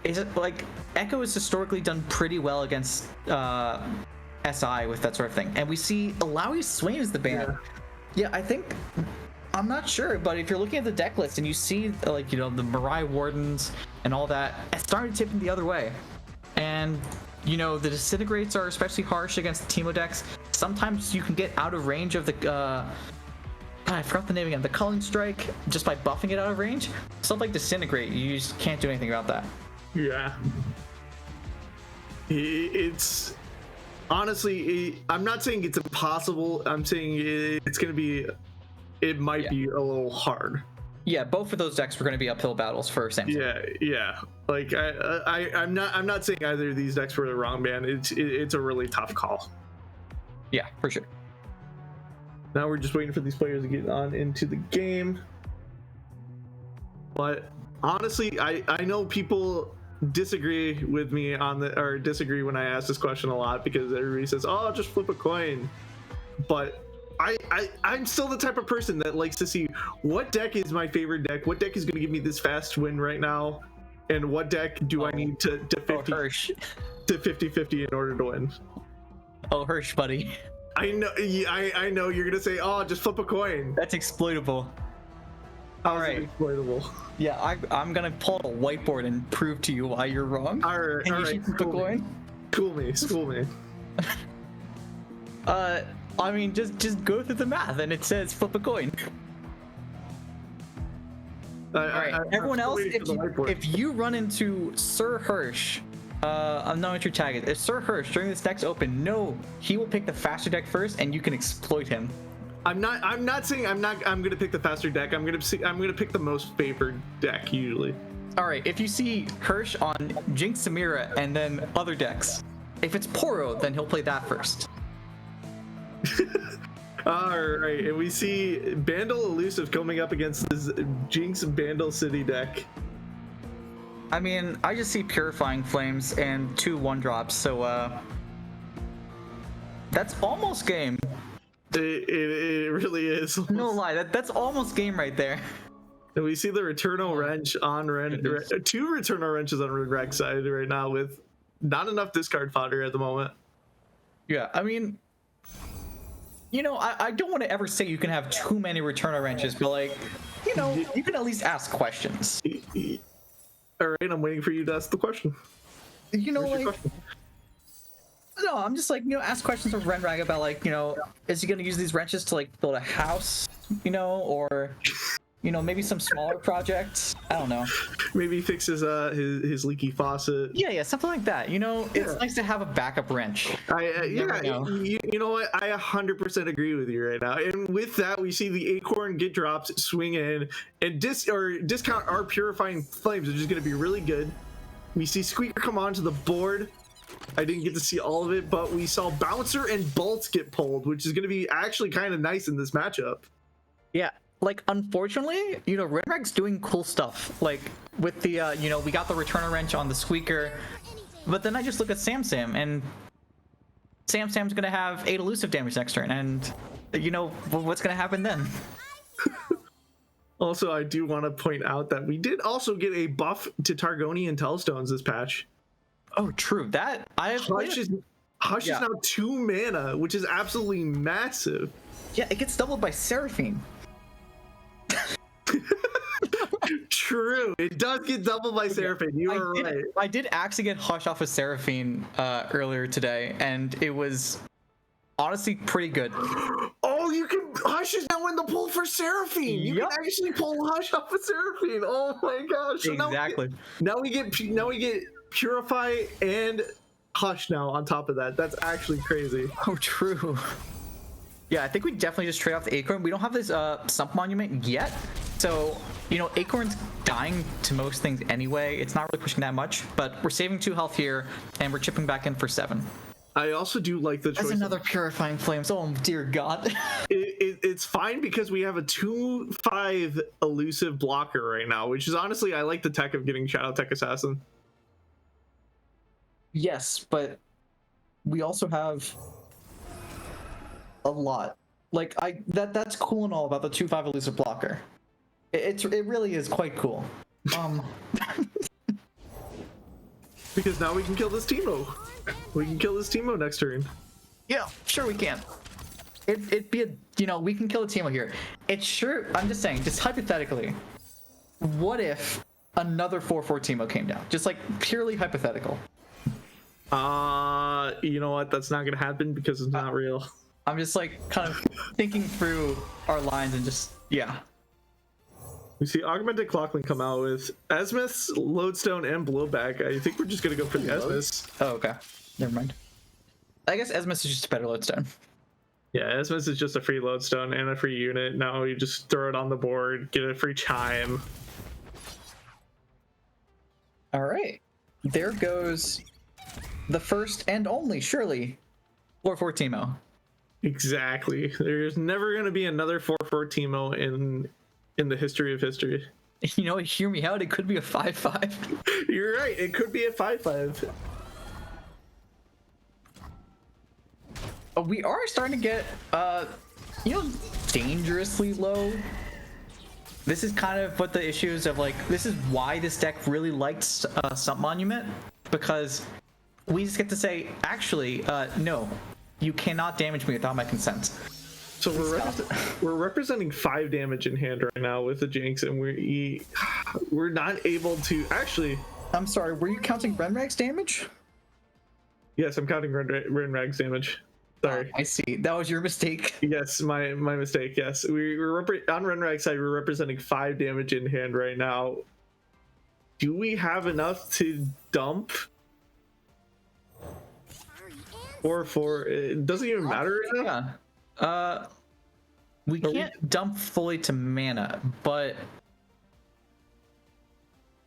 is like Echo has historically done pretty well against SI with that sort of thing, and we see Alawi Swain is the ban. Yeah, I think, I'm not sure, but if you're looking at the deck list and you see like, you know, the Mirai Wardens and all that, it's starting to tip in the other way. And you know, the Disintegrates are especially harsh against the Teemo decks. Sometimes you can get out of range of the God, I forgot the name again, the Culling Strike, just by buffing it out of range. Stuff like Disintegrate, you just can't do anything about that. Yeah, it's honestly, I'm not saying it's impossible. I'm saying it's gonna be, it might be a little hard. Yeah, both of those decks were going to be uphill battles for Samsam. Yeah. Like I'm not saying either of these decks were the wrong ban. It's a really tough call. Yeah, for sure. Now we're just waiting for these players to get on into the game. But honestly, I know people disagree with me or disagree when I ask this question a lot, because everybody says, "Oh, just flip a coin," but I'm still the type of person that likes to see what deck is my favorite deck, what deck is going to give me this fast win right now, and what deck do I need to 50-50 in order to win. Oh, Hirsch, buddy. I know you're going to say, "Oh, just flip a coin." That's exploitable. All right. Exploitable. Yeah, I'm going to pull out a whiteboard and prove to you why you're wrong. All right, Flip a coin. School me. I mean, just go through the math, and it says flip a coin. All right, everyone else, if you run into Sir Hirsch, I'm not what your tag is. If Sir Hirsch during this deck's open, no, he will pick the faster deck first, and you can exploit him. I'm not saying I'm gonna pick the faster deck. I'm gonna pick the most favored deck usually. All right, if you see Hirsch on Jinx Samira and then other decks, if it's Poro, then he'll play that first. All right, and we see Bandle Elusive coming up against this Jinx Bandle City deck. I mean, I just see Purifying Flames and 2 1-drops, so that's almost game. It really is. No lie, that's almost game right there. And we see the Returnal Wrench on 2 Returnal Wrenches on Renrag's side right now with not enough discard fodder at the moment. Yeah, I mean, you know, I don't want to ever say you can have too many Returnal Wrenches, but like, you know, you can at least ask questions. All right, I'm waiting for you to ask the question. You know, like, no, I'm just like, you know, ask questions of Renrag about like, you know, is he gonna use these wrenches to like build a house, you know, or, you know, maybe some smaller projects. I don't know. Maybe he fixes his leaky faucet. Yeah, something like that. You know, it's nice to have a backup wrench. You know what? I 100% agree with you right now. And with that, we see the Acorn get dropped, swing in, and discount our Purifying Flames, which is going to be really good. We see Squeaker come onto the board. I didn't get to see all of it, but we saw Bouncer and Bolt get pulled, which is going to be actually kind of nice in this matchup. Yeah. Like, unfortunately, you know, Renrag's doing cool stuff. Like, with the, you know, we got the Returner Wrench on the Squeaker, but then I just look at Samsam, and Samsam's gonna have 8 elusive damage next turn, and, you know, what's gonna happen then? Also, I do want to point out that we did also get a buff to Targonian Telstones this patch. Oh, true. That, Hush is now 2 mana, which is absolutely massive. Yeah, it gets doubled by Seraphine. True, it does get doubled by Seraphine. You are right. I did actually get Hush off of Seraphine earlier today, and it was honestly pretty good. Oh, you can Hush is now in the pull for Seraphine. You can actually pull Hush off of Seraphine. Oh my gosh! So exactly. Now we get Purify and Hush now on top of that. That's actually crazy. Oh, true. Yeah, I think we definitely just trade off the Acorn. We don't have this Sump Monument yet, so, you know, Acorn's dying to most things anyway. It's not really pushing that much, but we're saving 2 health here, and we're chipping back in for 7. I also do like the choice. That's another Purifying Flames. Oh, dear God. It's fine because we have a 2/5 elusive blocker right now, which is honestly, I like the tech of getting Shadow Tech Assassin. Yes, but we also have a lot. Like, that's cool and all about the 2/5 elusive blocker. It really is quite cool. Because now we can kill this Teemo. We can kill this Teemo next turn. Yeah, sure we can. It'd be a, you know, we can kill the Teemo here. It's sure, I'm just saying, just hypothetically, what if another 4/4 Teemo came down? Just like purely hypothetical. You know what? That's not gonna happen because it's not real. I'm just like kind of thinking through our lines and just, yeah. We see Augmented Clockling come out with Esmus, Lodestone, and Blowback. I think we're just gonna go for the Esmus. Oh, okay. Never mind. I guess Esmus is just a better Lodestone. Yeah, Esmus is just a free Lodestone and a free unit. Now we just throw it on the board, get a free Chime. All right. There goes the first and only, surely, 4/4 Teemo. Exactly. There's never going to be another 4/4 Teemo in the history of history. You know, hear me out. It could be a 5/5. You're right. It could be a 5/5. We are starting to get, you know, dangerously low. This is kind of what the issues of, like, this is why this deck really liked Sump Monument, because we just get to say, actually, no, you cannot damage me without my consent. So we're representing 5 damage in hand right now with the Jinx, and we're not able to actually. I'm sorry, were you counting Renrag's damage? Yes, I'm counting Renrag's damage. Sorry. I see. That was your mistake. Yes, my mistake. Yes, we're on Renrag's side. We're representing 5 damage in hand right now. Do we have enough to dump? Or for it doesn't even matter right now? Yeah. We can't dump fully to mana, but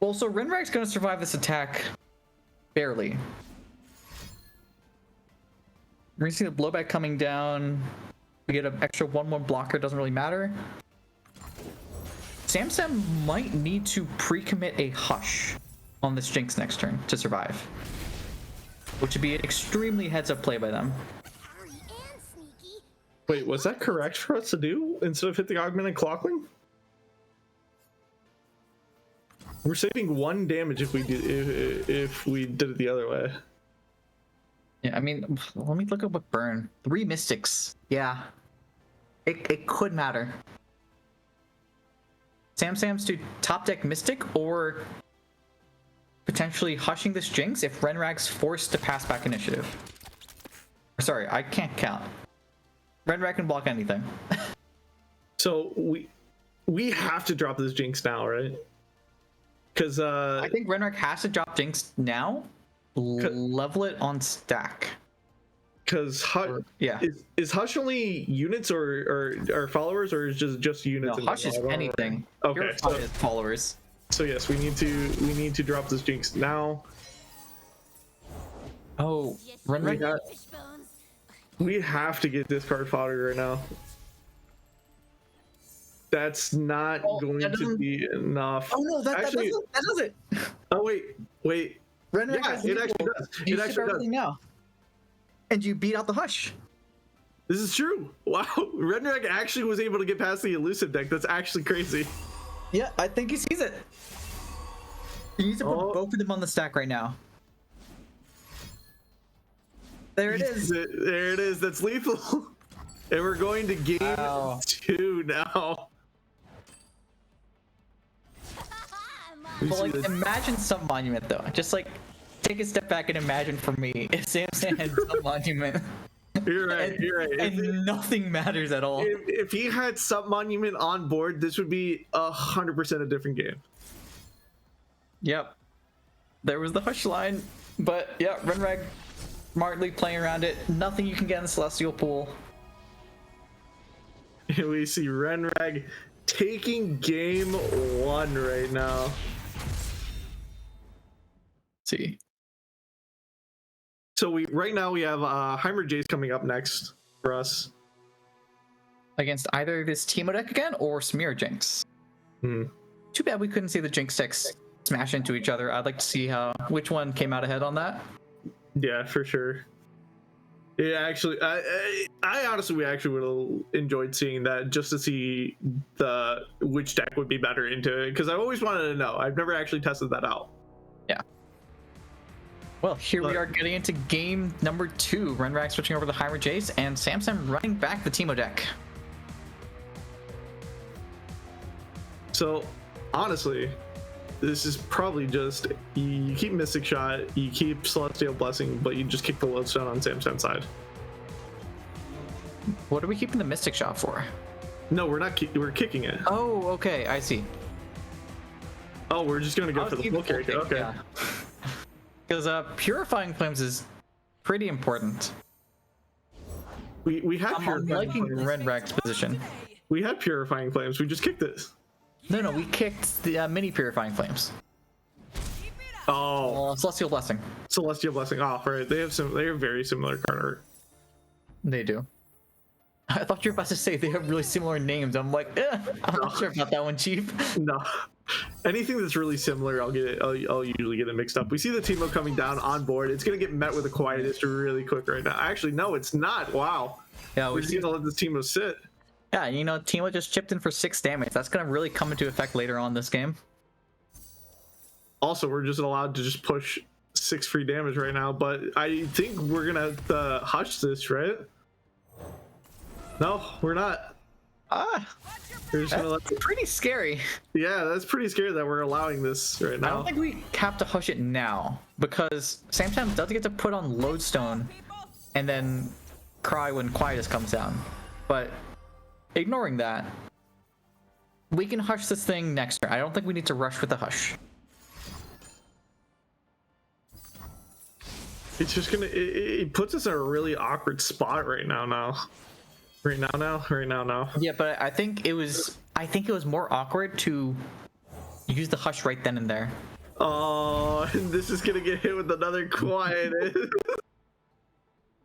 also Renrag's gonna survive this attack barely. We're gonna see the blowback coming down. We get an extra 1/1 blocker, doesn't really matter. Samsam might need to pre-commit a Hush on this Jinx next turn to survive, which would be an extremely heads-up play by them. Wait, was that correct for us to do instead of hit the augmented clockling? We're saving 1 damage if we did it the other way. Yeah, I mean, let me look up what burn. 3 Mystics. Yeah. It could matter. Samsam's to top deck Mystic or potentially hushing this Jinx if Renrag's forced to pass back initiative. Sorry, I can't count. Renrag can block anything. So we have to drop this Jinx now, right? Because I think Renrag has to drop Jinx now. Level it on stack. Because yeah, is Hush only units or followers, or is just units? No, Hush is anything. Okay, so, followers. So yes, we need to drop this Jinx now. Oh, Renrag. We have to get discard fodder right now. That's not going to be enough. Oh no, that does it. Oh wait. Renrag yeah, it actually does. It actually does. Now. And you beat out the Hush. This is true. Wow, Renrag actually was able to get past the elusive deck. That's actually crazy. Yeah, I think he sees it. He needs to put both of them on the stack right now. There it is. There it is. That's lethal. And we're going to game 2 now. But like, imagine some monument though. Just like take a step back and imagine for me if Samsam had some monument. You're right. You're right. And nothing matters at all. If he had some monument on board, this would be 100% a different game. Yep. There was the Hush line, but yeah, Renrag smartly playing around it. Nothing you can get in the Celestial Pool. We see Renrag taking game 1 right now. Let's see. So right now we have Heimer Jace coming up next for us. Against either this Teemo deck again or Smear Jinx. Too bad we couldn't see the Jinx decks smash into each other. I'd like to see which one came out ahead on that. Yeah, for sure. Yeah, actually, I honestly, we actually would have enjoyed seeing that just to see which deck would be better into it, because I've always wanted to know. I've never actually tested that out. Yeah. Well, we are getting into game number 2. Renrag switching over to Heimer Jace and Samsam running back the Teemo deck. So, honestly, this is probably just, you keep Mystic Shot, you keep Celestial Blessing, but you just kick the Lodestone on Samsam's side. What are we keeping the Mystic Shot for? No, we're not. We're kicking it. Oh, okay, I see. Oh, we're just gonna go for the full kick. Okay. Because Purifying Flames is pretty important. We have I'm liking Renrag's position. We had Purifying Flames. We just kicked this. No, we kicked the mini Purifying Flames. Oh, Celestial Blessing. Celestial Blessing. Oh, right. They have very similar card art. They do. I thought you were about to say they have really similar names. I'm like, I'm not sure about that one, Chief. No. Anything that's really similar, I'll usually get it mixed up. We see the Teemo coming down on board. It's gonna get met with a Quietist really quick right now. Actually, no, it's not. Wow. Yeah, we're just gonna let this Teemo sit. Yeah, you know, Teemo just chipped in for 6 damage. That's gonna really come into effect later on this game. Also, we're just allowed to just push 6 free damage right now, but I think we're gonna hush this, right? No, we're not. We're just gonna That's pretty scary. yeah, that's pretty scary that we're allowing this right I now. don't think we have to hush it now because Samsam does get to put on Lodestone and then cry when Quietus comes down. But ignoring that, we can hush this thing next turn. I don't think we need to rush with the hush. It's just gonna it puts us in a really awkward spot right now. Right now. Yeah, but I think it was more awkward to use the hush right then and there. Oh, and this is gonna get hit with another quiet.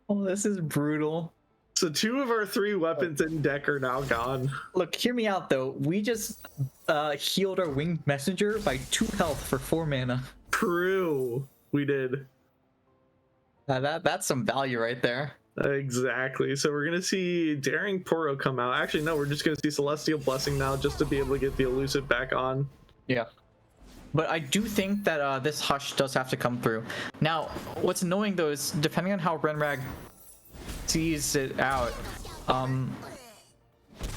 Oh, this is brutal. So 2 of our 3 weapons in deck are now gone. Look, hear me out though. We just healed our winged messenger by 2 health for 4 mana. True, we did. That's some value right there. Exactly. So we're gonna see Daring Poro come out. Actually, no, we're just gonna see Celestial Blessing now, just to be able to get the elusive back on. Yeah. But I do think that this hush does have to come through. Now, what's annoying though is depending on how Renrag sees it out,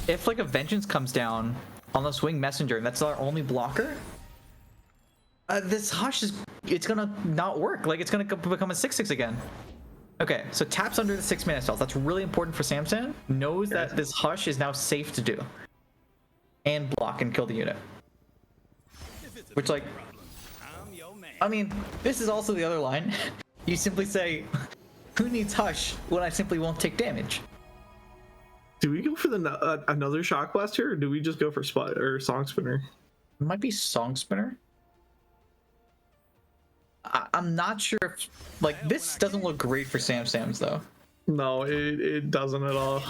if like a Vengeance comes down on the Swing Messenger and that's our only blocker, this hush it's gonna not work. Like it's gonna become a 6/6 again. Okay, so taps under the 6 mana spells. That's really important for Samsam. Knows that this hush is now safe to do. And block and kill the unit. Which, like, I mean, this is also the other line. You simply say, who needs hush when I simply won't take damage? Do we go for the another Shock Blast here, or do we just go for Spot or Song Spinner? It might be Song Spinner. I'm not sure if, like, this doesn't look great for Samsams though. No, it doesn't at all.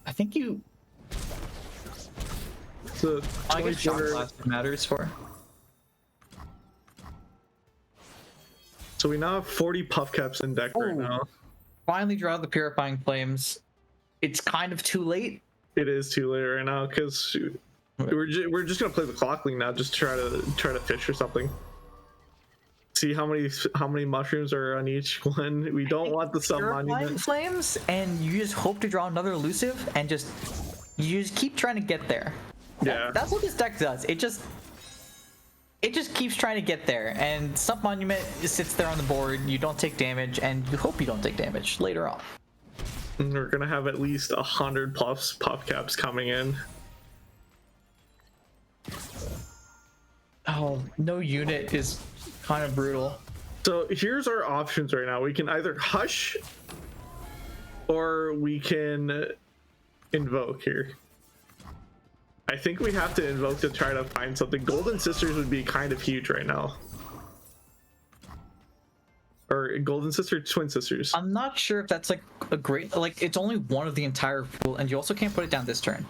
I think you. So I guess Shock Blast matters for. So we now have 40 Puff Caps in deck right now. Finally draw the Purifying Flames. It's kind of too late. It is too late right now because we're just gonna play the Clockling now, just try to fish or something. See how many mushrooms are on each one. We don't want the Sun Monument. Flames, and you just hope to draw another elusive, and you just keep trying to get there. Yeah, That's what this deck does. It just keeps trying to get there, and Sun Monument sits there on the board. You don't take damage, and you hope you don't take damage later on. and we're gonna have at least 100 plus Puff Caps coming in. Oh, no unit is kind of brutal. So here's our options right now. We can either hush or we can invoke here. I think we have to invoke to try to find something. Golden Sisters would be kind of huge right now. Or Golden Sister, Twin Sisters. I'm not sure if that's like a great, like, it's only one of the entire pool, and you also can't put it down this turn.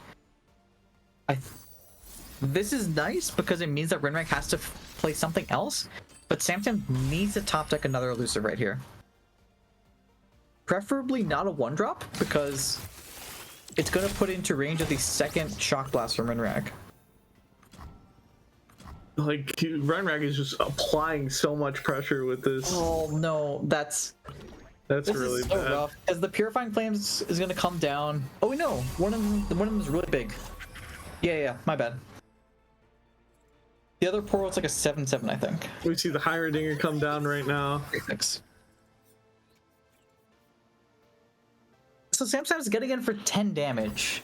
This is nice because it means that Renrag has to play something else, but Samsam needs to top deck another elusive right here. Preferably not a 1-drop, because it's going to put into range of the second Shock Blast from Renrag. Like, Renrag is just applying so much pressure with this. Oh no, this really is so bad. rough. As the Purifying Flames is going to come down. Oh no, one of them is really big. Yeah, my bad. The other portal's like a 7/7, I think. We see the Heimerdinger come down right now. Thanks. So Samsam's getting in for 10 damage.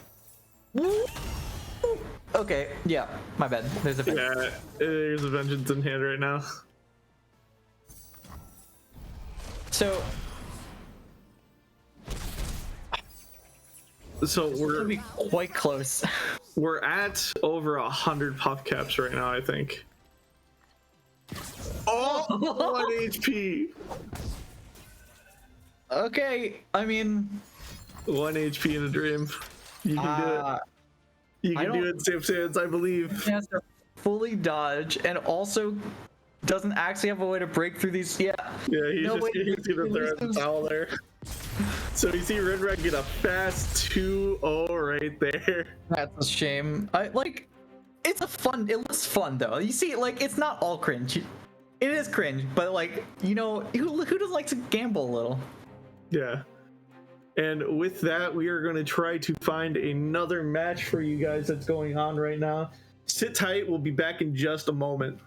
Okay, yeah, my bad. There's a Yeah, there's a Vengeance in hand right now. So we're gonna be quite close. We're at over 100 Puff Caps right now, I think. Oh, 1 HP. Okay, I mean, 1 HP in a dream. You can do it. You can do it, Samsams, I believe. he has to fully dodge and also doesn't actually have a way to break through these. Yeah, Yeah, No, he's wait, just gonna throw the towel there. So you see Renrag get a fast 2-0 right there. that's a shame. It looks fun though. You see, like, it's not all cringe. It is cringe, but like, you know, who doesn't like to gamble a little? Yeah. And with that, we are going to try to find another match for you guys that's going on right now. Sit tight. We'll be back in just a moment.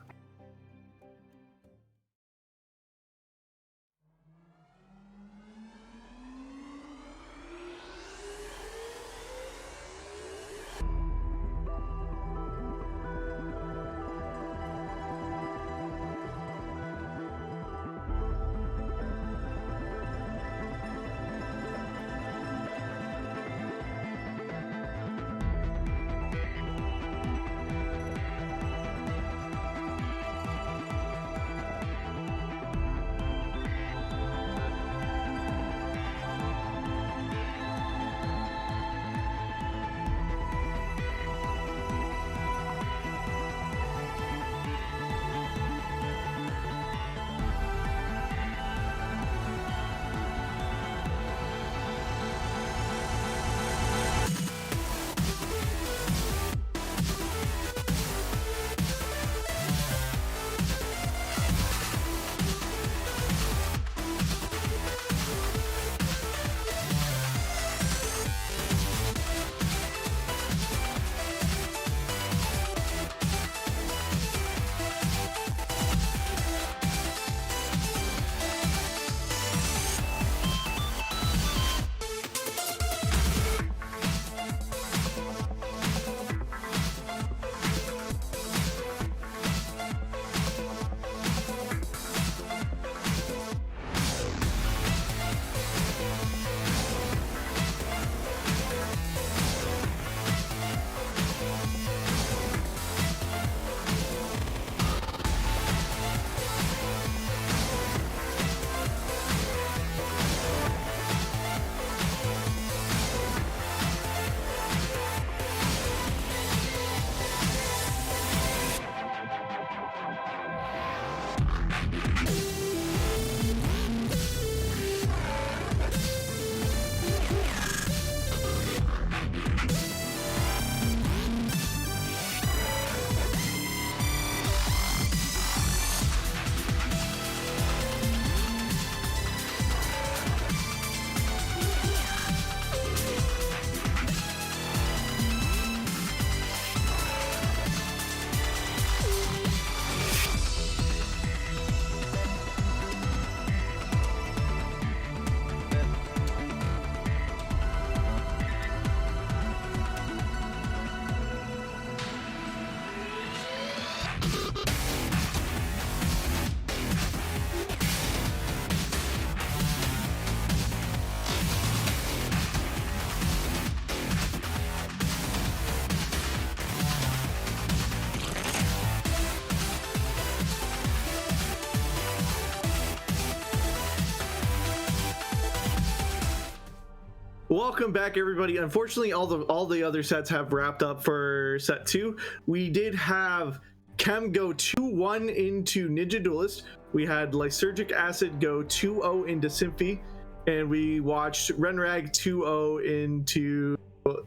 Welcome back, everybody. Unfortunately, all the other sets have wrapped up for set 2. We did have Chem go 2-1 into Ninja Duelist. We had Lysergic Acid go 2-0 into Symphy, and we watched Renrag 2-0 into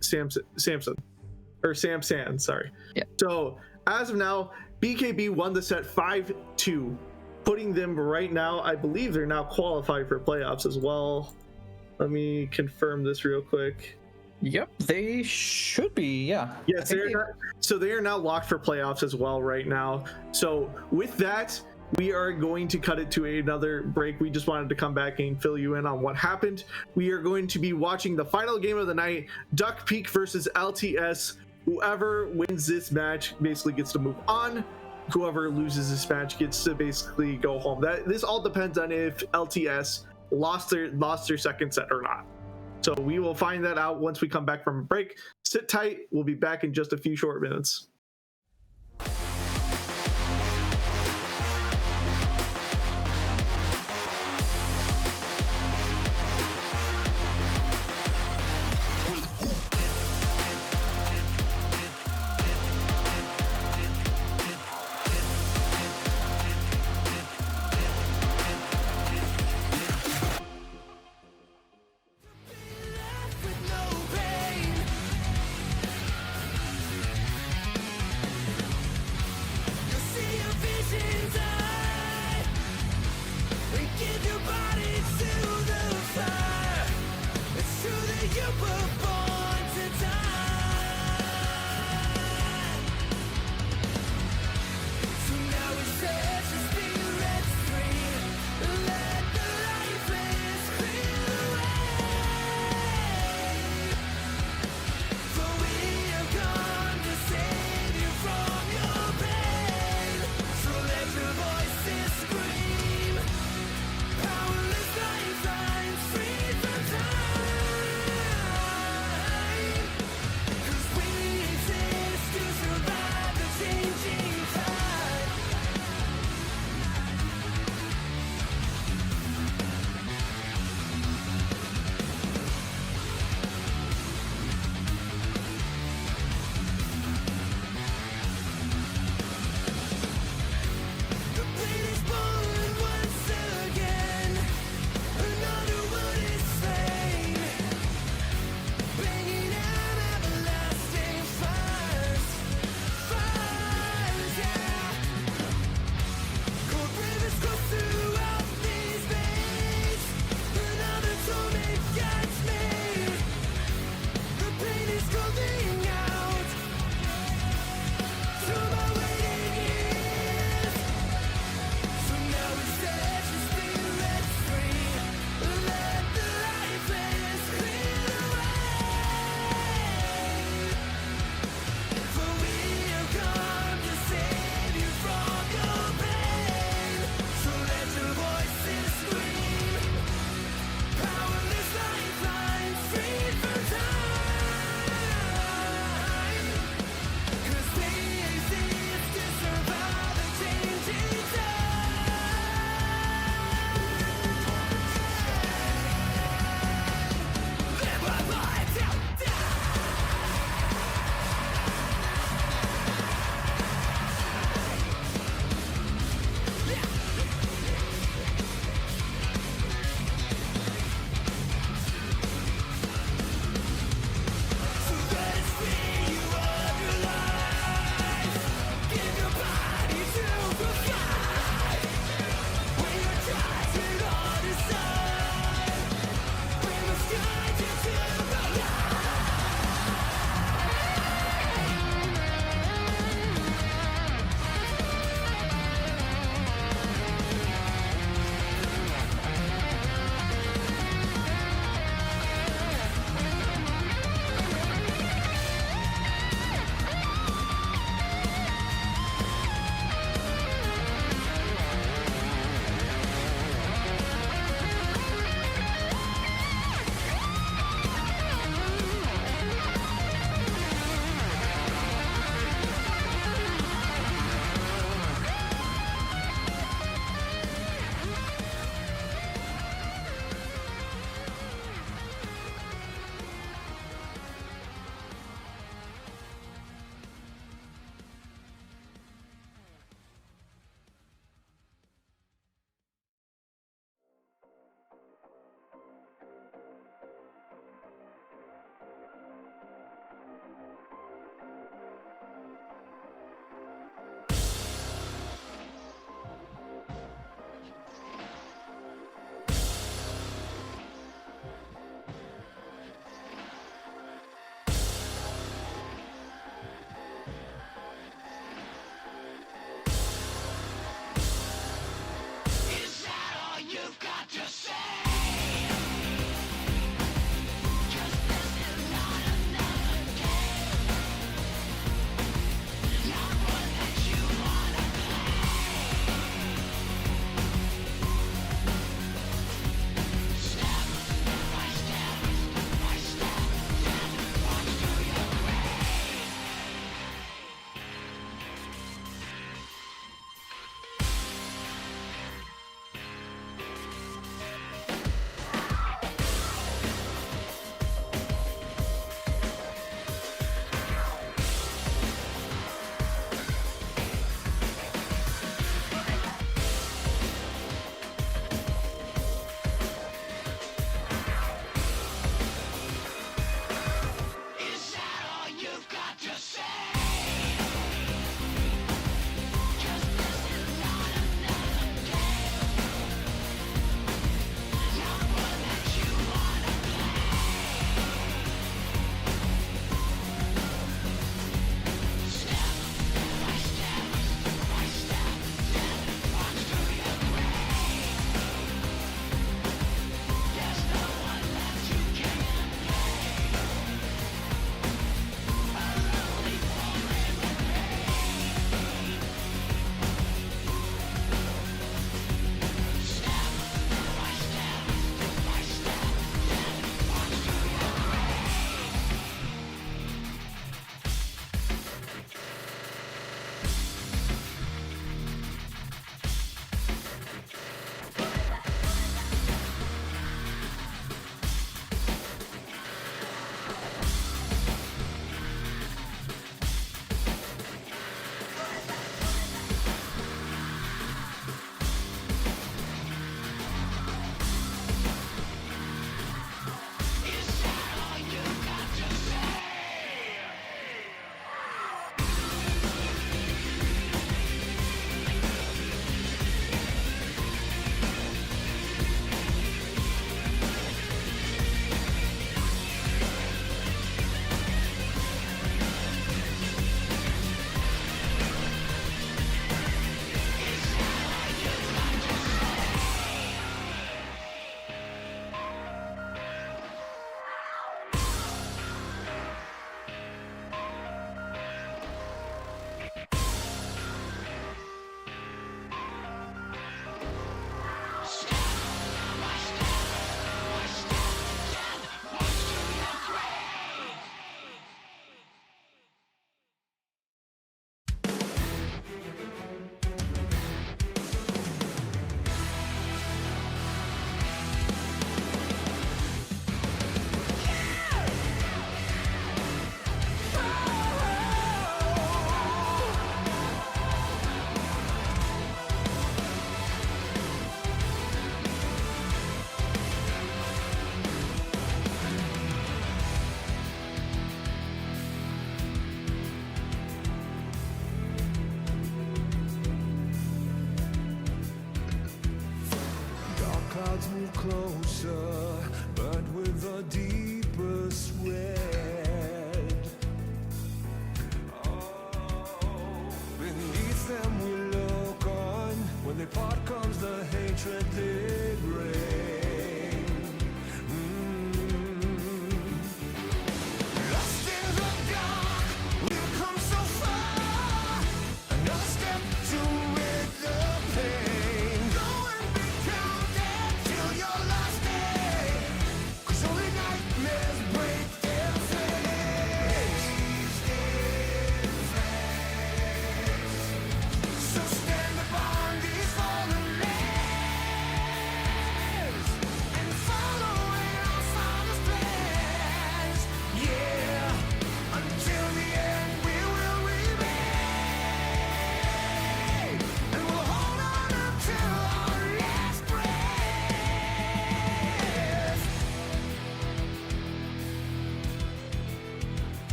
Samsam. Sorry. Yeah. So as of now, BKB won the set 5-2, putting them right now. I believe they're now qualified for playoffs as well. Let me confirm this real quick. Yep, they should be, yeah. Yes, they are now locked for playoffs as well right now. So with that, we are going to cut it to another break. We just wanted to come back and fill you in on what happened. We are going to be watching the final game of the night, Duck Peak versus LTS. Whoever wins this match basically gets to move on. Whoever loses this match gets to basically go home. This all depends on if LTS lost their second set or not. So we will find that out once we come back from a break. Sit tight. We'll be back in just a few short minutes.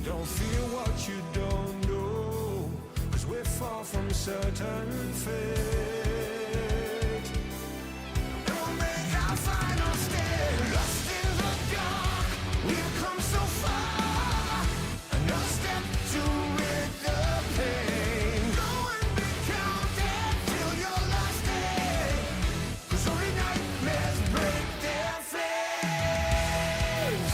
Don't fear what you don't know, 'cause we're far from certain fate. We'll make our final stand, lost in the dark. We've come so far, another step to rid the pain. Go and be counted till your last day, 'cause only nightmares break their flames.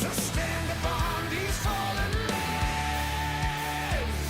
So stand upon these fallen legs.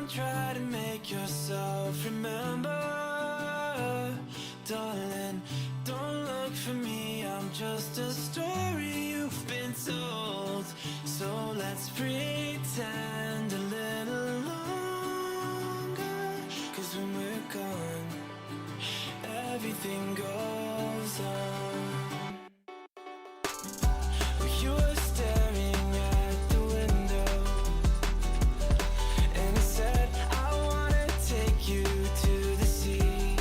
Don't try to make yourself remember, darling. Don't look for me, I'm just a story you've been told. So let's pretend a little longer, 'cause when we're gone, everything goes on. You were staring at the window, and I said, I wanna take you to the sea.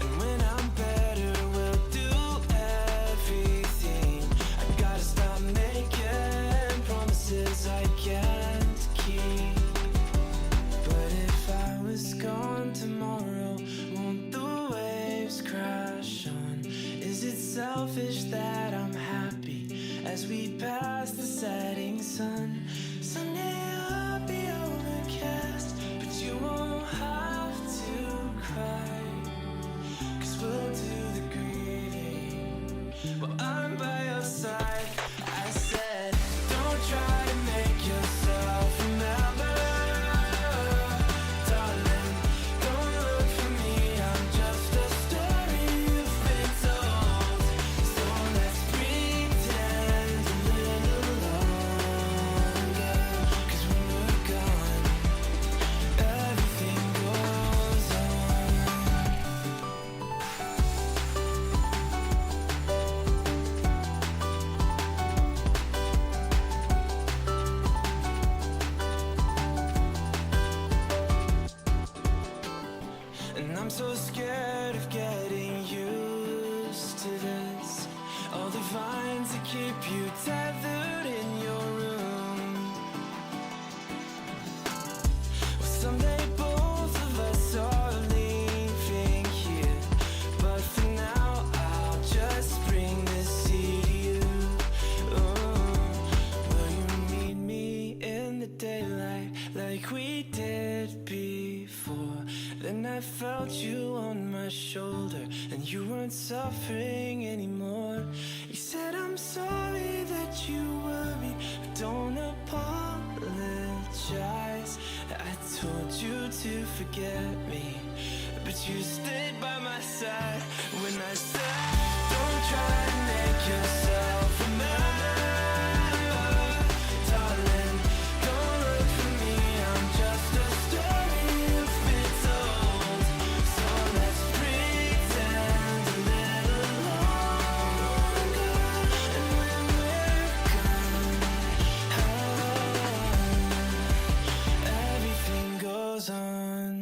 And when I'm better, we'll do everything. I gotta stop making promises I can't keep. But if I was gone tomorrow, won't the waves crash on? Is it selfish that I'm happy as we pass the setting sun? Someday I'll be overcast, but you won't have to cry, 'cause we'll do the grieving while I'm by your side. I said, don't try to make yourself remember, darling. Don't look for me, I'm just a story you've been told. So let's pretend a little longer, 'cause when we're gone, everything goes on. And I'm so scared of getting used to this. All the vines that keep you tethered in your room. Well, someday both of us are leaving here, but for now I'll just bring this sea to you. Will you meet me in the daylight like we did before? Then I felt you on my shoulder, and you weren't suffering anymore. You said, I'm sorry that you worried, but don't apologize. I told you to forget me, but you stayed by my side when I said, don't try to make yourself remember, darling. Don't look for me, I'm just a story you've been told. So let's pretend a little longer, and when we're gone, everything goes on.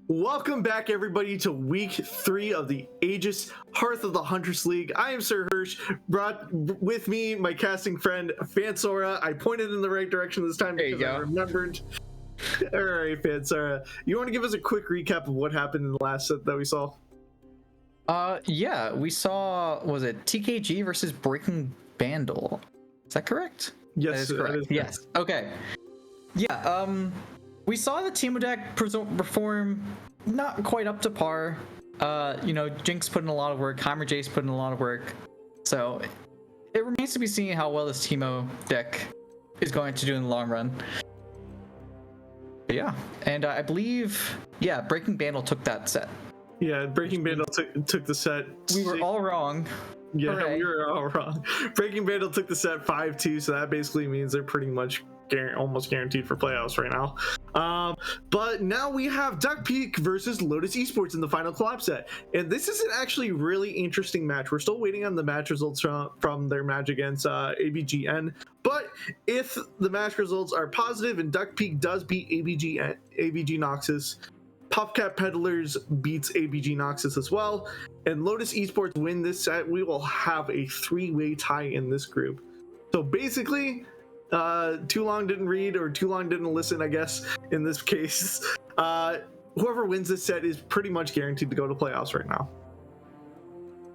Welcome back, everybody, to week 3 of the Aegis Hearth of the Huntress League. I am Sir Hirsch, brought with me my casting friend, Fansora. I pointed in the right direction this time because I remembered. All right, Fansora, you want to give us a quick recap of what happened in the last set that we saw? Yeah, we saw, was it TKG versus Breaking Bandle? Is that correct? Yes, that is correct. Yes. Okay. Yeah. We saw the Teemo deck perform not quite up to par. Jinx put in a lot of work. Heimer Jace put in a lot of work. So it remains to be seen how well this Teemo deck is going to do in the long run. But yeah, and I believe, Breaking Bandle took that set. Yeah, Breaking Bandle took the set. We were all wrong. Yeah, Hooray. we were all wrong. Breaking Bandle took the set 5-2, so that basically means they're pretty much almost guaranteed for playoffs right now. But now we have Duck Peak versus Lotus Esports in the final collab set, and this is an actually really interesting match. We're still waiting on the match results from their match against ABGN, but if the match results are positive and Duck Peak does beat ABG Noxus, Puffcat Peddlers beats ABG Noxus as well, and Lotus Esports win this set, we will have a 3-way tie in this group. So basically, too long didn't read or too long didn't listen, I guess, in this case. Whoever wins this set is pretty much guaranteed to go to playoffs right now.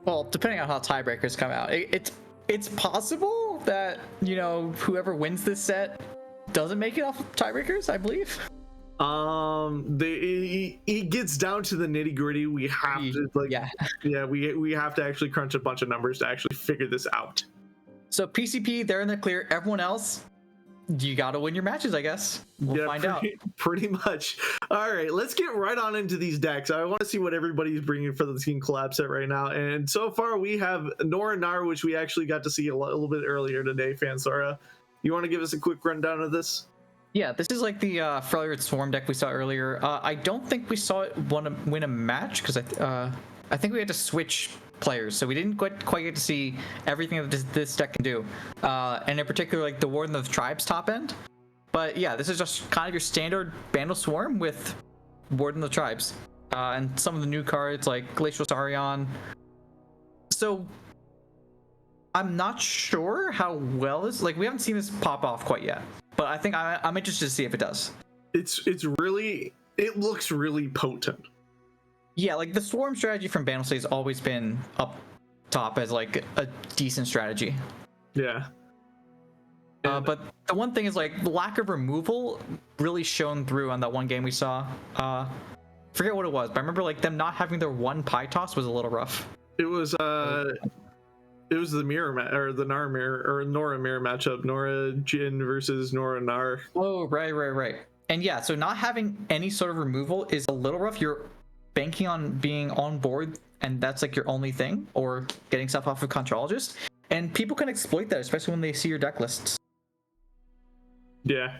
Well, depending on how tiebreakers come out, it's possible that, whoever wins this set doesn't make it off of tiebreakers, I believe. It gets down to the nitty gritty. We have to we have to actually crunch a bunch of numbers to actually figure this out. So PCP, they're in the clear. Everyone else, you got to win your matches, I guess. We'll find out. Pretty much. All right, let's get right on into these decks. I want to see what everybody's bringing for the team collab set right now. And so far, we have Nora Nar, which we actually got to see a little bit earlier today. Fansora, you want to give us a quick rundown of this? Yeah, this is like the Freljord Swarm deck we saw earlier. I don't think we saw it win a match because I think we had to switch players, so we didn't quite get to see everything that this deck can do, and in particular like the Warden of the Tribes top end. But yeah, this is just kind of your standard Bandle Swarm with Warden of the Tribes, and some of the new cards like Glacial Saurion. So I'm not sure how well this, like, we haven't seen this pop off quite yet, but I think I'm interested to see if it does. It looks really potent. Yeah, like the Swarm strategy from Bandle has always been up top as like a decent strategy. Yeah. But the one thing is like the lack of removal really shone through on that one game we saw. Forget what it was, but I remember like them not having their one pie toss was a little rough. It was the mirror the Nar mirror or Nora mirror matchup, Nora Jin versus Nora Nar. Oh, right. And yeah, so not having any sort of removal is a little rough. You're banking on being on board, and that's like your only thing, or getting stuff off of Contrologist. And people can exploit that, especially when they see your deck lists. Yeah.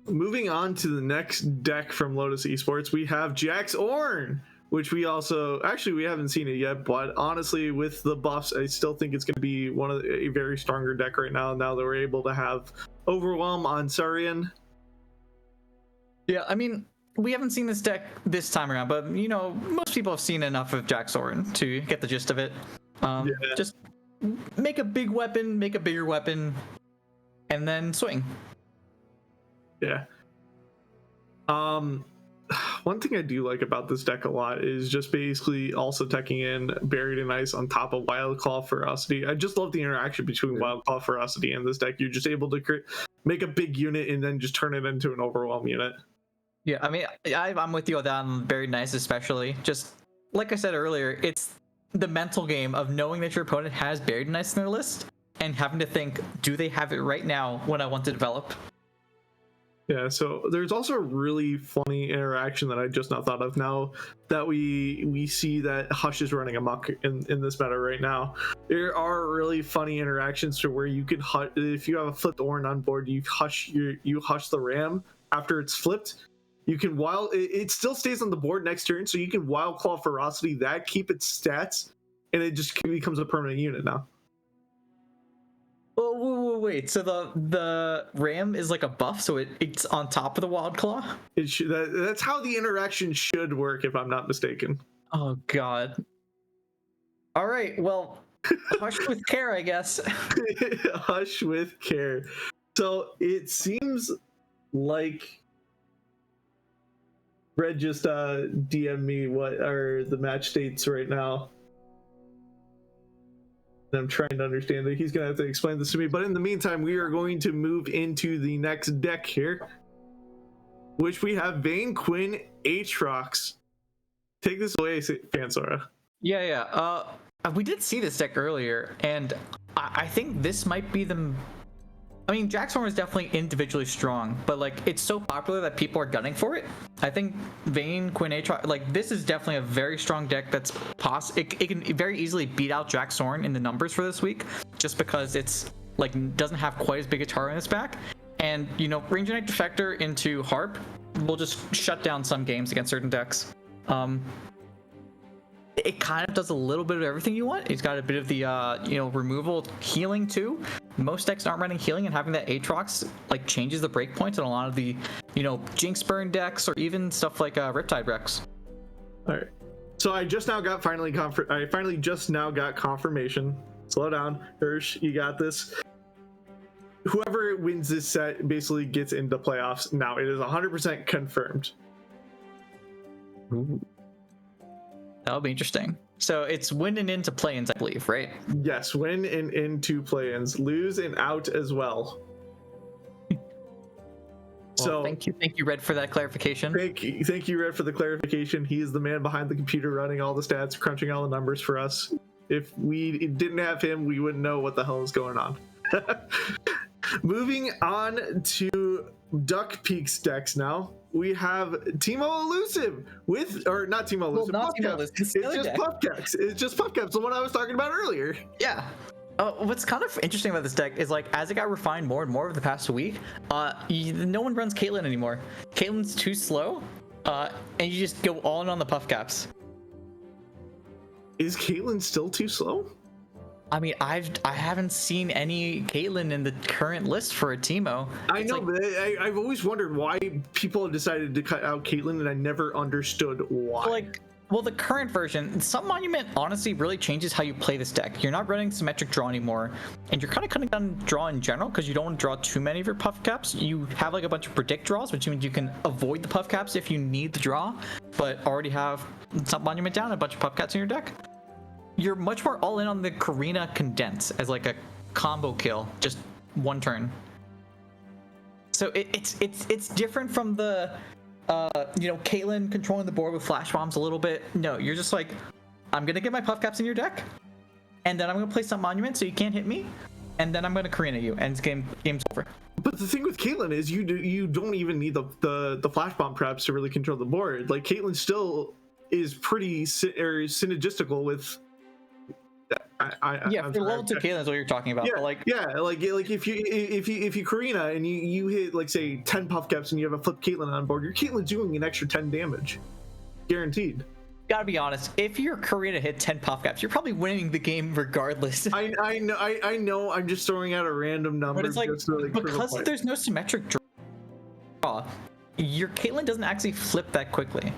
Moving on to the next deck from Lotus Esports, we have Jax Ornn, which we haven't seen it yet, but honestly, with the buffs, I still think it's going to be a very stronger deck right now that we're able to have Overwhelm on Saurian. Yeah, I mean, we haven't seen this deck this time around, but most people have seen enough of Jax Ornn to get the gist of it. Just make a big weapon, make a bigger weapon, and then swing. Yeah. One thing I do like about this deck a lot is just basically also teching in Buried in Ice on top of Wild Claw Ferocity. I just love the interaction between Wild Claw Ferocity and this deck. You're just able to make a big unit and then just turn it into an Overwhelm unit. Yeah, I mean, I'm with you on that on Buried in Ice especially. Just like I said earlier, it's the mental game of knowing that your opponent has Buried in Ice in their list and having to think, do they have it right now when I want to develop? Yeah, so there's also a really funny interaction that I just not thought of now that we see that Hush is running amok in this meta right now. There are really funny interactions to where you can if you have a flipped Ornn on board, you hush the Ram after it's flipped. You can it still stays on the board next turn, so you can Wild Claw Ferocity that, keep its stats, and it just becomes a permanent unit now. Whoa, wait, so the ram is like a buff, so it's on top of the wild claw? That's how the interaction should work, if I'm not mistaken. Oh god. All right, well, hush with care, I guess. Hush with care. So it seems like Red just DM'd me what are the match states right now. And I'm trying to understand it. He's gonna have to explain this to me. But in the meantime, we are going to move into the next deck here, which we have Vayne, Quinn, AraX. Take this away, Fansora. Yeah. We did see this deck earlier, and I think this might be the. I mean, Jackson is definitely individually strong, but like it's so popular that people are gunning for it. I think Vayne, Quinn, AraX, like this is definitely a very strong deck that's it can very easily beat out Jackson in the numbers for this week, just because it's like doesn't have quite as big a tar in its back, and you know, Ranger Knight Defector into Harp will just shut down some games against certain decks. It kind of does a little bit of everything you want. It's got a bit of the removal healing too. Most decks aren't running healing, and having that AraX like changes the breakpoints in a lot of the Jinx burn decks or even stuff like Riptide Rex. All right. So I just now got finally just now got confirmation. Slow down, Hirsch. You got this. Whoever wins this set basically gets into playoffs. Now it is 100% confirmed. Ooh. That'll be interesting. So it's win and into play-ins, I believe, right? Yes, win and into play-ins, lose and out as well. So thank you, Red, for that clarification. Thank you, Red, for the clarification. He is the man behind the computer, running all the stats, crunching all the numbers for us. If we didn't have him, we wouldn't know what the hell is going on. Moving on to Duck Peaks decks now. We have Teemo Elusive not Teemo Elusive. Well, not Teemo Elusive. It's just Puffcaps. It's just Puffcaps, the one I was talking about earlier. Yeah. What's kind of interesting about this deck is like as it got refined more and more over the past week, no one runs Caitlyn anymore. Caitlyn's too slow, and you just go all in on the Puffcaps. Is Caitlyn still too slow? I mean, I haven't seen any Caitlyn in the current list for a Teemo. I know, but I've always wondered why people have decided to cut out Caitlyn, and I never understood why. Well, the current version, some monument honestly really changes how you play this deck. You're not running symmetric draw anymore, and you're kind of cutting down draw in general because you don't want to draw too many of your puff caps. You have like a bunch of predict draws, which means you can avoid the puff caps if you need the draw, but already have some monument down and a bunch of puff caps in your deck. You're much more all in on the Karina Condense as like a combo kill, just one turn. So it's different from the Caitlyn controlling the board with flash bombs a little bit. No, you're just like, I'm gonna get my puff caps in your deck, and then I'm gonna play some monument so you can't hit me, and then I'm gonna Karina you, and game's over. But the thing with Caitlyn is you don't even need the flash bomb traps to really control the board. Like Caitlyn still is pretty synergistical with. For level 2 Caitlyn is what you're talking about. Yeah, but like if you Karina and you hit like say 10 puff caps and you have a flip Caitlyn on board, your Caitlyn's doing an extra 10 damage, guaranteed. Gotta be honest, if your Karina hit 10 puff caps, you're probably winning the game regardless. I know. I'm just throwing out a random number. But it's like, because there's no symmetric draw, your Caitlyn doesn't actually flip that quickly.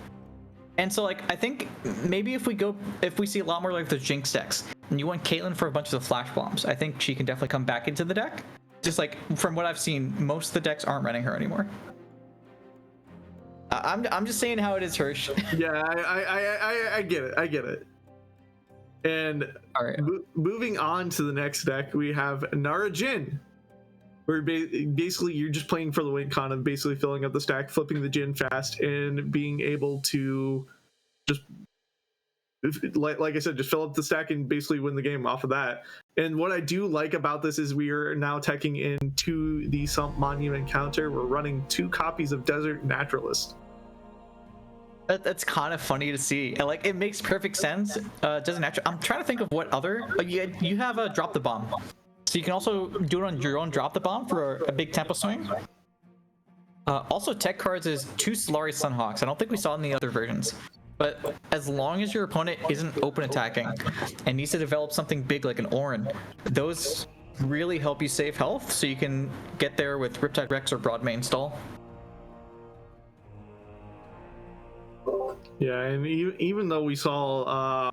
And so like I think maybe if we see a lot more like the Jinx decks and you want Caitlyn for a bunch of the flash bombs, I think she can definitely come back into the deck. Just like from what I've seen, most of the decks aren't running her anymore. I'm just saying how it is, Hirsch. Yeah, I get it. And all right, moving on to the next deck, we have Nara Jin, where basically you're just playing for the win con of basically filling up the stack, flipping the Jin fast, and being able to just, like I said, just fill up the stack and basically win the game off of that. And what I do like about this is we are now teching into the Sump Monument counter. We're running 2 copies of Desert Naturalist. That's kind of funny to see. Like it makes perfect sense. Doesn't actually. I'm trying to think of what other. You have a drop the bomb. So you can also do it on your own, drop the bomb for a big tempo swing. Also, tech cards is 2 Solari Sunhawks. I don't think we saw it in the other versions. But as long as your opponent isn't open attacking and needs to develop something big like an Orin, those really help you save health, so you can get there with Riptide Rex or Broadmane stall. Yeah, and even though we saw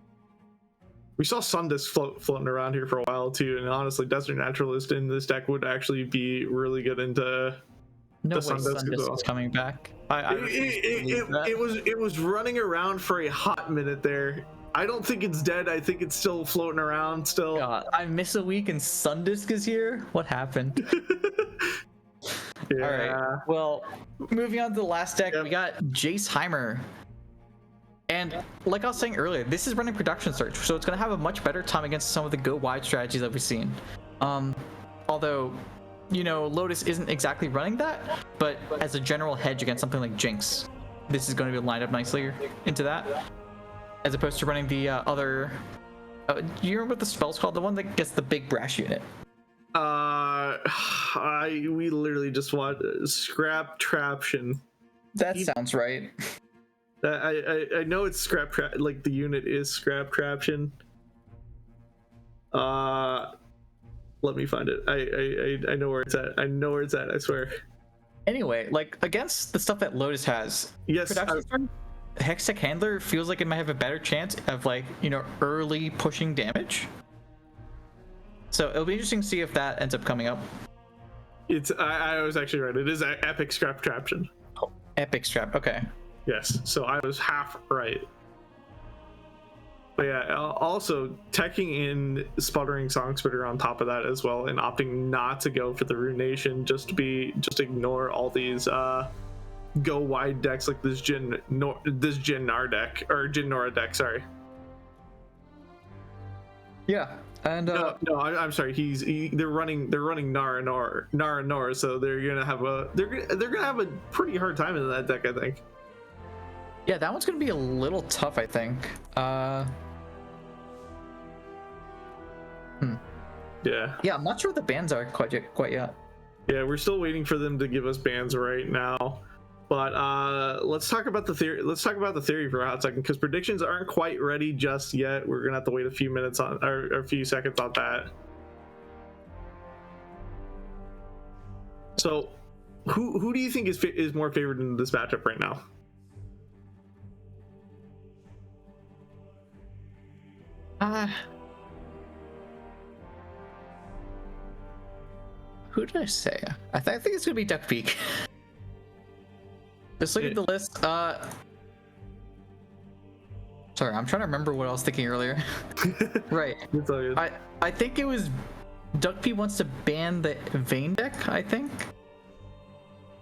Sundisk floating around here for a while too, and honestly, Desert Naturalist in this deck would actually be really good into No the way Sundisk is coming back. It was running around for a hot minute there. I don't think it's dead. I think it's still floating around still. God, I miss a week and Sundisk is here? What happened? Yeah. All right. Well, moving on to the last deck, we got Jaceheimer. And like I was saying earlier, this is running Production Search, so it's going to have a much better time against some of the go wide strategies that we've seen. Although, you know, Lotus isn't exactly running that, but as a general hedge against something like Jinx, this is going to be lined up nicely into that, as opposed to running the other. Do you remember what the spell's called? The one that gets the big brash unit. We literally just want Scrap Traption. That sounds right. I know it's Scrap Trap. Like the unit is Scrap Traption. Let me find it. I know where it's at. I know where it's at. I swear. Anyway, like against the stuff that Lotus has, yes, Hextech Handler feels like it might have a better chance of, like, you know, early pushing damage. So it'll be interesting to see if that ends up coming up. It's I was actually right. It is Epic Scrap Traption. Oh, Epic Strap. Okay. Yes. So I was half right. But yeah, also teching in Sputtering Songspitter on top of that as well, and opting not to go for the Ruination, just ignore all these go wide decks like this Jin Nar deck, or Jin Nora deck. Sorry. Yeah, and I'm sorry. They're running Nara Nora, so they're gonna have a pretty hard time in that deck, I think. Yeah, that one's gonna be a little tough, I think. Yeah, I'm not sure what the bans are quite yet. Yeah, we're still waiting for them to give us bans right now. But let's talk about the theory. Let's talk about the theory for a hot second, because predictions aren't quite ready just yet. We're gonna have to wait a few minutes on, or a few seconds on that. So, who do you think is more favored in this matchup right now? Who did I say? I think it's gonna be Duck Peak. Just look at the list. Sorry, I'm trying to remember what I was thinking earlier. Right. It's all good. I think it was Duck Peak wants to ban the Vayne deck, I think.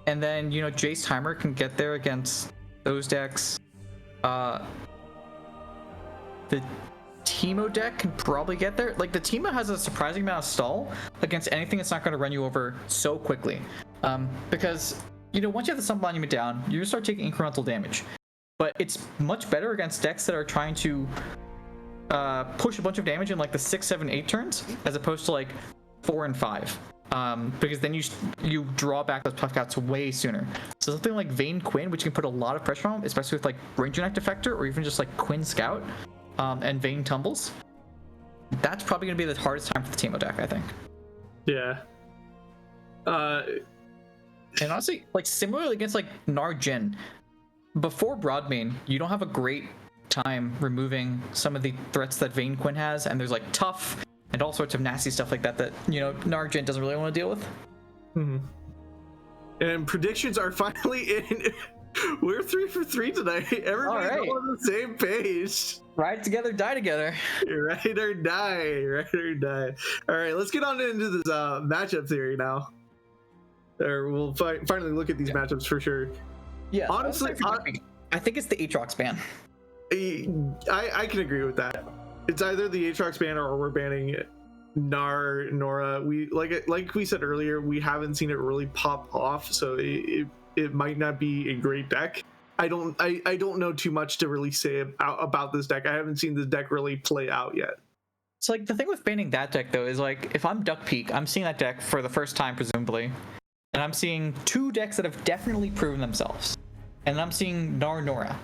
And then, you know, Jaceheimer can get there against those decks. The Teemo deck can probably get there. Like, the Teemo has a surprising amount of stall against anything that's not going to run you over so quickly. Because, you know, once you have the Sun Monument down, you start taking incremental damage. But it's much better against decks that are trying to push a bunch of damage in like the 6, 7, 8 turns, as opposed to like 4 and 5. Because then you draw back those tough cats way sooner. So something like Vayne Quinn, which can put a lot of pressure on, especially with like Ranger Knight Defector, or even just like Quinn Scout, and Vayne Tumbles, that's probably going to be the hardest time for the Teemo deck, I think. Yeah. And honestly, like similarly against like Narjin, before Broadmane, you don't have a great time removing some of the threats that Vayne Quinn has, and there's like Tough and all sorts of nasty stuff like that you know, Narjin doesn't really want to deal with. Mm-hmm. And predictions are finally in. We're 3 for 3 tonight. Everybody's right. on the same page. Ride together, die together. Ride or die. Ride or die. All right, let's get on into this matchup theory now. Or we'll finally look at these matchups for sure. Yeah, honestly, I think it's the Aatrox ban. I can agree with that. It's either the Aatrox ban or we're banning Nora. We like we said earlier, we haven't seen it really pop off, so it might not be a great deck. I don't know too much to really say about this deck. I haven't seen this deck really play out yet. So like the thing with banning that deck though is, like, if I'm Duck Peak, I'm seeing that deck for the first time presumably, and I'm seeing 2 decks that have definitely proven themselves, and I'm seeing Nora.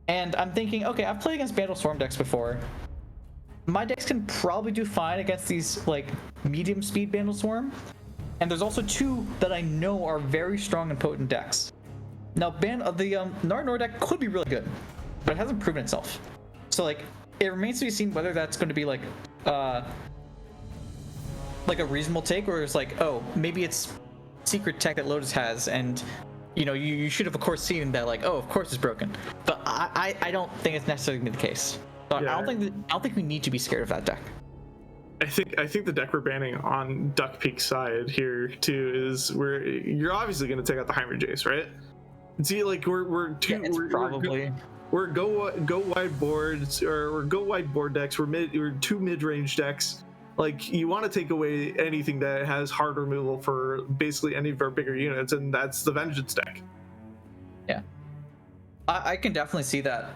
And I'm thinking, okay, I've played against Bandle Storm decks before. my decks can probably do fine against these like medium speed Bandleswarm. And there's also two that I know are very strong and potent decks. Now, the Nor deck could be really good, but it hasn't proven itself. So like, it remains to be seen whether that's going to be like a reasonable take, or it's like, oh, maybe it's secret tech that Lotus has, and you know, you should have of course seen that, like, oh, of course it's broken. But I don't think it's necessarily gonna be the case. So yeah. I don't think we need to be scared of that deck. I think the deck we're banning on Duck Peak's side here too is you're obviously going to take out the Heimer Jace, right? See, like we're go wide boards, or we're go wide board decks. We're two mid-range decks. Like, you want to take away anything that has hard removal for basically any of our bigger units, and that's the Vengeance deck. Yeah, I can definitely see that.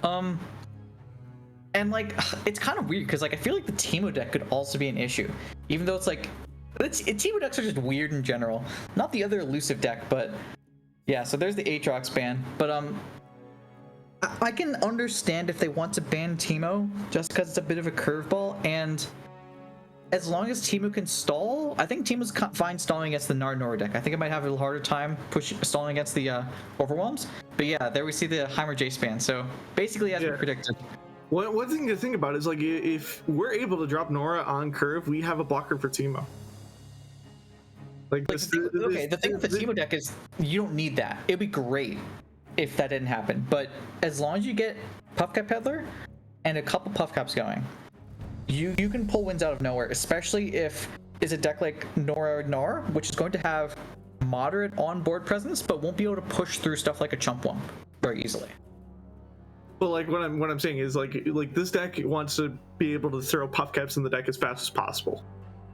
And like, it's kind of weird because like I feel like the Teemo deck could also be an issue, even though it's like, Teemo decks are just weird in general. Not the other elusive deck, but yeah. So there's the AraX ban, but I can understand if they want to ban Teemo just because it's a bit of a curveball, and as long as Teemo can stall, I think Teemo's fine stalling against the Nor deck. I think it might have a little harder time stalling against the Overwhelms. But yeah, there we see the Heimer Jace ban. So basically, as we predicted. One thing to think about is, like, if we're able to drop Nora on curve, we have a blocker for Teemo. The thing with the Teemo deck is you don't need that. It'd be great if that didn't happen. But as long as you get Puffcap Peddler and a couple Puffcaps going, you can pull wins out of nowhere, especially if it's a deck like Nor, which is going to have moderate on-board presence, but won't be able to push through stuff like a Chump Wump very easily. Well, like what I'm saying is like this deck wants to be able to throw Puffcaps in the deck as fast as possible.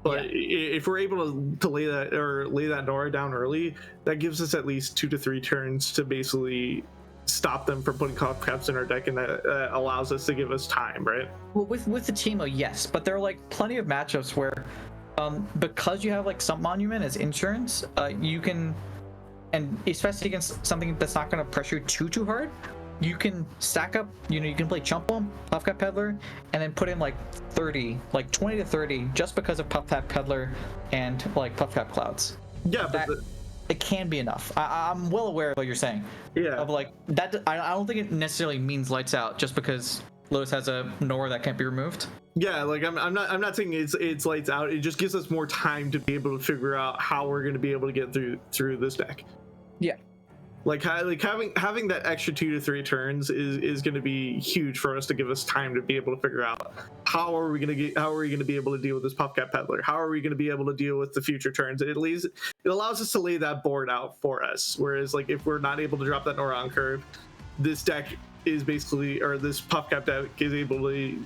But if we're able to lay that Nora down early, that gives us at least 2 to 3 turns to basically stop them from putting Puffcaps in our deck, and that allows us to give us time, right? Well, with the Teemo, yes, but there are like plenty of matchups where, because you have like some Monument as insurance, you can, and especially against something that's not going to pressure you too hard, you can stack up, you can play Chump Wump, Puffcap Peddler, and then put in like 20 to 30 just because of Puffcap Peddler and like Puffcap Clouds. Yeah, but it can be enough. I'm well aware of what you're saying. Yeah. Of like that, I don't think it necessarily means lights out just because Lotus has a Nora that can't be removed. Yeah, like I'm not saying it's lights out. It just gives us more time to be able to figure out how we're going to be able to get through this deck. Yeah. Like having that extra 2 to 3 turns is going to be huge for us to give us time to be able to figure out how are we going to be able to deal with this Puffcap Peddler? How are we going to be able to deal with the future turns? It allows us to lay that board out for us. Whereas like if we're not able to drop that Nora on curve, this deck is basically, or this Puffcap deck is able to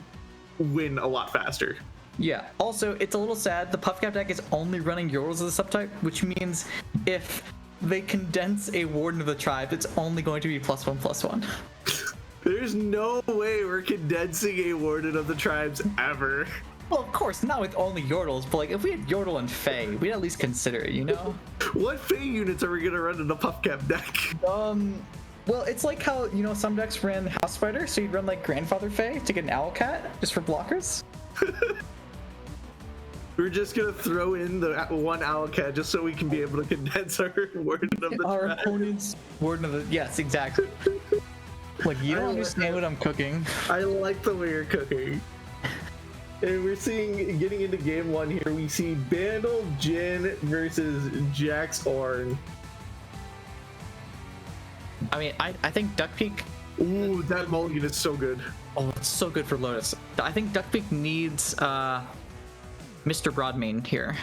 win a lot faster. Yeah. Also, it's a little sad. The Puffcap deck is only running Yordles as a subtype, which means if they condense a Warden of the Tribe, it's only going to be +1/+1. There's no way we're condensing a Warden of the Tribes ever. Well, of course, not with only Yordles, but like if we had Yordle and Fae, we'd at least consider it, you know? What Fae units are we gonna run in the Puffcap deck? Well, it's like how, some decks ran House Spider, so you'd run like Grandfather Fae to get an Owlcat just for blockers. We're just gonna throw in the one Owlcat just so we can be able to condense our Warden of the Our Tribe. opponent's Warden of the... Yes, exactly. Like, you don't understand what I'm cooking. I like the way you're cooking. And we're getting into game 1 here, we see Bandle Jin versus Jax Ornn. I mean, I think Duck Peak... Ooh, that mulligan is so good. Oh, it's so good for Lotus. I think Duck Peak needs Mr. Broadmane here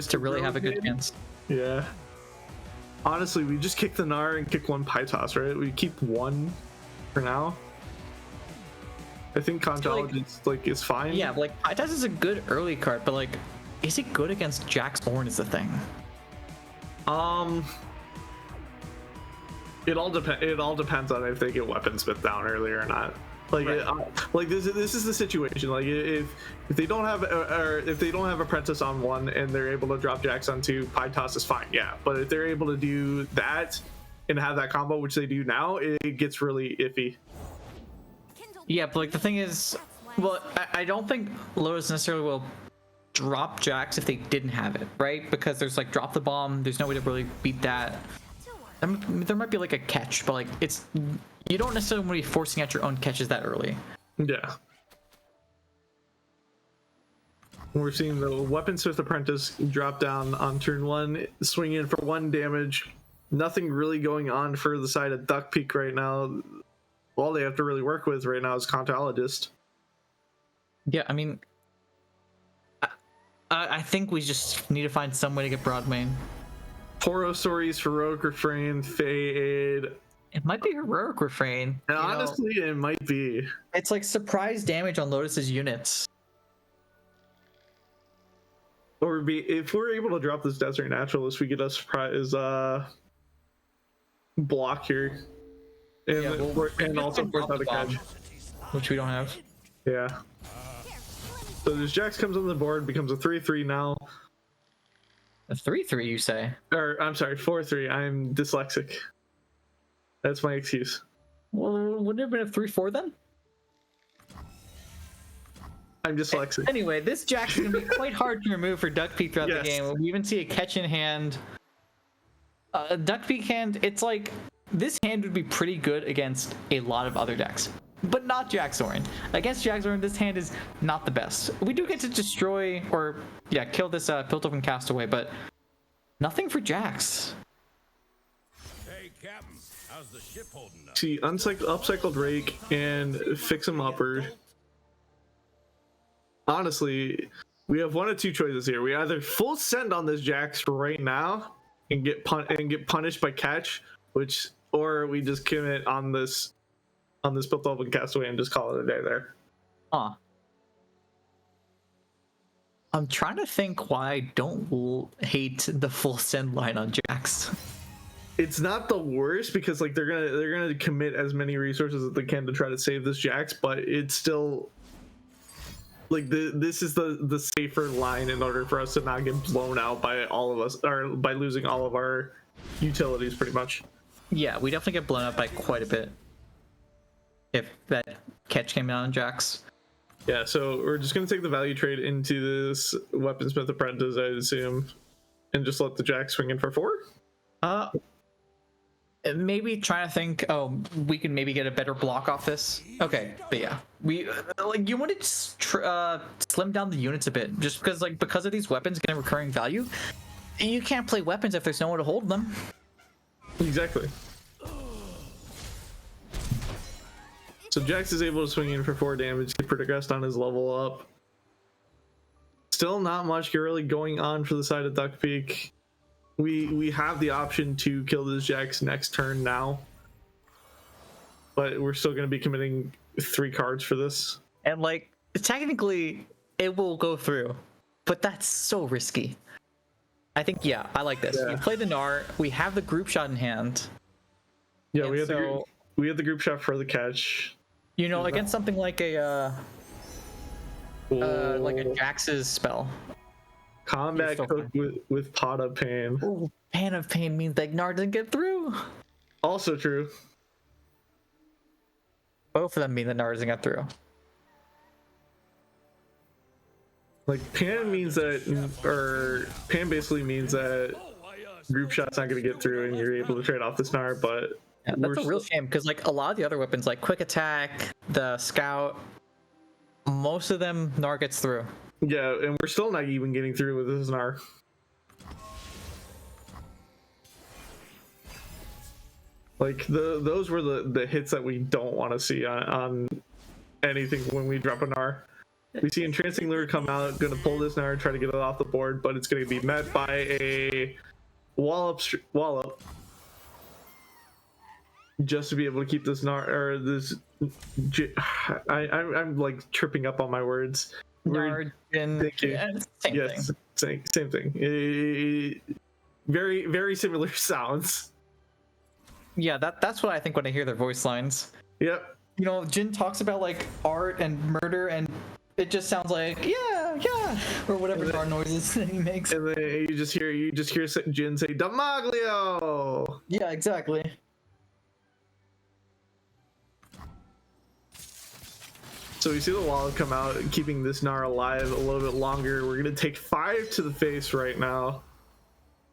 to really have a good chance. Yeah. Honestly, we just kick the Gnar and kick 1 Pytos, right? We keep 1 for now. I think Conchology is fine. Yeah, like Pytos is a good early card, but like, is it good against Jax Ornn is the thing. It all depends on if they get Weaponsmith down earlier or not. Like, right. This is the situation. Like, if they don't have Apprentice on 1 and they're able to drop Jax on 2, Pytos is fine. Yeah, but if they're able to do that and have that combo, which they do now, it gets really iffy. Yeah, but like the thing is, Well, I don't think Lotus necessarily will drop Jax if they didn't have it, right? Because there's like drop the bomb. There's no way to really beat that. I mean, there might be like a catch, but like it's you don't necessarily want to be forcing out your own catches that early. Yeah. We're seeing the Weaponsmith Apprentice drop down on turn 1, swing in for 1 damage. Nothing really going on for the side of Duck Peak right now. All they have to really work with right now is Contologist. Yeah, I mean, I think we just need to find some way to get Broadmain. Poro Stories, Heroic Refrain, Fade. It might be Heroic Refrain. And honestly, it might be. It's like surprise damage on Lotus's units. Or if we're able to drop this Desert Naturalist, we get a surprise block here. And, Yeah, and also force out a catch. Which we don't have. Yeah. So this Jax comes on the board, becomes a 3/3 now. A 3/3, you say? Or, I'm sorry, 4/3. I'm dyslexic. That's my excuse. Well, wouldn't it have been a 3/4 then? I'm dyslexic. Anyway, this Jax is going to be quite hard to remove for Duck Peak throughout the game. We even see a catch in hand. Duck Peak hand, it's like, this hand would be pretty good against a lot of other decks. But not Jaxorin. Against Jaxorin, this hand is not the best. We do get to destroy, or, yeah, kill this Piltover Castaway, but nothing for Jax. Hey, Captain, how's the ship holding up? See, upcycled Rake and fix him upper. Honestly, we have one of two choices here. We either full send on this Jax right now and get punished by catch, or we just commit on this Piltover Castaway and just call it a day there. Huh. I'm trying to think why I don't hate the full send line on Jax. It's not the worst because like they're gonna commit as many resources as they can to try to save this Jax, but it's still like this is the safer line in order for us to not get blown out by all of us, or by losing all of our utilities pretty much. Yeah, we definitely get blown up by quite a bit if that catch came out on Jax. Yeah, so we're just gonna take the value trade into this Weaponsmith Apprentice, I assume, and just let the Jax swing in for 4. Maybe trying to think. Oh, we can maybe get a better block off this. Okay, but yeah, we like you want to slim down the units a bit, just because of these weapons getting recurring value. You can't play weapons if there's no one to hold them. Exactly. So Jax is able to swing in for 4 damage, get progressed on his level up. Still not much really going on for the side of Duck Peak. We have the option to kill this Jax next turn now, but we're still going to be committing 3 cards for this. And like technically, it will go through, but that's so risky. I think I like this. Yeah. You play the Gnar. We have the group shot in hand. Yeah, And we have so, the group shot for the catch. you know, against something like a Jax's spell. Combat You're so cook with Pot of Pain. Ooh, Pan of Pain means that Gnar doesn't get through. Also true. Both of them mean that Gnar doesn't get through. Like Pan means that, or Pan basically means that group shot's not going to get through, and you're able to trade off the Gnar. But Yeah, that's a real shame because like a lot of the other weapons, like Quick Attack, the Scout, most of them Gnar gets through. yeah, and we're still not even getting through with this Gnar. Like those were the hits that we don't want to see on anything when we drop a Gnar. We see Entrancing Lure come out, gonna pull this Gnar, try to get it off the board, but it's gonna be met by a wallop just to be able to keep this Gnar, or this. I'm like tripping up on my words. Gnar, Thank you. yeah, same Yes, thing. same thing. Very, very similar sounds. Yeah, that's what I think when I hear their voice lines. Yep. You know, Jin talks about like art and murder, and it just sounds like yeah, or whatever Gnar noises that he makes. And then you just hear Jin say Damaglio. Yeah, exactly. So we see the wall come out, keeping this Gnar alive a little bit longer. We're gonna take 5 to the face right now.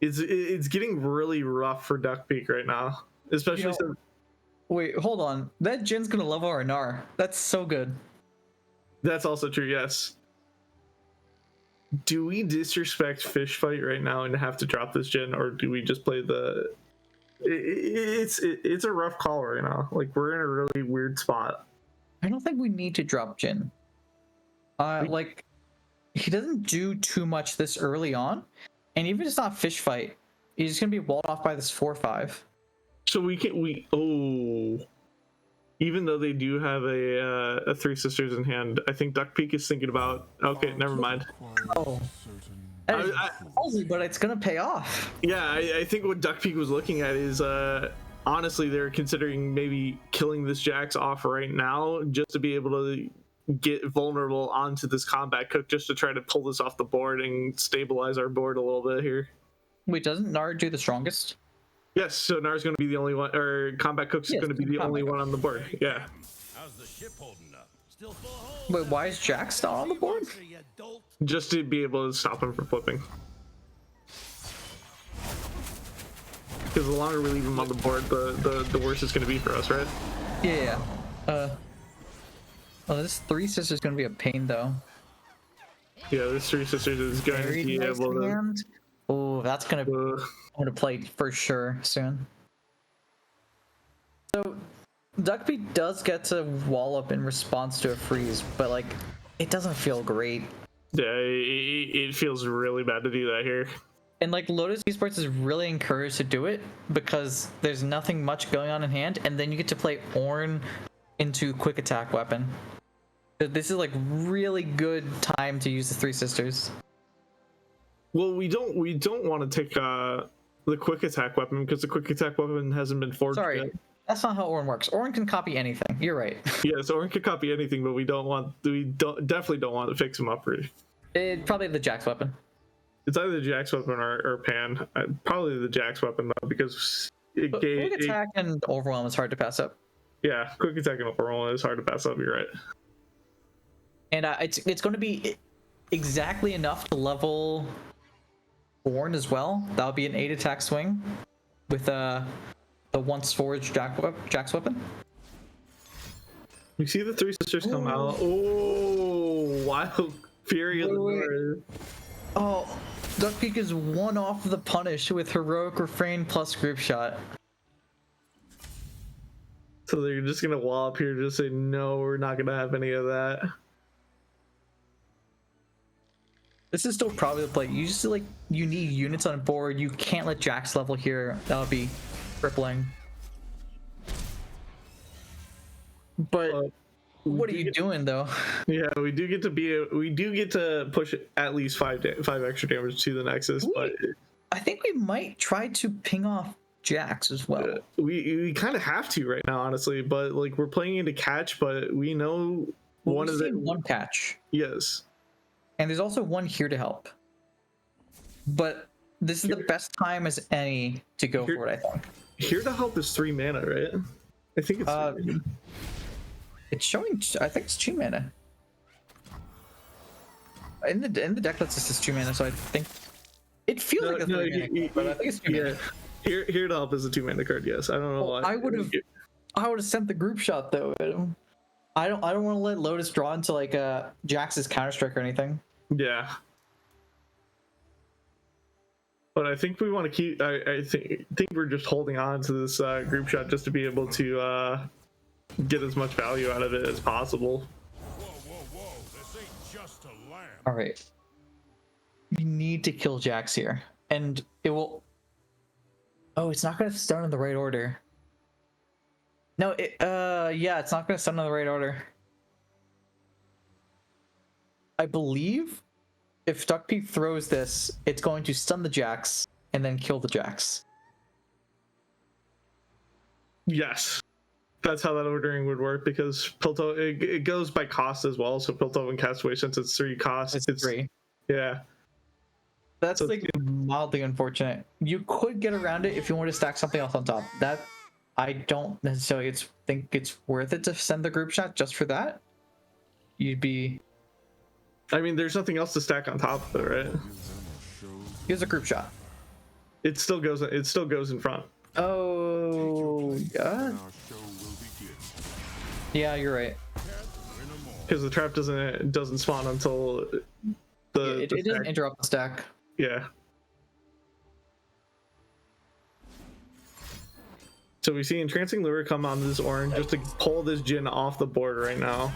It's getting really rough for Duck Peak right now, especially. Wait, hold on. That Jin's gonna level our Gnar. That's so good. That's also true. Yes. Do we disrespect Fish Fight right now and have to drop this Jin, or do we just play the? It's a rough call right now. Like, we're in a really weird spot. I don't think we need to drop Jin. Like, he doesn't do too much this early on, and even if it's not Fish Fight, he's just gonna be walled off by this 4/5. So even though they do have a Three Sisters in hand, I think Duck Peak is thinking about, okay, never mind. Oh, but it's gonna pay off. Yeah, I think what Duck Peak was looking at is honestly, they're considering maybe killing this Jax off right now just to be able to get vulnerable onto this combat cook, just to try to pull this off the board and stabilize our board a little bit here. Wait, doesn't Gnar do the strongest? Yes, so Nar's going to be the only one, or Combat Cook's going to be the only one on the board. Yeah. How's the ship holding up? Still full of holes. Wait, why is Jax not on the board? You dolt. Just to be able to stop him from flipping. Because the longer we leave him on the board, the worse it's going to be for us, right? Yeah. Oh, this Three Sisters is gonna be a pain though. Yeah, this Three Sisters is going to be able to. Oh, that's gonna. I'm gonna play for sure soon. So, Duckbeak does get to wall up in response to a freeze, but like, it doesn't feel great. Yeah, it feels really bad to do that here. And like, Lotus Esports is really encouraged to do it because there's nothing much going on in hand, and then you get to play Ornn into quick attack weapon. This is like really good time to use the Three Sisters. Well, we don't want to take the quick attack weapon because the quick attack weapon hasn't been forged Sorry, yet. that's not how Ornn works. Ornn can copy anything. You're right. Yeah, so Ornn can copy anything, but we definitely don't want to fix him up. It probably the Jax weapon. It's either the Jax weapon or Pan. Probably the Jax weapon though, because Quick attack and overwhelm is hard to pass up. Yeah, quick attack and overwhelm is hard to pass up. You're right. And it's going to be exactly enough to level Ornn as well. That would be an 8 attack swing with the once forged Jax weapon. We see the Three Sisters come out. Oh, wild fury of the North. Oh, Duckbeak is one off the punish with heroic refrain plus group shot. So they're just gonna wall up here, just say no, we're not gonna have any of that. This is still probably the play. You just like, you need units on board. You can't let Jax level here. That would be crippling. But what are you doing though? Yeah, we do get to push at least five extra damage to the Nexus, but I think we might try to ping off Jax as well. We kind of have to right now, honestly. But like, we're playing into catch, but we know one catch. Yes. And there's also one here to help. But this is the best time as any to go for it, I think. Here to help is 3 mana, right? I think it's 3 mana. It's showing, I think it's 2 mana. In the deck list it says 2 mana, so I think it feels like a 3 mana, but I think it's 2 mana. Here to help is a 2 mana card, yes. I don't know why. I would have sent the group shot though. I don't want to let Lotus draw into like Jax's Counter-Strike or anything. Yeah. But I think we want to keep. I think we're just holding on to this group shot just to be able to get as much value out of it as possible. Whoa! This ain't just a lamb. All right. We need to kill Jax here, and it will. Oh, it's not going to stun in the right order. No, yeah, it's not going to stun in the right order. I believe if Duckpeak throws this, it's going to stun the Jax and then kill the Jax. Yes. That's how that ordering would work, because Piltover, it goes by cost as well. So Piltover and Castaway, since it's 3 costs, It's 3. Yeah. That's like mildly unfortunate. You could get around it if you want to stack something else on top. That I don't necessarily think it's worth it to send the group shot just for that. you'd be. I mean, there's nothing else to stack on top of it, right? Here's a group shot. It still goes in front. Oh, yeah. Yeah, you're right. Because the trap doesn't spawn until It doesn't interrupt the stack. Yeah. So we see Entrancing Lure come on this orange just to pull this Jhin off the board right now.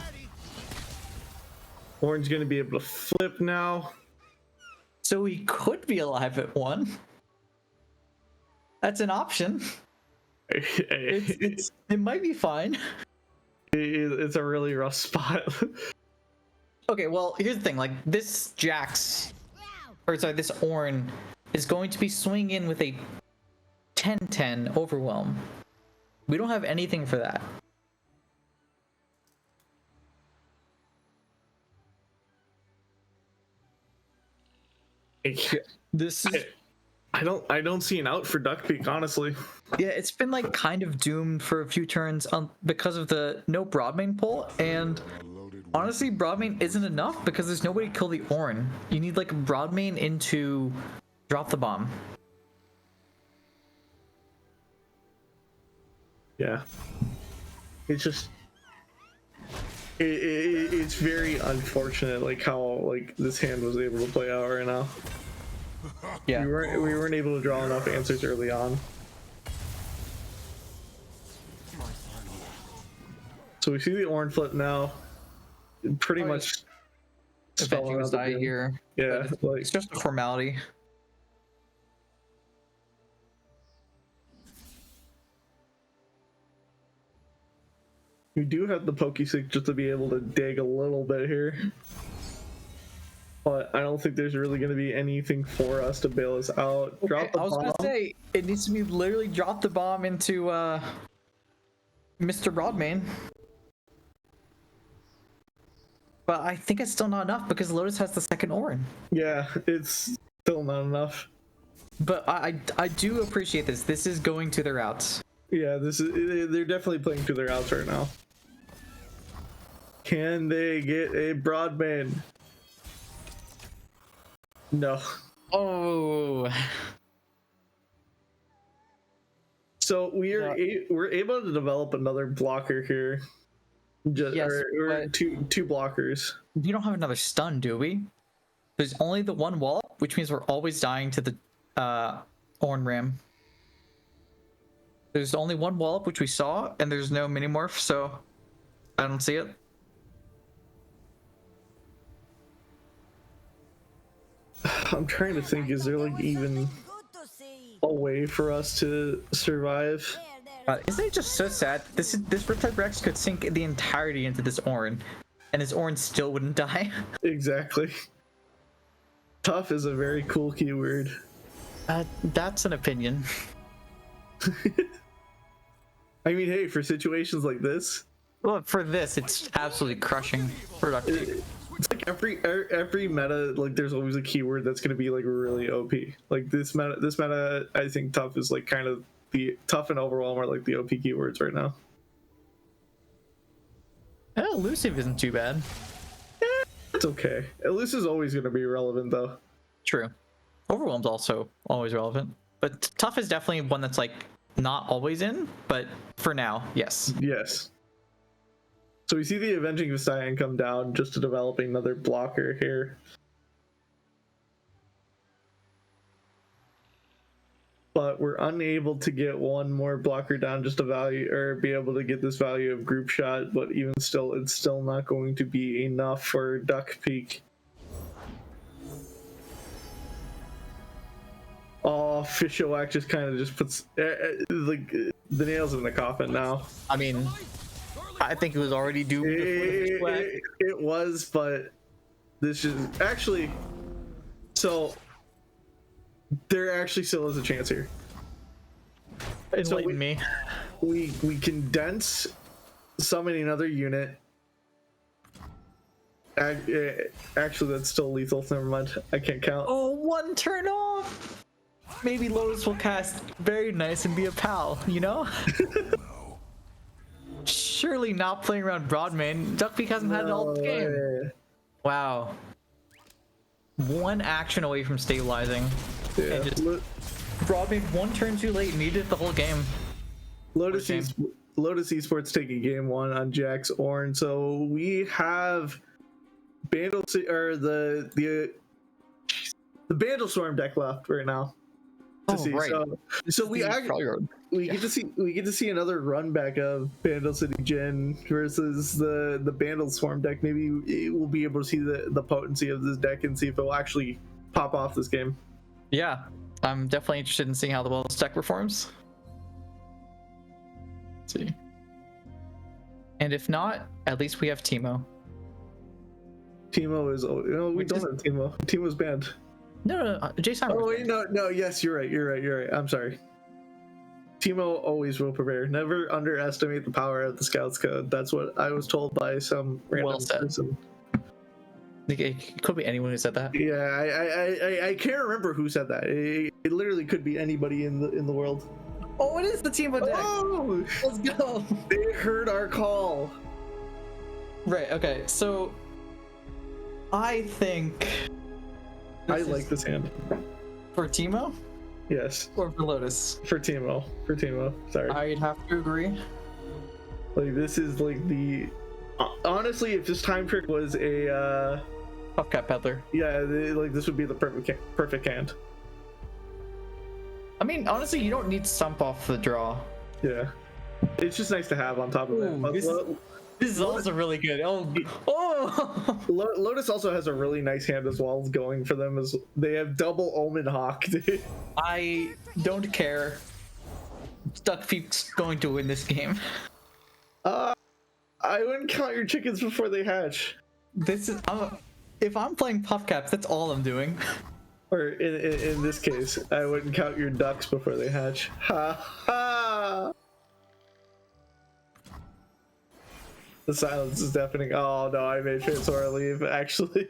Orange going to be able to flip now. So he could be alive at 1. That's an option. It might be fine. It's a really rough spot. Okay, well, here's the thing. Like, this this Ornn is going to be swinging in with a 10-10 Overwhelm. We don't have anything for that. This is... I don't see an out for Duck Peak, honestly. Yeah, it's been like kind of doomed for a few turns because of the no Broadmain pull, and honestly, Broadmain isn't enough because there's nobody to kill the Ornn. You need like Broadmain into drop the bomb. Yeah. It's just it's very unfortunate like how like this hand was able to play out right now. Yeah. We weren't able to draw enough answers early on. So we see the Ornn flip now. Pretty much Avenging his die here. Yeah, like it's just a formality. we do have the Pokestick just to be able to dig a little bit here. But I don't think there's really going to be anything for us to bail us out. Okay, Drop the bomb. I was going to say, it needs to be literally drop the bomb into Mr. Broadmain. But I think it's still not enough because Lotus has the second Ornn. Yeah, it's still not enough. But I do appreciate this. This is going to their routes. Yeah, they're definitely playing to their outs right now. Can they get a Broadman? No. Oh. So we're able to develop another blocker here. Yes, or two blockers. We don't have another stun, do we? There's only the one wall, which means we're always dying to the Ornn Ram. There's only one wall up, which we saw, and there's no mini morph, so I don't see it. I'm trying to think, is there like even a way for us to survive? Isn't it just so sad? This Riptide Rex could sink the entirety into this Ornn, and his Ornn still wouldn't die. Exactly. Tough is a very cool keyword. That's an opinion. I mean, hey, for situations like this. Well, for this, it's absolutely crushing productive. It's like every meta, like there's always a keyword that's gonna be like really OP. Like this meta, I think tough is like kind of the tough and overwhelm are like the OP keywords right now. Elusive isn't too bad. It's okay. Elusive is always gonna be relevant though. True. Overwhelm's also always relevant, but tough is definitely one that's like not always in, but for now, yes. Yes. So we see the Avenging Viscyon come down just to develop another blocker here. But we're unable to get one more blocker down just to value or be able to get this value of group shot, but even still, it's still not going to be enough for Duck Peak. Oh, Fishoak just kind of just puts like the nails in the coffin now. I mean, I think it was already due before the Fishoak. It was, but this is actually so. There actually still is a chance here. Enlighten me. We condense, summon another unit. Actually, that's still lethal. Never mind. I can't count. Oh, one turn off. Maybe Lotus will cast very nice and be a pal, you know? surely not playing around Broadman. Duckbeak hasn't had it all game. way. Wow. One action away from stabilizing. Yeah. And just Broadman one turn too late, needed it the whole game. Lotus Game. Esports taking game 1 on Jax Orn. So we have Bandle or the Bandle Storm deck left right now to see. Right. So we get to see another run back of Bandle City Jin versus the Bandle Swarm deck. Maybe we'll be able to see the potency of this deck and see if it will actually pop off this game. Yeah, I'm definitely interested in seeing how the Wellness deck performs. Let's see. And if not, at least we have Teemo. Teemo is we don't have Teemo. Teemo's banned. No, Jason. Oh wait, no. Yes, you're right. I'm sorry. Teemo always will prepare. Never underestimate the power of the Scouts Code. That's what I was told by some random person. It could be anyone who said that. Yeah, I can't remember who said that. It literally could be anybody in the world. Oh, it is the Teemo deck. Oh, Let's go. they heard our call. Right. Okay. So, I think I like this hand. For Teemo Yes, or for Lotus. for Teemo. Sorry. I'd have to agree. Like this is like the. Honestly, if this time trick was a. Puffcat Peddler. Yeah, like this would be the perfect hand. I mean, honestly, you don't need Stump off the draw. Yeah, it's just nice to have on top of it. Ooh, this is also really good. Oh. Lotus also has a really nice hand as well going for them as they have double Omen Hawk. Dude. I don't care. Duckfeet's going to win this game. I wouldn't count your chickens before they hatch. This is if I'm playing Puffcaps, that's all I'm doing. Or in this case, I wouldn't count your ducks before they hatch. Ha ha! The silence is deafening. Oh no, I made Fansora leave, actually.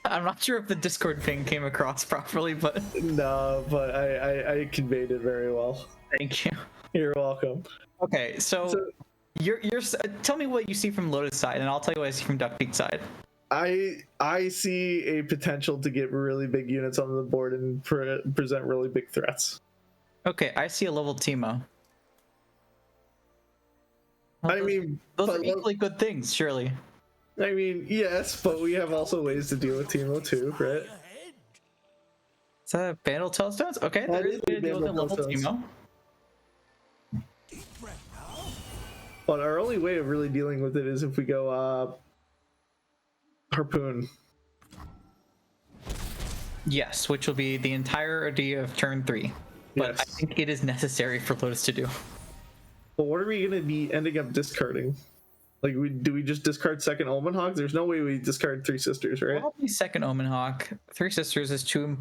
I'm not sure if the Discord ping came across properly, but No, but I conveyed it very well. thank you. You're welcome. Okay, so you're tell me what you see from Lotus side, and I'll tell you what I see from Duckbeak side. I see a potential to get really big units on the board and present really big threats. Okay, I see a level Teemo. I mean, Those but are equally good things, surely. I mean, yes, but we have also ways to deal with Teemo too, right? Is that Bandle Tailstones? Okay, there is a way to deal with a level Teemo. But our only way of really dealing with it is if we go Harpoon. Yes, which will be the entirety of turn 3. But Yes. I think it is necessary for Lotus to do. But what are we going to be ending up discarding? Like, do we just discard second Omen Hawk? There's no way we discard Three Sisters, right? Probably second Omen Hawk. Three Sisters is too.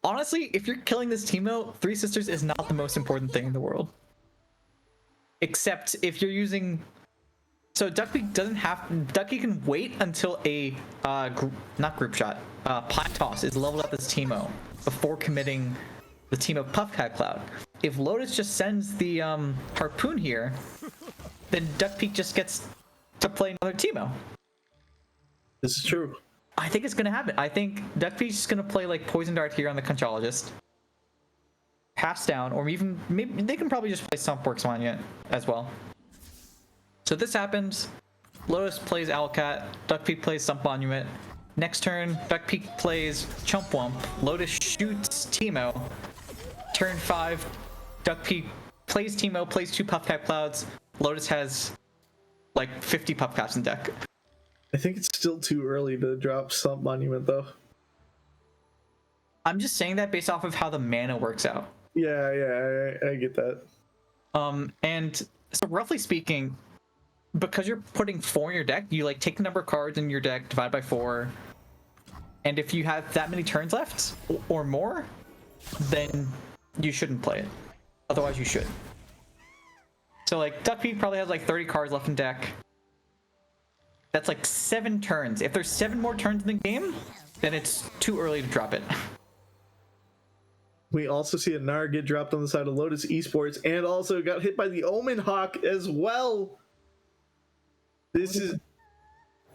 Honestly, if you're killing this Teemo, Three Sisters is not the most important thing in the world. Except if you're using. So Duckbeak doesn't have. Duckbeak can wait until a not group shot, Pine Toss is leveled up as Teemo before committing the Teemo Puffcat Cloud. If Lotus just sends the Harpoon here, then Duckbeak just gets to play another Teemo. This is true. I think it's gonna happen. I think Duckbeak's just gonna play like Poison Dart here on the Conchologist. Pass down, or even maybe they can probably just play Stumpworks Monument as well. So this happens. Lotus plays Owlcat. Duckbeak plays Stump Monument. Next turn, Duckbeak plays Chump Wump. Lotus shoots Teemo. Turn 5, Duckbeak plays Teemo, plays 2 Puffcat Clouds. Lotus has like 50 Puffcaps in deck. I think it's still too early to drop Stump Monument, though. I'm just saying that based off of how the mana works out. Yeah, I get that. And so roughly speaking, because you're putting 4 in your deck, you like take the number of cards in your deck, divide by 4, and if you have that many turns left or more, then you shouldn't play it. Otherwise, you should. So like Duckbeak probably has like 30 cards left in deck. That's like 7 turns. If there's 7 more turns in the game, then it's too early to drop it. We also see a Nar get dropped on the side of Lotus Esports, and also got hit by the Omen Hawk as well. This is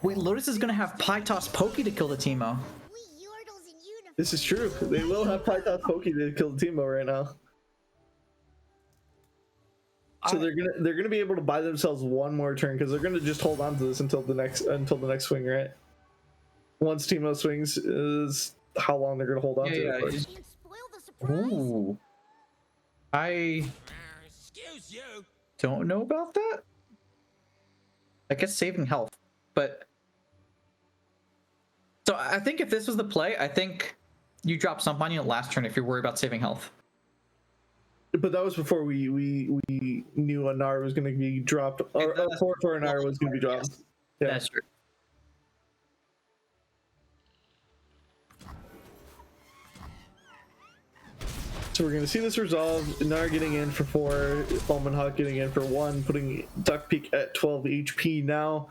Wait, Lotus is gonna have Pytos Pokey to kill the Teemo. We yordles in uniform. this is true. They will have Python Pokey to kill the Teemo right now. So they're gonna be able to buy themselves one more turn because they're gonna just hold on to this until the next swing, right? Once Teemo swings is how long they're gonna hold on to it. Can't spoil the surprise. Ooh. I Excuse you. don't know about that. I guess saving health, but so I think if this was the play, I think you drop Sump on you last turn if you're worried about saving health. But that was before we knew a Nar was gonna be dropped, or before a Nar was gonna be dropped. Yes. Yeah. That's true. So we're gonna see this resolve. Nar getting in for 4, Omen Hawk getting in for 1, putting Duck Peak at 12 HP now.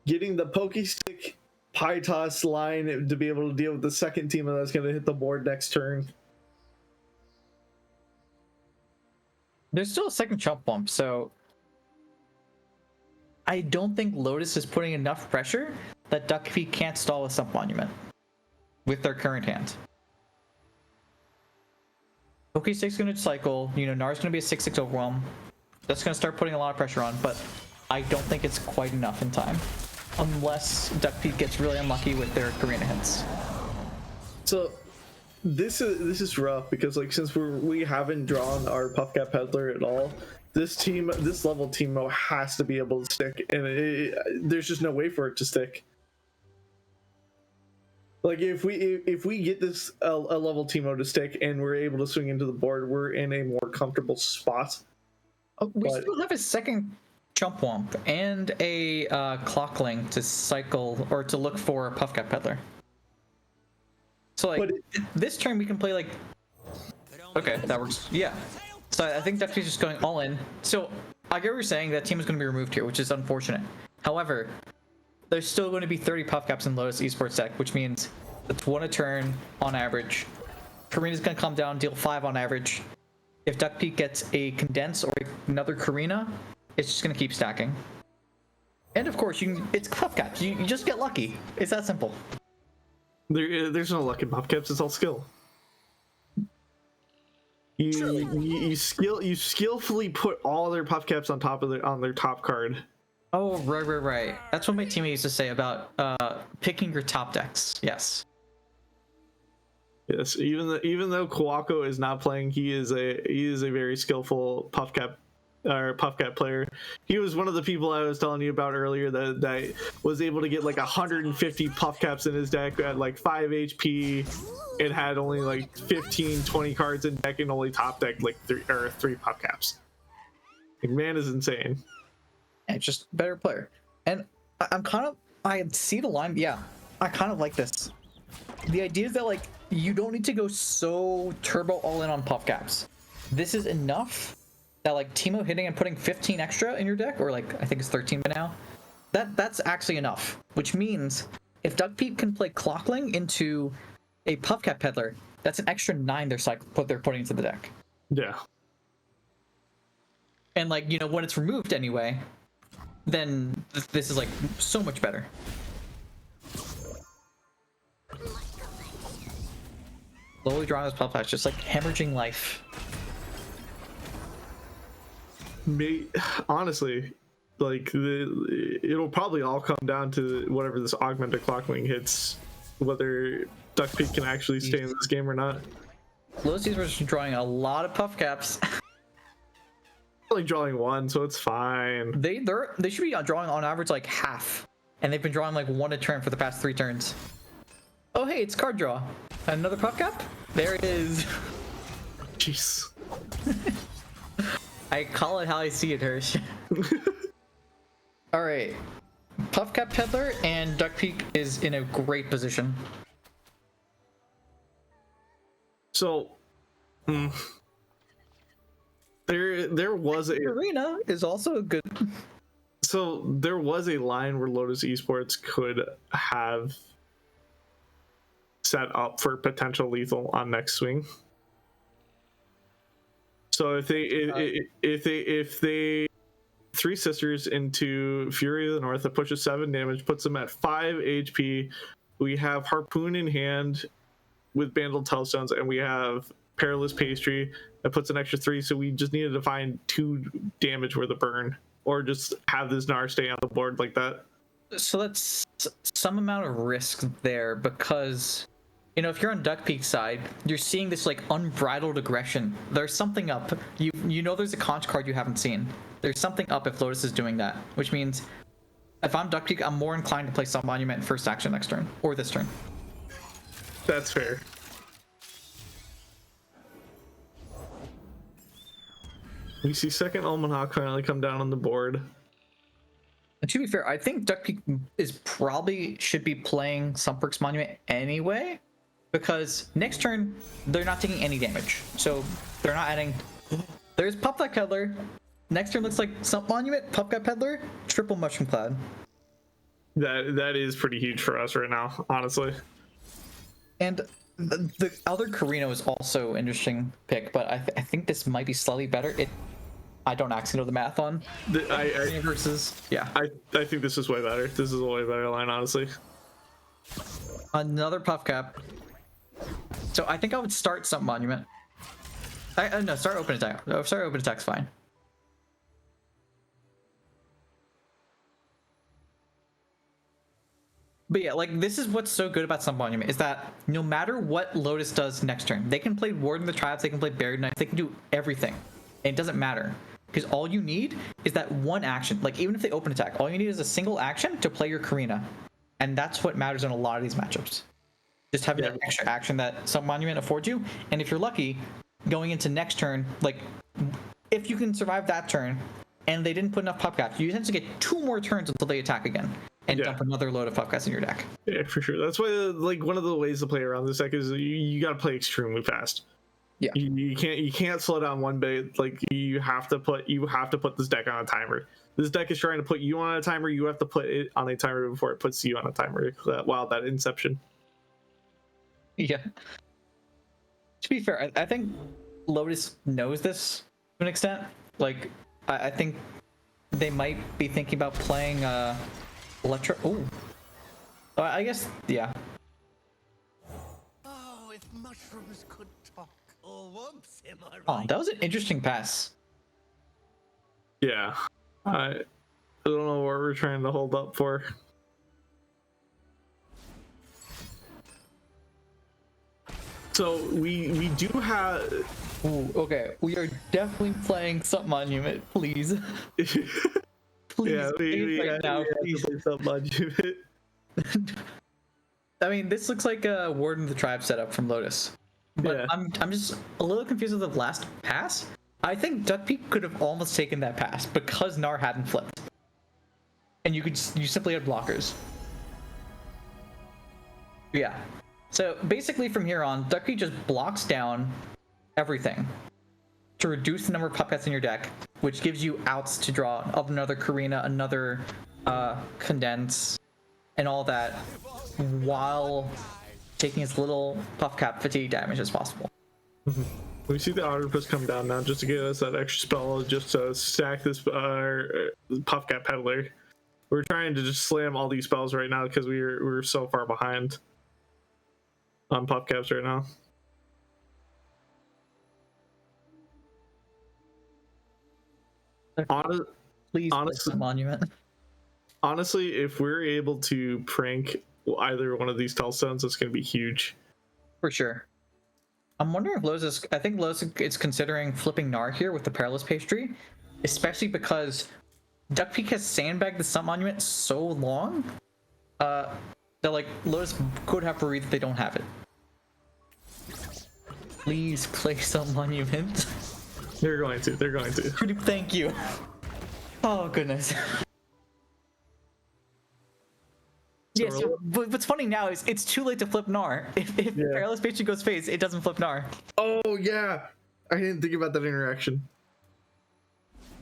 Getting the Pokestick Pytos line to be able to deal with the second team that's gonna hit the board next turn. There's still a second chump bump, so I don't think Lotus is putting enough pressure that Duck Peak can't stall a Sump Monument with their current hand. Pokestick's gonna cycle, Nar's gonna be a 6/6 overwhelm. That's gonna start putting a lot of pressure on, but I don't think it's quite enough in time. Unless Duck Peak gets really unlucky with their Karina hits. So this is rough because since we haven't drawn our Puffcat Peddler at all, this level Teemo has to be able to stick, and there's just no way for it to stick. If we get this a level Teemo to stick and we're able to swing into the board, we're in a more comfortable spot. We still have a second Chump Womp and a Clockling to cycle or to look for a Puffcat Peddler. So this turn we can play okay, that works. Yeah. So I think Duck Peak's just going all in. So I get what you're saying, that team is going to be removed here, which is unfortunate. However, there's still going to be 30 Puffcaps in Lotus Esports deck, which means it's 1 a turn on average. Karina's going to come down, deal 5 on average. If Duck Peak gets a Condense or another Karina, it's just going to keep stacking. And of course, it's Puffcaps. You just get lucky. It's that simple. There's no luck in Puffcaps. It's all skill. You skillfully put all their Puffcaps on top of their top card. Oh, right. That's what my teammate used to say about picking your top decks. Yes. Yes, even though Kawako is not playing, he is a very skillful Puffcat player. He was one of the people I was telling you about earlier that was able to get 150 Puffcaps in his deck at 5 HP. It had only 15, 20 cards in deck and only top deck 3 Puffcaps. Man is insane. And just better player. And I see the line. Yeah, I kind of like this. The idea is that you don't need to go so turbo all in on Puffcaps. This is enough that Teemo hitting and putting 15 extra in your deck, or I think it's 13 by now. That's actually enough. Which means if Duck Peak can play Clockling into a Puffcat Peddler, that's an extra 9 they're putting into the deck. Yeah. And when it's removed anyway, then this is so much better. Slowly drawing those Puffcaps, just hemorrhaging life. Honestly, it'll probably all come down to whatever this augmented Clockling hits, whether Duck Peak can actually stay in this game or not. Lotus was drawing a lot of Puffcaps. Drawing 1, so it's fine. They should be drawing on average half, and they've been drawing 1 a turn for the past 3 turns. Oh hey, it's card draw. Another Puffcap? There it is. Jeez. I call it how I see it, Hirsch. Alright. Puffcat Peddler and Duck Peak is in a great position. So there was a Arena is also a good. So there was a line where Lotus Esports could have set up for potential lethal on next swing. So if they Three Sisters into Fury of the North, that pushes 7 damage, puts them at 5 HP. We have Harpoon in hand with Bandled Telstones, and we have Perilous Pastry that puts an extra 3. So we just needed to find 2 damage worth of burn, or just have this Gnar stay on the board like that. So that's some amount of risk there, because if you're on Duck Peak's side, you're seeing this like unbridled aggression. There's something up. You know there's a conch card you haven't seen. There's something up if Lotus is doing that, which means if I'm Duck Peak, I'm more inclined to play Sun Monument first action next turn, or this turn. That's fair. We see second Almanac finally come down on the board. And to be fair, I think Duck Peak should be playing Sunperk's Monument anyway, because next turn they're not taking any damage, so they're not adding. There's Puffcat Peddler. Next turn looks like Sun Monument, Puffcat Peddler, triple Mushroom Cloud. That is pretty huge for us right now, honestly. And the other Carino is also interesting pick, but I think this might be slightly better. I don't actually know the math on versus. Yeah. I think this is way better. This is a way better line, honestly. Another Puffcap. So I think I would start Sun Monument. No, start Open Attack. Oh, start Open Attack's fine. But yeah, like, this is what's so good about Sun Monument, is that no matter what Lotus does next turn, they can play Warden of the Tribes, they can play Buried Knife, they can do everything. And it doesn't matter. Because all you need is that one action. Like, even if they open attack, all you need is a single action to play your Karina. And that's what matters in a lot of these matchups. Just having that extra action that Sun Monument affords you. And if you're lucky, going into next turn, like, if you can survive that turn, and they didn't put enough Puffcaps, you tend to get 2 more turns until they attack again. And dump another load of Puffcats in your deck. Yeah, for sure. That's why, like, one of the ways to play around this deck is you got to play extremely fast. Yeah. You can't slow down one bit. Like, you have to put this deck on a timer. This deck is trying to put you on a timer. You have to put it on a timer before it puts you on a timer. That inception. Yeah. To be fair, I think Lotus knows this to an extent. Like, I think they might be thinking about playing Electro. Ooh. I guess, yeah. Oh, if mushrooms could talk. Oh, whoops, am I right? Oh, that was an interesting pass. Yeah. I don't know what we're trying to hold up for. So we do have. Ooh, okay. We are definitely playing Sun Monument, please. Please, Yeah, right now, please. Sun Monument. I mean, this looks like a Warden of the Tribe setup from Lotus. But Yeah. I'm just a little confused with the last pass. I think Duck Peak could have almost taken that pass because Gnar hadn't flipped. And you simply had blockers. Yeah. So basically from here on, Duck Peak just blocks down everything to reduce the number of Puppets in your deck, which gives you outs to draw of another Karina, another Condense, and all that, while taking as little Puffcap fatigue damage as possible. We see the Octopus come down now just to give us that extra spell, just to stack this Puffcat Peddler. We're trying to just slam all these spells right now because we're so far behind on Puffcaps right now. Please, honestly, Monument. Honestly, if we're able to prank either one of these Telstones, it's going to be huge. For sure. I'm wondering if Lotus I think Lotus is considering flipping Gnar here with the Perilous Pastry, especially because Duck Peak has sandbagged the Sun Monument so long that, like, Lotus could have worried that they don't have it. Please play Sun Monument. They're going to. Thank you. Oh, goodness. Yeah, so what's funny now is it's too late to flip Gnar. If Perilous Pastry goes phase, it doesn't flip Gnar. Oh, yeah. I didn't think about that interaction.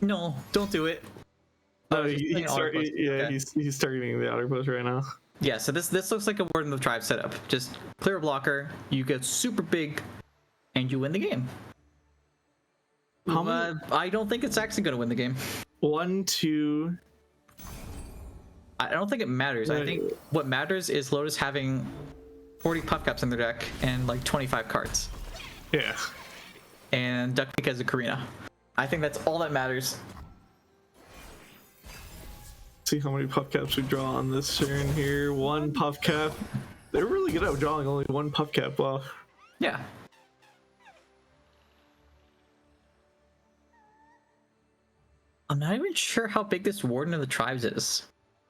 No, don't do it. Oh, he's targeting the outer post right now. Yeah, so this looks like a Warden of the Tribe setup. Just clear a blocker, you get super big, and you win the game. I don't think it's actually going to win the game. 1, 2. I don't think it matters. I think what matters is Lotus having 40 puff caps in their deck and like 25 cards. Yeah. And Duck Peak has a Karina. I think that's all that matters. See how many puff caps we draw on this turn here. 1 puff cap. They're really good at drawing only 1 puff cap. Wow. Yeah. I'm not even sure how big this Warden of the Tribes is.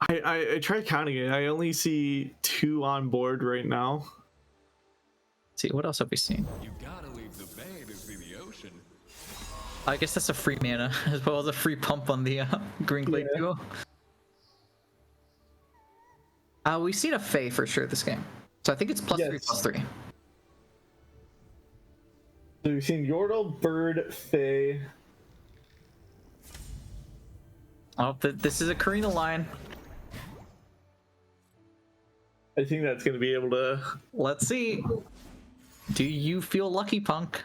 I tried counting it. I only see 2 on board right now. Let's see, what else have we seen? You gotta leave the bay to see the ocean. I guess that's a free mana as well as a free pump on the Green Glade duo. We've seen a Fae for sure this game. So I think it's +3/+3. So we've seen Yordle, Bird, Fae. Oh, this is a Karina line. I think that's going to be able to... Let's see. Do you feel lucky, Punk?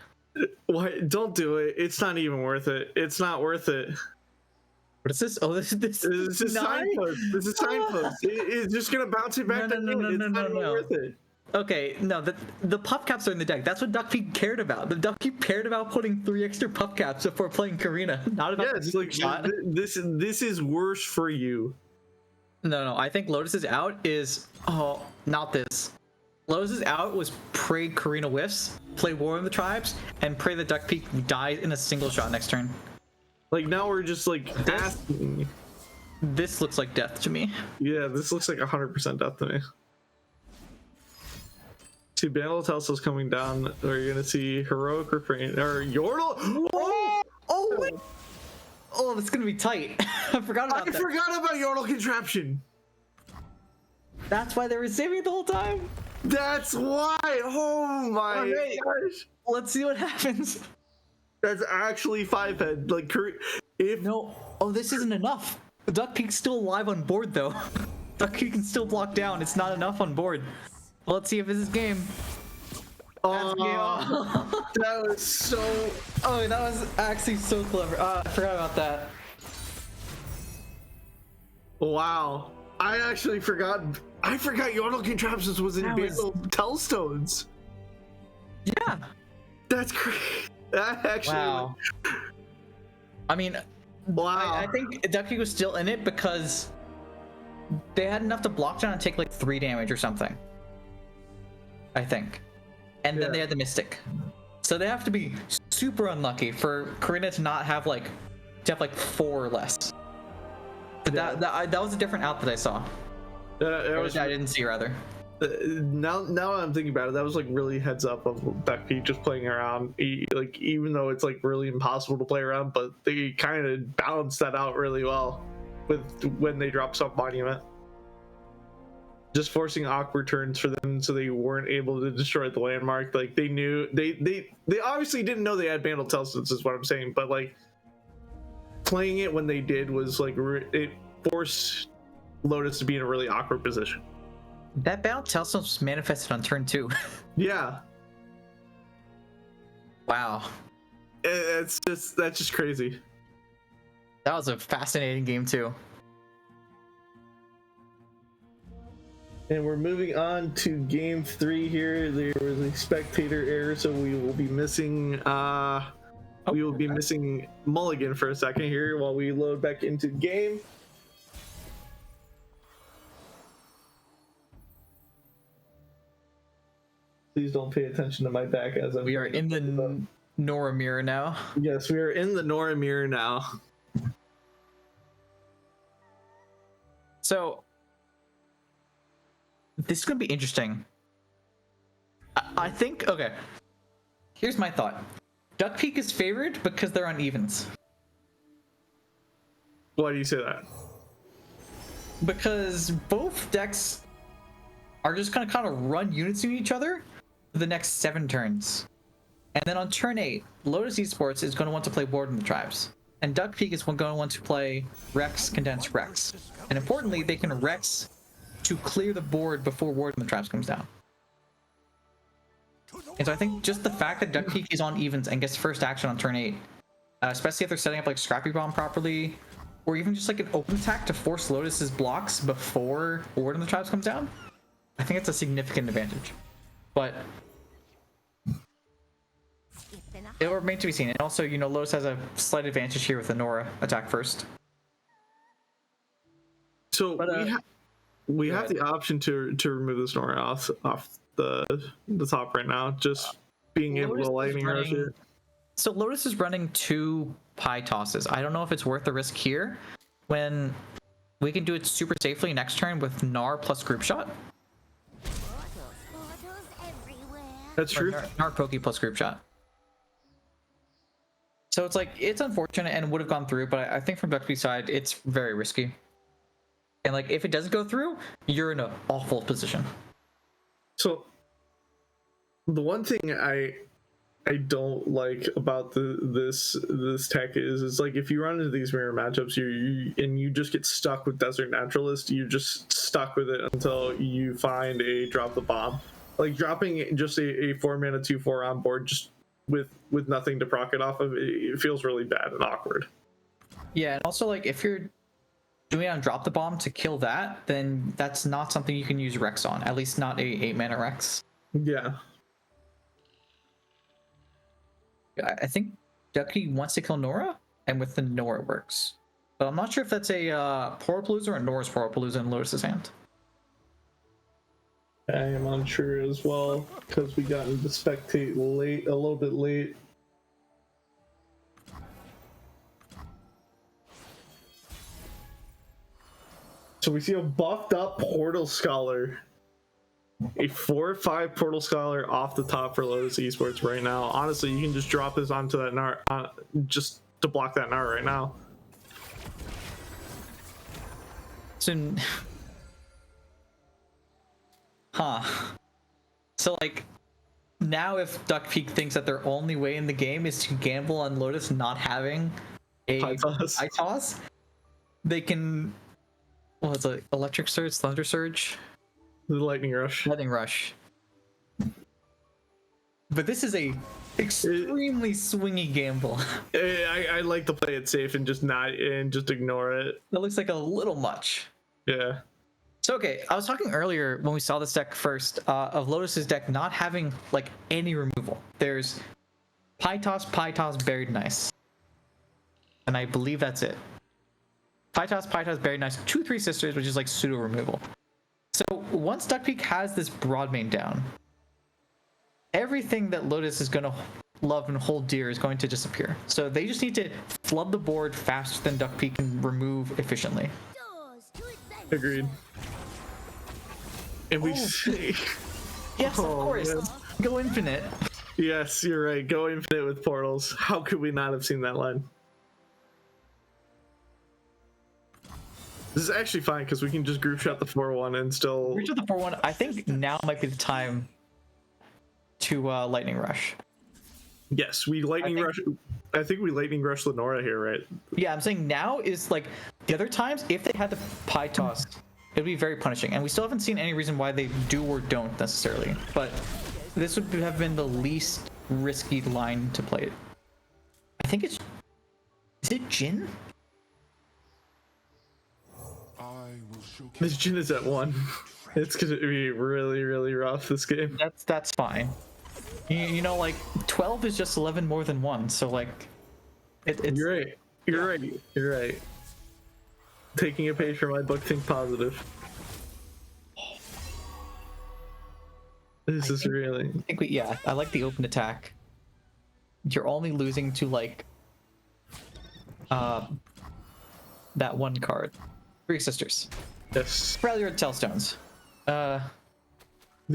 Why? Don't do it. It's not even worth it. It's not worth it. What is this? Oh, this This is signpost. This is signpost. It's just going to bounce it back. No. It's not even worth it. Okay, no, the puff caps are in the deck. That's what Duck Peak cared about. The Duck Peak cared about putting 3 extra puff caps before playing Karina, not about Yes, the like shot. this is worse for you. No, I think Lotus's out is not this. Lotus's out was pray Karina whiffs, play War of the Tribes, and pray that Duck Peak dies in a single shot next turn. Like now we're just like asking. This looks like death to me. Yeah, this looks like 100% death to me. See, Bandle Telso's coming down. We're gonna see Heroic Refrain or Yordle. Oh, wait. Oh, that's gonna be tight. I forgot about that. I forgot about Yordle Contraption. That's why they were saving it the whole time. That's why. Oh my Okay. gosh. Let's see what happens. That's actually 5-head. Like, if No. Oh, this isn't enough. The Duck Peak's still alive on board, though. Duck Peak can still block down. It's not enough on board. Well, let's see if this is game. That's game. Oh. that was so. Oh, that was actually so clever. I forgot about that. Wow. I actually forgot. I forgot Yordle Contraptions was in Bandle Telstones. Yeah. That's crazy. That actually. Wow. I mean, Wow. I think Duck Peak was still in it because they had enough to block down and take like 3 damage or something. I think. And then they had the Mystic. So they have to be super unlucky for Karina to not have like 4 or less. But that was a different out that I saw. That was, I didn't see rather. now I'm thinking about it, that was like really heads up of Duck Peak just playing around. Like even though it's like really impossible to play around, but they kind of balanced that out really well with when they dropped Sub Monument. Just forcing awkward turns for them so they weren't able to destroy the landmark. Like they knew they obviously didn't know they had Bandle Telstones is what I'm saying, but like playing it when they did was like it forced Lotus to be in a really awkward position. That Bandle Telstones was manifested on turn 2. Yeah. Wow. That's just crazy. That was a fascinating game too. And we're moving on to game 3 here. There was a spectator error, so we will be missing missing Mulligan for a second here while we load back into game. Please don't pay attention to my back as We are in the Nora mirror now. Yes, we are in the Nora mirror now. So this is gonna be interesting. I think, okay, here's my thought. Duck Peak is favored because they're on evens. Why do you say that? Because both decks are just gonna kind of run units into each other for the next 7 turns. And then on turn 8, Lotus Esports is gonna want to play Board in the Tribes. And Duck Peak is gonna want to play Rex, Condense Rex. And importantly, they can Rex to clear the board before Ward in the Traps comes down. And so I think just the fact that Duck Peak is on evens and gets first action on turn 8 especially if they're setting up like Scrappy Bomb properly, or even just like an open attack to force Lotus's blocks before Ward in the Traps comes down. I think it's a significant advantage, but it will remain to be seen. And also, you know, Lotus has a slight advantage here with the Nora attack first. So But, we have the option to remove this Nora off the top right now, just being able Lotus to is lightning rush running- it. So Lotus is running 2 pie tosses. I don't know if it's worth the risk here when we can do it super safely next turn with Gnar plus group shot. Portals everywhere. That's true. Gnar Pokey plus group shot. So it's like, it's unfortunate and would have gone through, but I think from Duckby's side, it's very risky. And like, if it doesn't go through, you're in an awful position. So the one thing I don't like about this tech is like, if you run into these mirror matchups, you just get stuck with Desert Naturalist, you're just stuck with it until you find a drop the bomb. Like dropping just a 4-mana 2/4 on board just with nothing to proc it off of, it feels really bad and awkward. Yeah, and also like, if you're doing it on drop the bomb to kill that, then that's not something you can use Rex on, at least not a 8-mana Rex. Yeah. I think Ducky wants to kill Nora, and with the Nora it works. But I'm not sure if that's a Porapalooza or a Nora's Porapalooza in Lotus's hand. I am unsure as well, because we got into spectate late, a little bit late. So we see a buffed up Portal Scholar. A 4/5 Portal Scholar off the top for Lotus Esports right now. Honestly, you can just drop this onto that Gnar, just to block that Gnar right now. So, so like, now if Duck Peak thinks that their only way in the game is to gamble on Lotus not having a High toss, they can, what's it, Electric Surge, Thunder Surge? The Lightning Rush. Lightning Rush. But this is a extremely swingy gamble. I like to play it safe and just ignore it. That looks like a little much. Yeah. So okay, I was talking earlier when we saw this deck first of Lotus's deck not having like any removal. There's Pie Toss, Buried Nice, and I believe that's it. Pie Toss, Buried Nice, 2/3 Sisters, which is like pseudo removal. So once Duck Peak has this Broadmane down, everything that Lotus is going to love and hold dear is going to disappear. So they just need to flood the board faster than Duck Peak can remove efficiently. Doors to adventure. Agreed. And we see. Yes, of course. Man. Go infinite. Yes, you're right. Go infinite with portals. How could we not have seen that line? This is actually fine because we can just group shot the 4/1 and still. Reach the 4/1. I think now might be the time to Lightning Rush. Yes, we lightning rush. I think we lightning rush Lenora here, right? Yeah, I'm saying now is like the other times. If they had the Pie Toss, it would be very punishing, and we still haven't seen any reason why they do or don't necessarily. But this would have been the least risky line to play it. I think it's. Is it Jin? This Jin is at 1. It's gonna be really, really rough this game. That's fine. You know, like 12 is just 11 more than 1, so like it's. You're right. You're right. You're right. Taking a page from my book, think positive. This is really. I think I like the open attack. You're only losing to like that one card. 3 Sisters. Yes. Failure Tellstones. The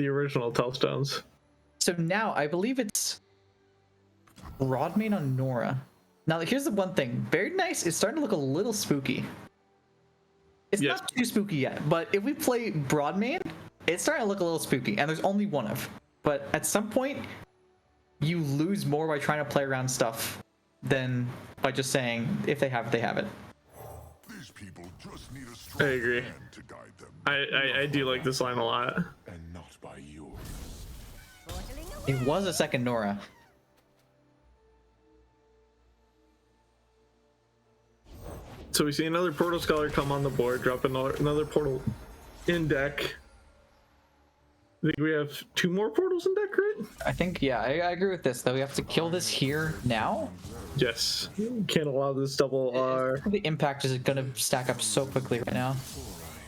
original Tellstones. So now I believe it's Broadmane on Nora. Now here's the one thing. Buried Nice is starting to look a little spooky. It's Yes. not too spooky yet, but if we play Broadmane, it's starting to look a little spooky, and there's only one of. But at some point, you lose more by trying to play around stuff than by just saying, if they have it, they have it. These people just need a I strong agree. hand to guide them. I do like this line a lot. And not by yours. It was a second Nora. So we see another Portal Scholar come on the board, drop another portal in deck. I think we have 2 more portals in deck, right? I think, yeah, I agree with this, though. We have to kill this here now. Yes. Can't allow this double R. The impact is going to stack up so quickly right now.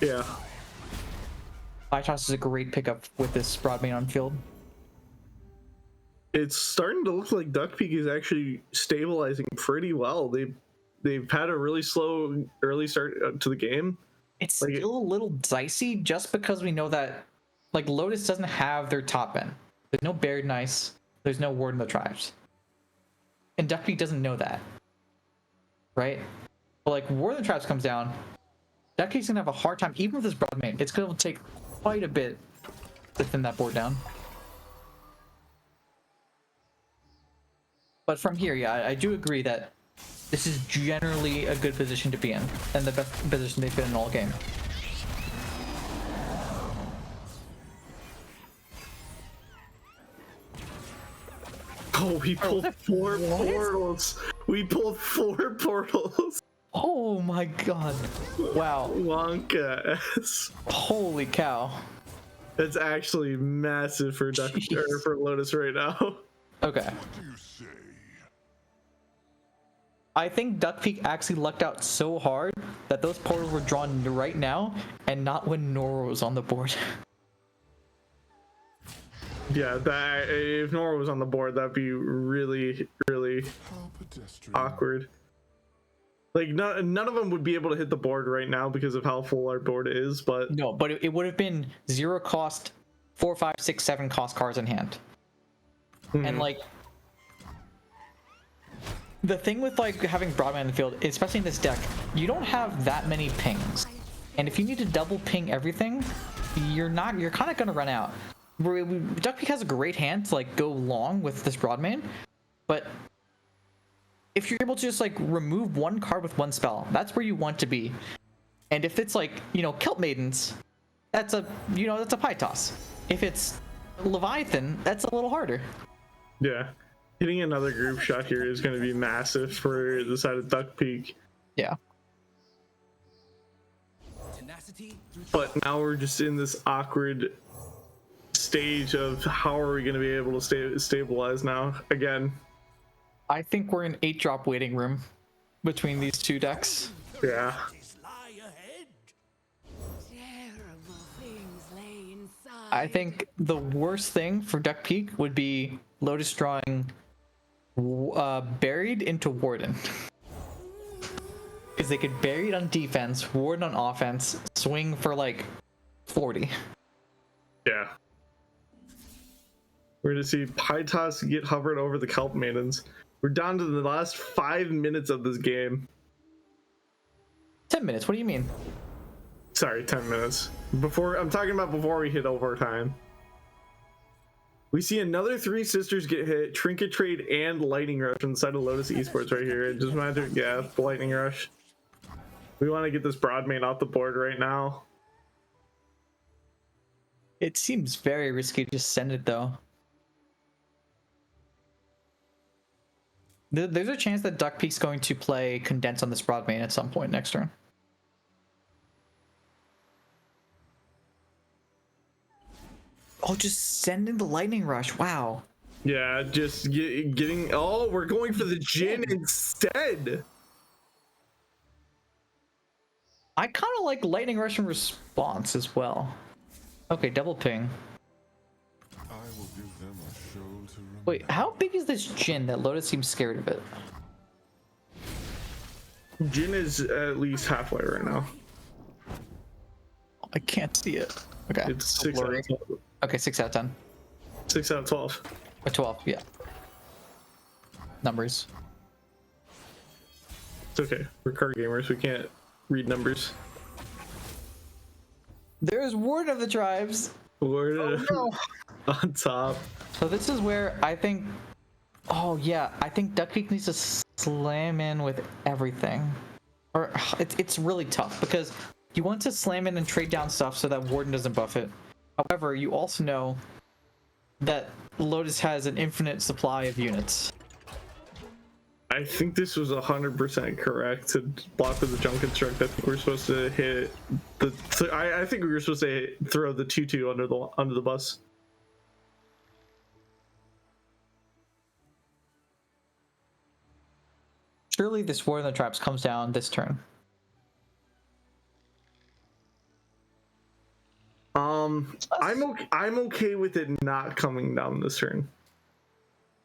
Yeah. Vitos is a great pickup with this Broadmane on field. It's starting to look like Duck Peak is actually stabilizing pretty well. They've had a really slow early start to the game. It's Like still a little dicey just because we know that, like, Lotus doesn't have their top end. There's no Buried Nice. There's no Ward in the Tribes. And Duck Peak doesn't know that. Right? But, like, Ward in the Tribes comes down. Duck Peak's gonna have a hard time, even with this Broadmane. It's gonna take quite a bit to thin that board down. But from here, yeah, I do agree that this is generally a good position to be in, and the best position they've been in all game. Oh, we pulled 4 portals. We pulled 4 portals. Oh my god. Wow. Wonka. Holy cow. That's actually massive for for Lotus right now. Okay. What do you say? I think Duck Peak actually lucked out so hard that those portals were drawn right now and not when Nora was on the board. Yeah, that if Nora was on the board, that'd be really, really How pedestrian. awkward. Like none of them would be able to hit the board right now because of how full our board is. But No, but it would have been 0 cost, 4, 5, 6, 7 cost cards in hand. And like, the thing with like having Broadman in the field, especially in this deck, you don't have that many pings. And if you need to double ping everything, you're kind of gonna run out. Duck Peak has a great hand to like go long with this Broadman, but if you're able to just like remove 1 card with 1 spell, that's where you want to be. And if it's like, you know, Kelp Maidens, that's a pie toss. If it's Leviathan, that's a little harder. yeah, hitting another group shot here is going to be massive for the side of Duck Peak. Yeah. But now we're just in this awkward stage of how are we going to be able to stabilize now again. I think we're in 8-drop waiting room between these 2 decks. Yeah. Terrible things lay inside. I think the worst thing for Duck Peak would be Lotus drawing Buried into Warden. Because they could Buried on defense, Warden on offense, swing for like 40. Yeah. We're going to see Pytos get hovered over the Kelp Maidens. We're down to the last 5 minutes of this game. 10 minutes, what do you mean? Sorry, 10 minutes. I'm talking about before we hit overtime. We see another 3 sisters get hit, Trinket Trade and Lightning Rush inside of Lotus Esports right here. It just matter, yeah, the Lightning Rush. We want to get this Broadmane off the board right now. It seems very risky to just send it though. There's a chance that Duck Peak's going to play Condense on this Broadmane at some point next turn. Oh, just send in the Lightning Rush. Wow. Yeah, just getting... Oh, we're going for the Jhin instead. I kind of like Lightning Rush in response as well. Okay, double ping. I will give them a show to remember. Wait, how big is this Jhin that Lotus seems scared of it? Jhin is at least halfway right now. I can't see it. Okay. It's 6 out of 12. Okay, 6 out of 10. 6 out of 12. Or 12, yeah. Numbers. It's okay. We're card gamers. We can't read numbers. There's Ward of the Tribes. We're on top. So this is where I think... Oh, yeah. I think Duck Peak needs to slam in with everything. Or it's really tough because you want to slam in and trade down stuff so that Warden doesn't buff it. However, you also know that Lotus has an infinite supply of units. I think this was 100% correct to block with the jump construct. I think we're supposed to hit the. I think we were supposed to throw the 2/2 under the bus. Surely this War in the Traps comes down this turn. I'm okay with it not coming down this turn.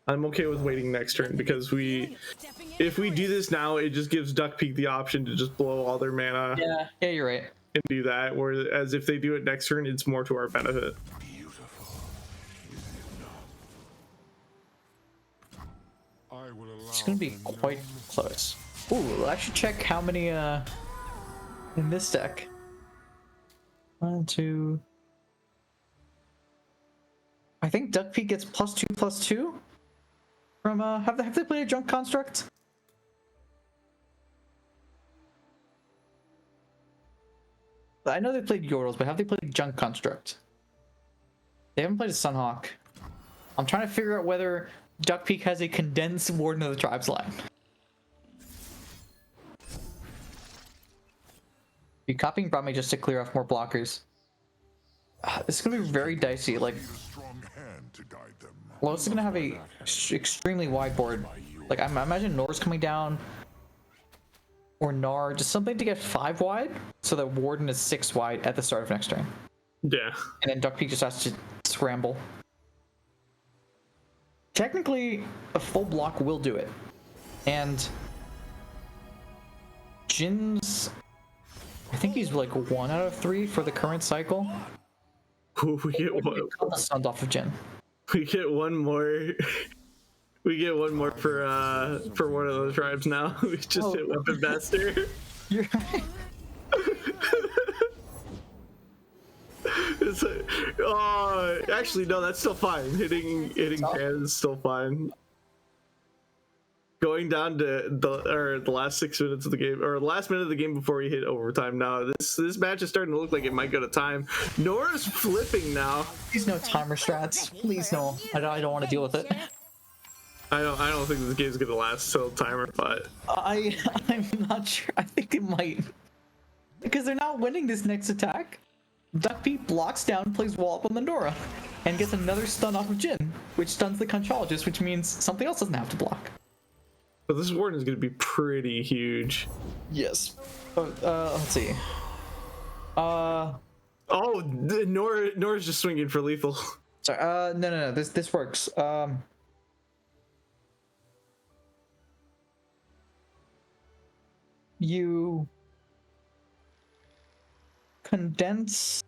I'm okay with waiting next turn because if we do this now, it just gives Duckpeak the option to just blow all their mana. Yeah, you're right. And do that. Whereas if they do it next turn, it's more to our benefit. It's gonna be quite close. Ooh, I should check how many in this deck. 1, 2. I think Duckpeak gets +2/+2 from have they played a junk construct? I know they played Yordles, but have they played a junk construct? They haven't played a Sunhawk. I'm trying to figure out whether Duckpeak has a condensed Warden of the Tribes line. You copying brought me just to clear off more blockers. This is gonna be very dicey. Like, Lotus is gonna have a extremely wide board. Like, I imagine Nor's coming down, or Gnar, just something to get 5 wide, so that Warden is 6 wide at the start of next turn. Yeah. And then Duckpeak just has to scramble. Technically, a full block will do it. And Jin's, I think he's like 1 out of 3 for the current cycle. We get one. Stunned off of Jin. We get one more. We get one more for one of those tribes now. We just hit Weapon Master. You're right. It's actually no, that's still fine. Hitting Pan is still fine. Going down to the last 6 minutes of the game, or the last minute of the game before we hit overtime. Now this match is starting to look like it might go to time. Nora's flipping now. Please no timer strats. Please no. I don't want to deal with it. I don't think this game's gonna last till timer, but I'm not sure. I think it might, because they're not winning this next attack. Duckpeak blocks down, plays wall up on the Nora, and gets another stun off of Jin, which stuns the Conchologist, which means something else doesn't have to block. but this Warden is gonna be pretty huge. Yes. Let's see. Nora's just swinging for lethal. Sorry. No. This works. You condense.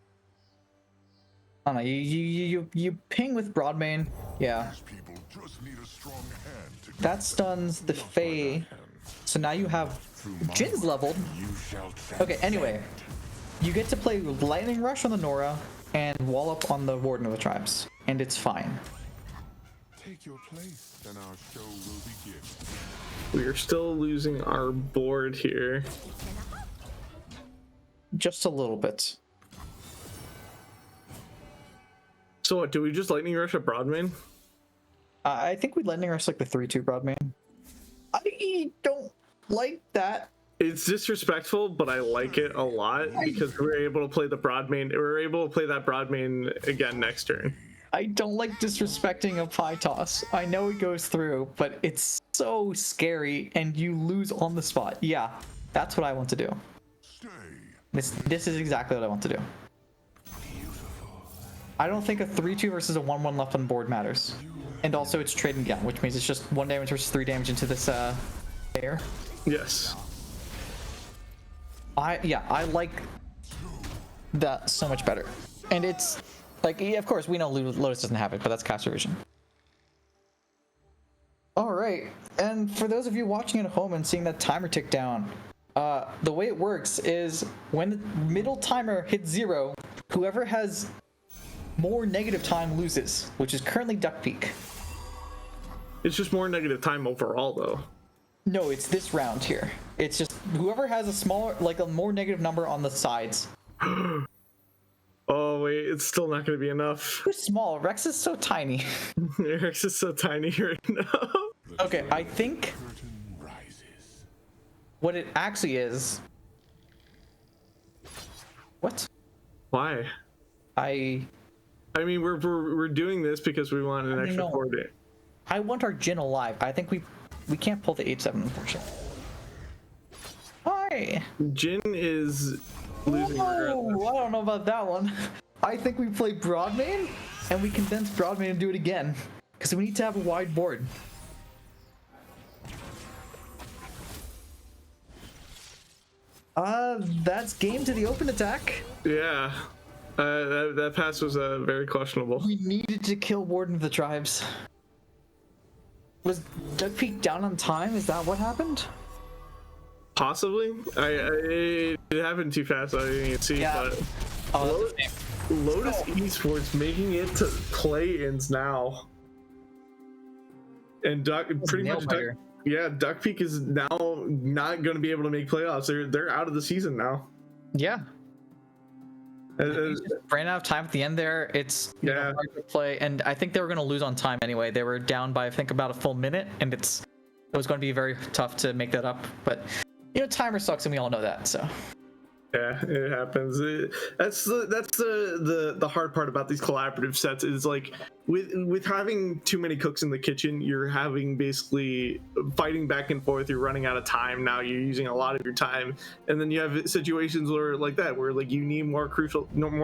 I don't know. You ping with Broadmane. Yeah. That stuns the Fae. So now you have Jin's leveled. Okay. Anyway, you get to play Lightning Rush on the Nora and wall up on the Warden of the Tribes, and it's fine. Take your place, and our show will begin. We are still losing our board here. Just a little bit. So what, do we just Lightning Rush at Broadmane? I think we Lightning Rush like the 3/2 Broadmane. I don't like that. It's disrespectful, but I like it a lot because we're able to play the Broadmane. We're able to play that Broadmane again next turn. I don't like disrespecting a pie toss. I know it goes through, but it's so scary and you lose on the spot. Yeah, that's what I want to do. This is exactly what I want to do. I don't think a 3/2 versus a 1/1 left on board matters. And also it's trading down, which means it's just 1 damage versus 3 damage into this air. Yes. I like that so much better. And it's like, yeah, of course we know Lotus doesn't have it, but that's caster vision. All right, and for those of you watching at home and seeing that timer tick down, the way it works is when the middle timer hits 0, whoever has more negative time loses, which is currently Duckpeak. It's just more negative time overall, though. No, it's this round here. It's just whoever has a smaller, like a more negative number on the sides. Oh wait, it's still not going to be enough. Who's small? Rex is so tiny. Rex is so tiny right now. Okay, I think what it actually is. What? Why? I mean, we're doing this because we want an extra know. 4 day. I want our Jin alive. I think we can't pull the 8-7, unfortunately. Why? Jin is losing regardless. I don't know about that one. I think we play Broadmain and we condense Broadmain and do it again. Because we need to have a wide board. That's game to the open attack. Yeah. That pass was very questionable. We needed to kill Warden of the Tribes. Was Duck Peak down on time? Is that what happened? Possibly. It happened too fast. I didn't even see. Yeah. But Oh, that's a shame. Lotus Esports making it to play-ins now, and Duck pretty much. Duck Peak is now not going to be able to make playoffs. They're out of the season now. Yeah. Ran out of time at the end there. It's hard to play, and I think they were going to lose on time anyway. They were down by I think about a full minute, and it was going to be very tough to make that up. But timer sucks, and we all know that. So. Yeah, it happens. That's the hard part about these collaborative sets is like with having too many cooks in the kitchen, you're having basically fighting back and forth. You're running out of time now. You're using a lot of your time, and then you have situations where like you need more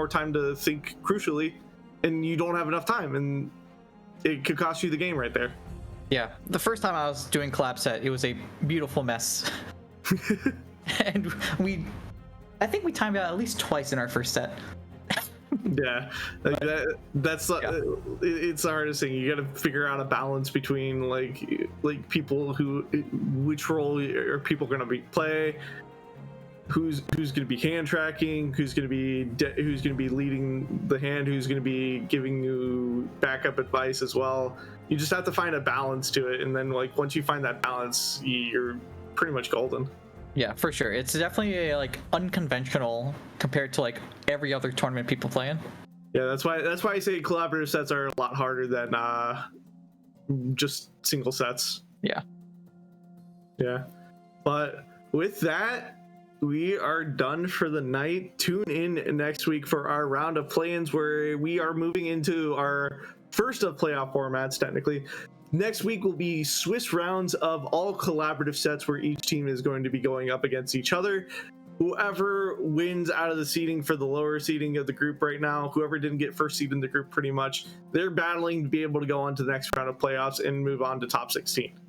time to think crucially, and you don't have enough time, and it could cost you the game right there. Yeah, the first time I was doing collab set, it was a beautiful mess, and I think we timed out at least twice in our first set. Yeah, it's the hardest thing. You got to figure out a balance between like people which role are people going to play, who's going to be hand tracking, who's going to be leading the hand, who's going to be giving you backup advice as well. You just have to find a balance to it, and then like once you find that balance, you're pretty much golden. Yeah, for sure. It's definitely unconventional compared to every other tournament people play in. Yeah, that's why I say collaborative sets are a lot harder than just single sets. Yeah. Yeah. But with that, we are done for the night. Tune in next week for our round of play-ins where we are moving into our first of playoff formats, technically. Next week will be Swiss rounds of all collaborative sets where each team is going to be going up against each other. Whoever wins out of the seeding for the lower seeding of the group right now, whoever didn't get first seed in the group pretty much, they're battling to be able to go on to the next round of playoffs and move on to top 16.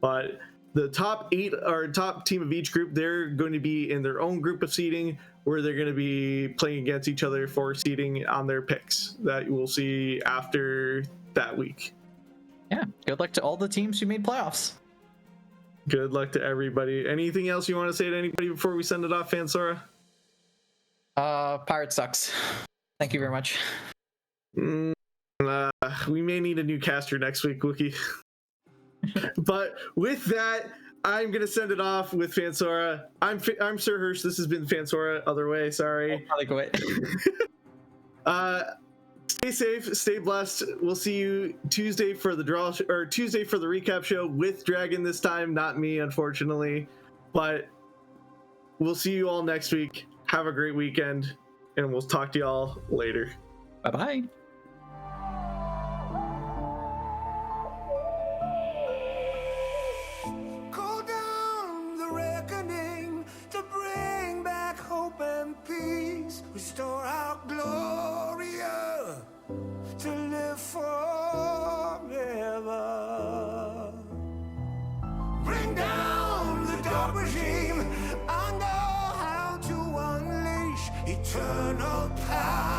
But the top 8 or top team of each group, they're going to be in their own group of seeding where they're going to be playing against each other for seeding on their picks that you will see after that week. Yeah, good luck to all the teams who made playoffs. Good luck to everybody. Anything else you want to say to anybody before we send it off, Fansora? Pirate sucks. Thank you very much. We may need a new caster next week, Wookie. But with that, I'm gonna send it off with Fansora. I'm Sir Hirsch. This has been Fansora. Other way. Sorry. I'll go away. Stay safe, stay blessed. We'll see you Tuesday for the Tuesday for the recap show with Dragon this time, not me, unfortunately. But we'll see you all next week. Have a great weekend, and we'll talk to y'all later. Bye-bye. Call down the reckoning to bring back hope and peace. Restore our Gloria to live forever. Bring down the dark regime. I know how to unleash eternal power.